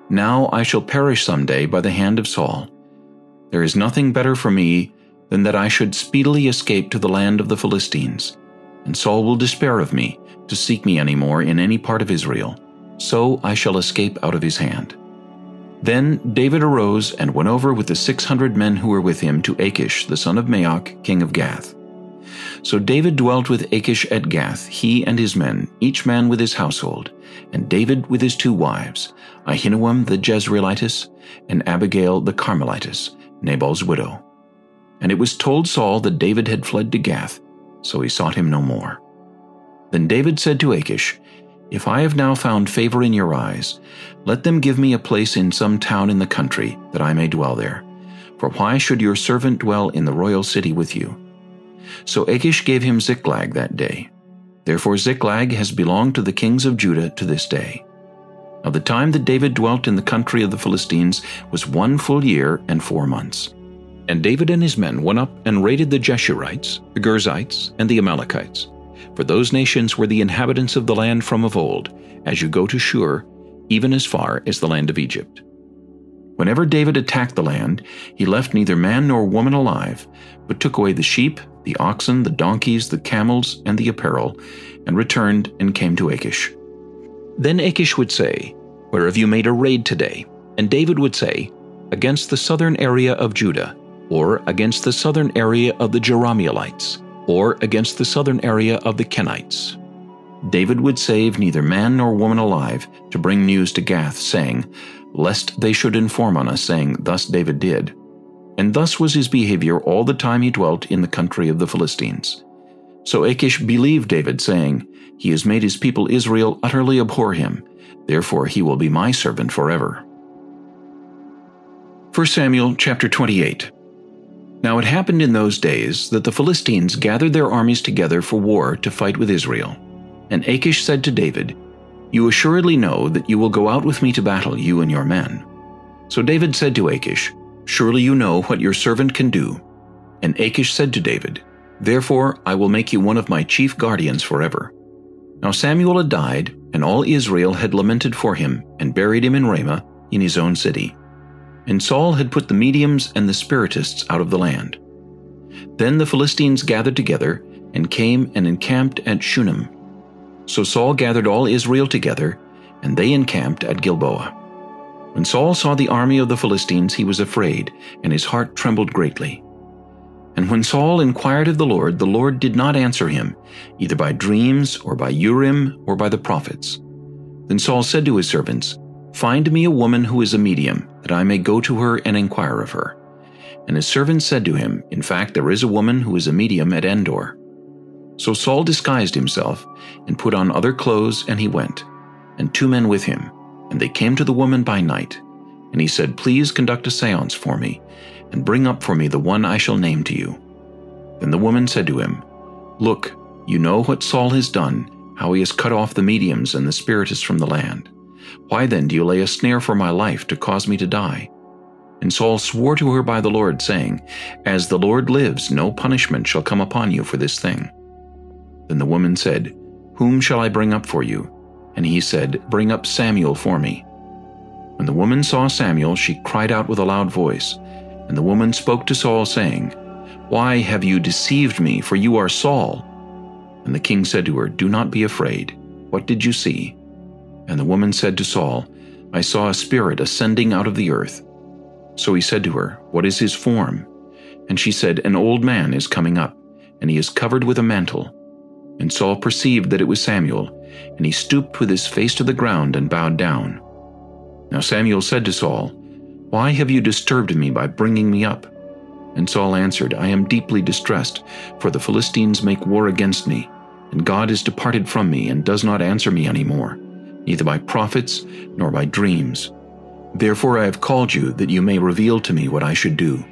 "Now I shall perish some day by the hand of Saul. There is nothing better for me than that I should speedily escape to the land of the Philistines, and Saul will despair of me to seek me any more in any part of Israel, so I shall escape out of his hand." Then David arose and went over with the 600 men who were with him to Achish, the son of Maoch, king of Gath. So David dwelt with Achish at Gath, he and his men, each man with his household, and David with his 2 wives, Ahinoam the Jezreelitess, and Abigail the Carmelitess, Nabal's widow. And it was told Saul that David had fled to Gath, so he sought him no more. Then David said to Achish, "If I have now found favor in your eyes, let them give me a place in some town in the country, that I may dwell there. For why should your servant dwell in the royal city with you?" So Achish gave him Ziklag that day. Therefore Ziklag has belonged to the kings of Judah to this day. Now the time that David dwelt in the country of the Philistines was 1 full year and 4 months. And David and his men went up and raided the Jeshurites, the Girzites, and the Amalekites. For those nations were the inhabitants of the land from of old, as you go to Shur, even as far as the land of Egypt. Whenever David attacked the land, he left neither man nor woman alive, but took away the sheep, the oxen, the donkeys, the camels, and the apparel, and returned and came to Achish. Then Achish would say, "Where have you made a raid today?" And David would say, "Against the southern area of Judah, or against the southern area of the Jerahmeelites, or against the southern area of the Kenites." David would save neither man nor woman alive to bring news to Gath, saying, lest they should inform on us, saying, "Thus David did." And thus was his behavior all the time he dwelt in the country of the Philistines. So Achish believed David, saying, "He has made his people Israel utterly abhor him, therefore he will be my servant forever." 1 Samuel chapter 28. Now it happened in those days that the Philistines gathered their armies together for war to fight with Israel. And Achish said to David, "You assuredly know that you will go out with me to battle, you and your men." So David said to Achish, "Surely you know what your servant can do." And Achish said to David, "Therefore I will make you one of my chief guardians forever." Now Samuel had died, and all Israel had lamented for him, and buried him in Ramah, in his own city. And Saul had put the mediums and the spiritists out of the land. Then the Philistines gathered together, and came and encamped at Shunem. So Saul gathered all Israel together, and they encamped at Gilboa. When Saul saw the army of the Philistines, he was afraid, and his heart trembled greatly. And when Saul inquired of the Lord did not answer him, either by dreams, or by Urim, or by the prophets. Then Saul said to his servants, "Find me a woman who is a medium, that I may go to her and inquire of her." And his servant said to him, In fact, there is a woman who is a medium at Endor. So Saul disguised himself, and put on other clothes, and he went, and 2 men with him. And they came to the woman by night. And he said, Please conduct a seance for me, and bring up for me the one I shall name to you. Then the woman said to him, Look, you know what Saul has done, how he has cut off the mediums and the spiritists from the land. Why then do you lay a snare for my life to cause me to die? And Saul swore to her by the Lord, saying, As the Lord lives, no punishment shall come upon you for this thing. Then the woman said, Whom shall I bring up for you? And he said, Bring up Samuel for me. When the woman saw Samuel, she cried out with a loud voice. And the woman spoke to Saul, saying, Why have you deceived me, for you are Saul? And the king said to her, Do not be afraid. What did you see? And the woman said to Saul, I saw a spirit ascending out of the earth. So he said to her, What is his form? And she said, An old man is coming up, and he is covered with a mantle. And Saul perceived that it was Samuel, and he stooped with his face to the ground and bowed down. Now Samuel said to Saul, Why have you disturbed me by bringing me up? And Saul answered, I am deeply distressed, for the Philistines make war against me, and God is departed from me and does not answer me any more, neither by prophets nor by dreams. Therefore I have called you, that you may reveal to me what I should do.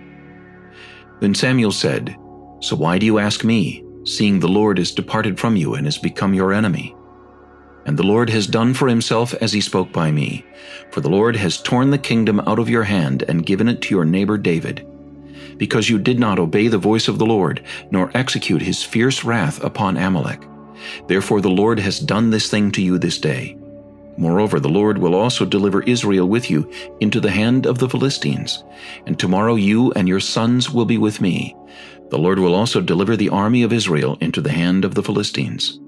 Then Samuel said, So why do you ask me, seeing the Lord is departed from you and has become your enemy? And the Lord has done for himself as he spoke by me, for the Lord has torn the kingdom out of your hand and given it to your neighbor David, because you did not obey the voice of the Lord, nor execute his fierce wrath upon Amalek. Therefore the Lord has done this thing to you this day. Moreover, the Lord will also deliver Israel with you into the hand of the Philistines, and tomorrow you and your sons will be with me. The Lord will also deliver the army of Israel into the hand of the Philistines.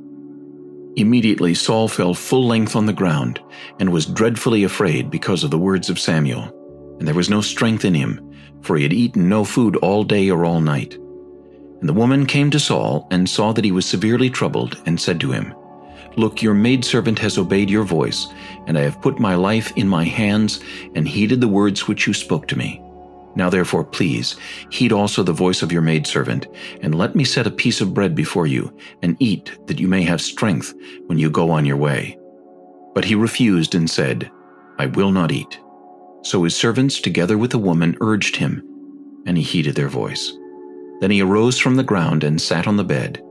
Immediately Saul fell full length on the ground, and was dreadfully afraid because of the words of Samuel. And there was no strength in him, for he had eaten no food all day or all night. And the woman came to Saul, and saw that he was severely troubled, and said to him, Look, your maidservant has obeyed your voice, and I have put my life in my hands, and heeded the words which you spoke to me. Now therefore, please, heed also the voice of your maidservant, and let me set a piece of bread before you, and eat, that you may have strength when you go on your way. But he refused and said, I will not eat. So his servants together with the woman urged him, and he heeded their voice. Then he arose from the ground and sat on the bed.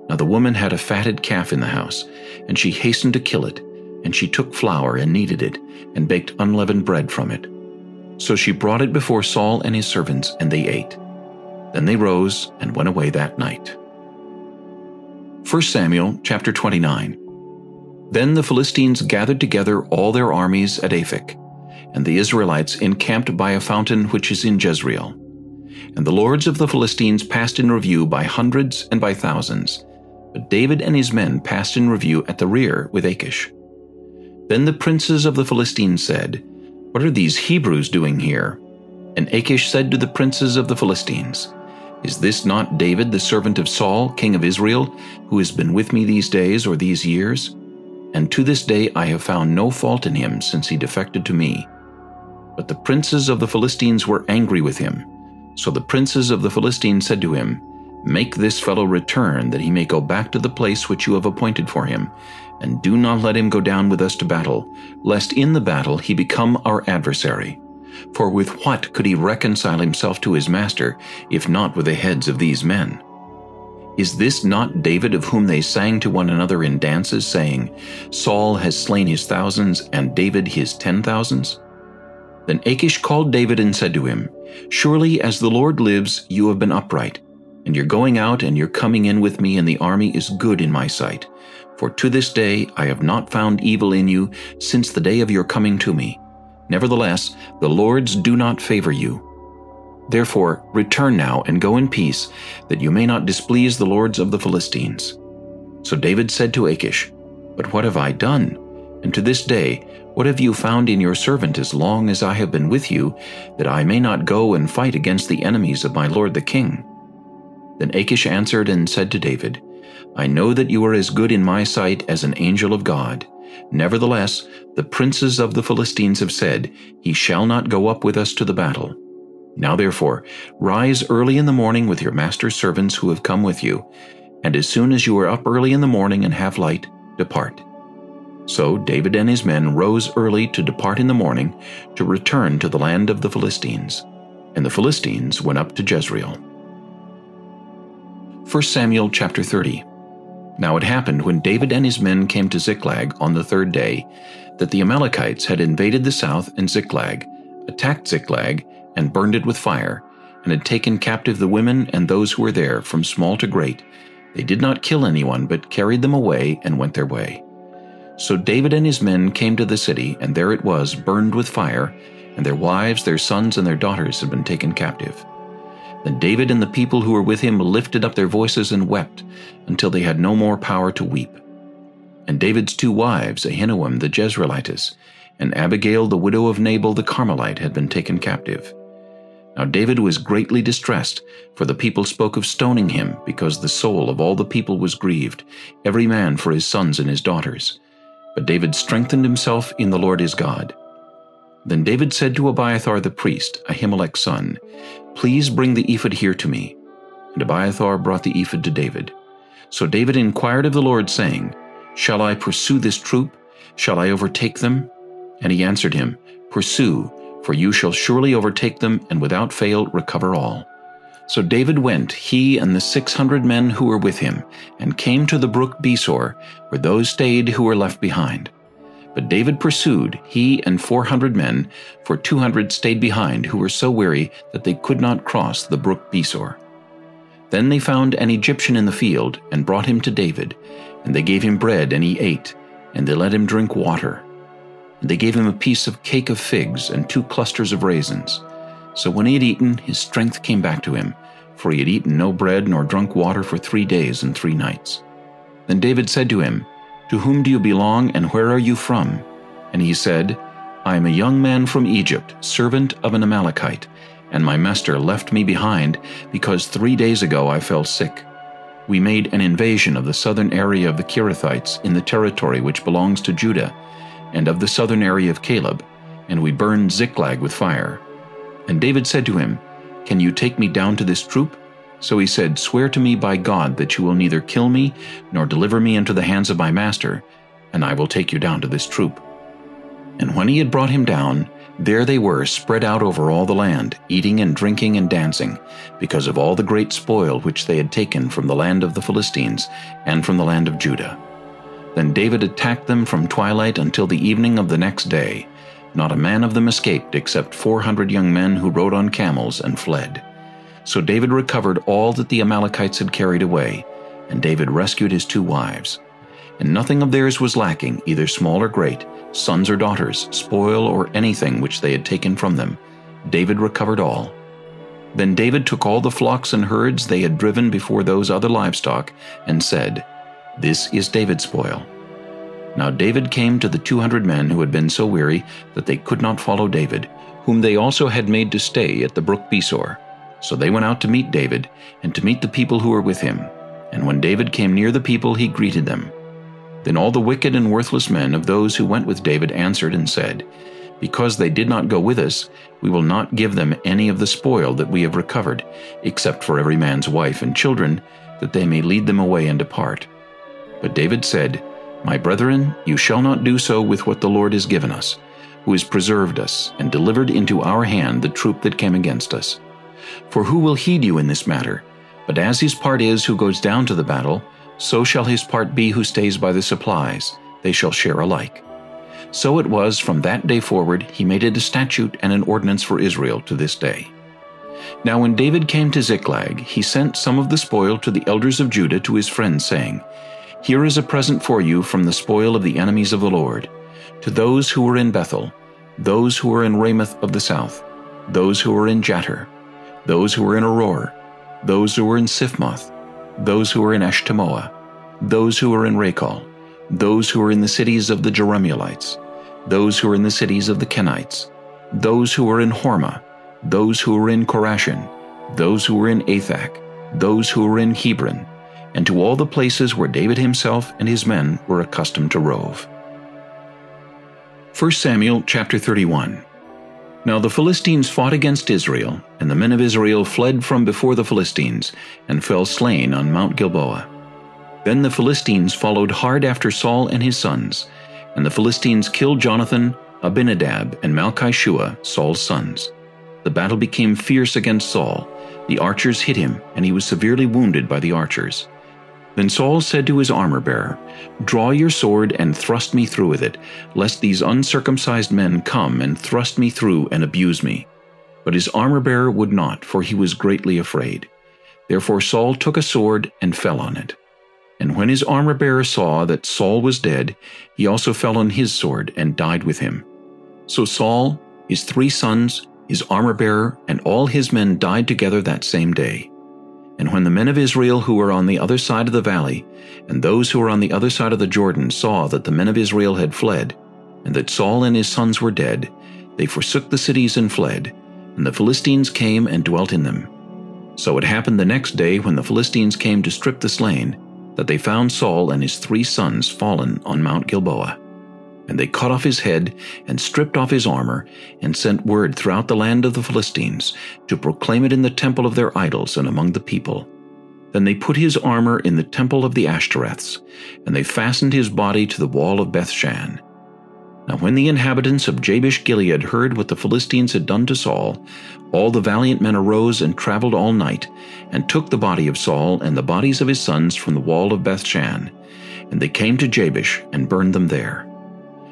Now the woman had a fatted calf in the house, and she hastened to kill it, and she took flour and kneaded it, and baked unleavened bread from it. So she brought it before Saul and his servants, and they ate. Then they rose and went away that night. 1 Samuel chapter 29. Then the Philistines gathered together all their armies at Aphek, and the Israelites encamped by a fountain which is in Jezreel. And the lords of the Philistines passed in review by hundreds and by thousands, but David and his men passed in review at the rear with Achish. Then the princes of the Philistines said, What are these Hebrews doing here? And Achish said to the princes of the Philistines, Is this not David the servant of Saul, king of Israel, who has been with me these days or these years? And to this day I have found no fault in him since he defected to me. But the princes of the Philistines were angry with him. So the princes of the Philistines said to him, Make this fellow return, that he may go back to the place which you have appointed for him, and do not let him go down with us to battle, lest in the battle he become our adversary. For with what could he reconcile himself to his master, if not with the heads of these men? Is this not David of whom they sang to one another in dances, saying, Saul has slain his thousands, and David his 10,000s? Then Achish called David and said to him, Surely as the Lord lives, you have been upright, and your going out and your coming in with me in the army is good in my sight. For to this day I have not found evil in you since the day of your coming to me. Nevertheless, the lords do not favor you. Therefore return now and go in peace, that you may not displease the lords of the Philistines. So David said to Achish, But what have I done? And to this day, what have you found in your servant as long as I have been with you, that I may not go and fight against the enemies of my lord the king? Then Achish answered and said to David, I know that you are as good in my sight as an angel of God. Nevertheless, the princes of the Philistines have said, He shall not go up with us to the battle. Now therefore, rise early in the morning with your master's servants who have come with you, and as soon as you are up early in the morning and have light, depart." So David and his men rose early to depart in the morning, to return to the land of the Philistines. And the Philistines went up to Jezreel. 1 Samuel chapter 30. Now it happened, when David and his men came to Ziklag on the third day, that the Amalekites had invaded the south and Ziklag, attacked Ziklag, and burned it with fire, and had taken captive the women and those who were there, from small to great. They did not kill anyone, but carried them away and went their way. So David and his men came to the city, and there it was, burned with fire, and their wives, their sons, and their daughters had been taken captive. Then David and the people who were with him lifted up their voices and wept, until they had no more power to weep. And David's two wives, Ahinoam the Jezreelitess, and Abigail the widow of Nabal the Carmelite, had been taken captive. Now David was greatly distressed, for the people spoke of stoning him, because the soul of all the people was grieved, every man for his sons and his daughters. But David strengthened himself in the Lord his God. Then David said to Abiathar the priest, Ahimelech's son, "Please bring the ephod here to me." And Abiathar brought the ephod to David. So David inquired of the Lord, saying, "Shall I pursue this troop? Shall I overtake them?" And he answered him, "Pursue, for you shall surely overtake them, and without fail recover all." So David went, he and the 600 men who were with him, and came to the brook Besor, where those stayed who were left behind. But David pursued, he and 400 men, for 200 stayed behind, who were so weary that they could not cross the brook Besor. Then they found an Egyptian in the field, and brought him to David, and they gave him bread, and he ate, and they let him drink water. And they gave him a piece of cake of figs, and 2 clusters of raisins. So when he had eaten, his strength came back to him, for he had eaten no bread nor drunk water for 3 days and 3 nights. Then David said to him, "To whom do you belong, and where are you from?" And he said, "I am a young man from Egypt, servant of an Amalekite, and my master left me behind, because 3 days ago I fell sick. We made an invasion of the southern area of the Kerethites in the territory which belongs to Judah, and of the southern area of Caleb, and we burned Ziklag with fire." And David said to him, "Can you take me down to this troop?" So he said, "Swear to me by God that you will neither kill me nor deliver me into the hands of my master, and I will take you down to this troop." And when he had brought him down, there they were spread out over all the land, eating and drinking and dancing, because of all the great spoil which they had taken from the land of the Philistines and from the land of Judah. Then David attacked them from twilight until the evening of the next day. Not a man of them escaped, except 400 young men who rode on camels and fled. So David recovered all that the Amalekites had carried away, and David rescued his 2 wives. And nothing of theirs was lacking, either small or great, sons or daughters, spoil or anything which they had taken from them. David recovered all. Then David took all the flocks and herds they had driven before those other livestock, and said, "This is David's spoil." Now David came to the 200 men who had been so weary that they could not follow David, whom they also had made to stay at the brook Besor. So they went out to meet David, and to meet the people who were with him. And when David came near the people, he greeted them. Then all the wicked and worthless men of those who went with David answered and said, "Because they did not go with us, we will not give them any of the spoil that we have recovered, except for every man's wife and children, that they may lead them away and depart." But David said, "My brethren, you shall not do so with what the Lord has given us, who has preserved us, and delivered into our hand the troop that came against us. For who will heed you in this matter? But as his part is who goes down to the battle, so shall his part be who stays by the supplies. They shall share alike." So it was from that day forward he made it a statute and an ordinance for Israel to this day. Now when David came to Ziklag, he sent some of the spoil to the elders of Judah to his friends, saying, "Here is a present for you from the spoil of the enemies of the Lord, to those who were in Bethel, those who were in Ramoth of the south, those who were in Jattir, those who were in Aroer, those who were in Siphmoth, those who were in Eshtemoa, those who were in Rachel, those who were in the cities of the Jerahmeelites, those who were in the cities of the Kenites, those who were in Hormah, those who were in Korashin, those who were in Athak, those who were in Hebron, and to all the places where David himself and his men were accustomed to rove." 1 Samuel chapter 31. Now the Philistines fought against Israel, and the men of Israel fled from before the Philistines, and fell slain on Mount Gilboa. Then the Philistines followed hard after Saul and his sons, and the Philistines killed Jonathan, Abinadab, and Malchishua, Saul's sons. The battle became fierce against Saul. The archers hit him, and he was severely wounded by the archers. Then Saul said to his armor-bearer, "Draw your sword and thrust me through with it, lest these uncircumcised men come and thrust me through and abuse me." But his armor-bearer would not, for he was greatly afraid. Therefore Saul took a sword and fell on it. And when his armor-bearer saw that Saul was dead, he also fell on his sword and died with him. So Saul, his 3 sons, his armor-bearer, and all his men died together that same day. And when the men of Israel who were on the other side of the valley, and those who were on the other side of the Jordan saw that the men of Israel had fled, and that Saul and his sons were dead, they forsook the cities and fled, and the Philistines came and dwelt in them. So it happened the next day, when the Philistines came to strip the slain, that they found Saul and his 3 sons fallen on Mount Gilboa. And they cut off his head, and stripped off his armor, and sent word throughout the land of the Philistines, to proclaim it in the temple of their idols and among the people. Then they put his armor in the temple of the Ashtoreths, and they fastened his body to the wall of Bethshan. Now when the inhabitants of Jabesh-Gilead heard what the Philistines had done to Saul, all the valiant men arose and traveled all night, and took the body of Saul and the bodies of his sons from the wall of Bethshan, and they came to Jabesh and burned them there.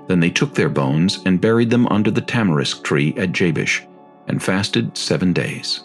Then they took their bones and buried them under the tamarisk tree at Jabesh, and fasted 7 days.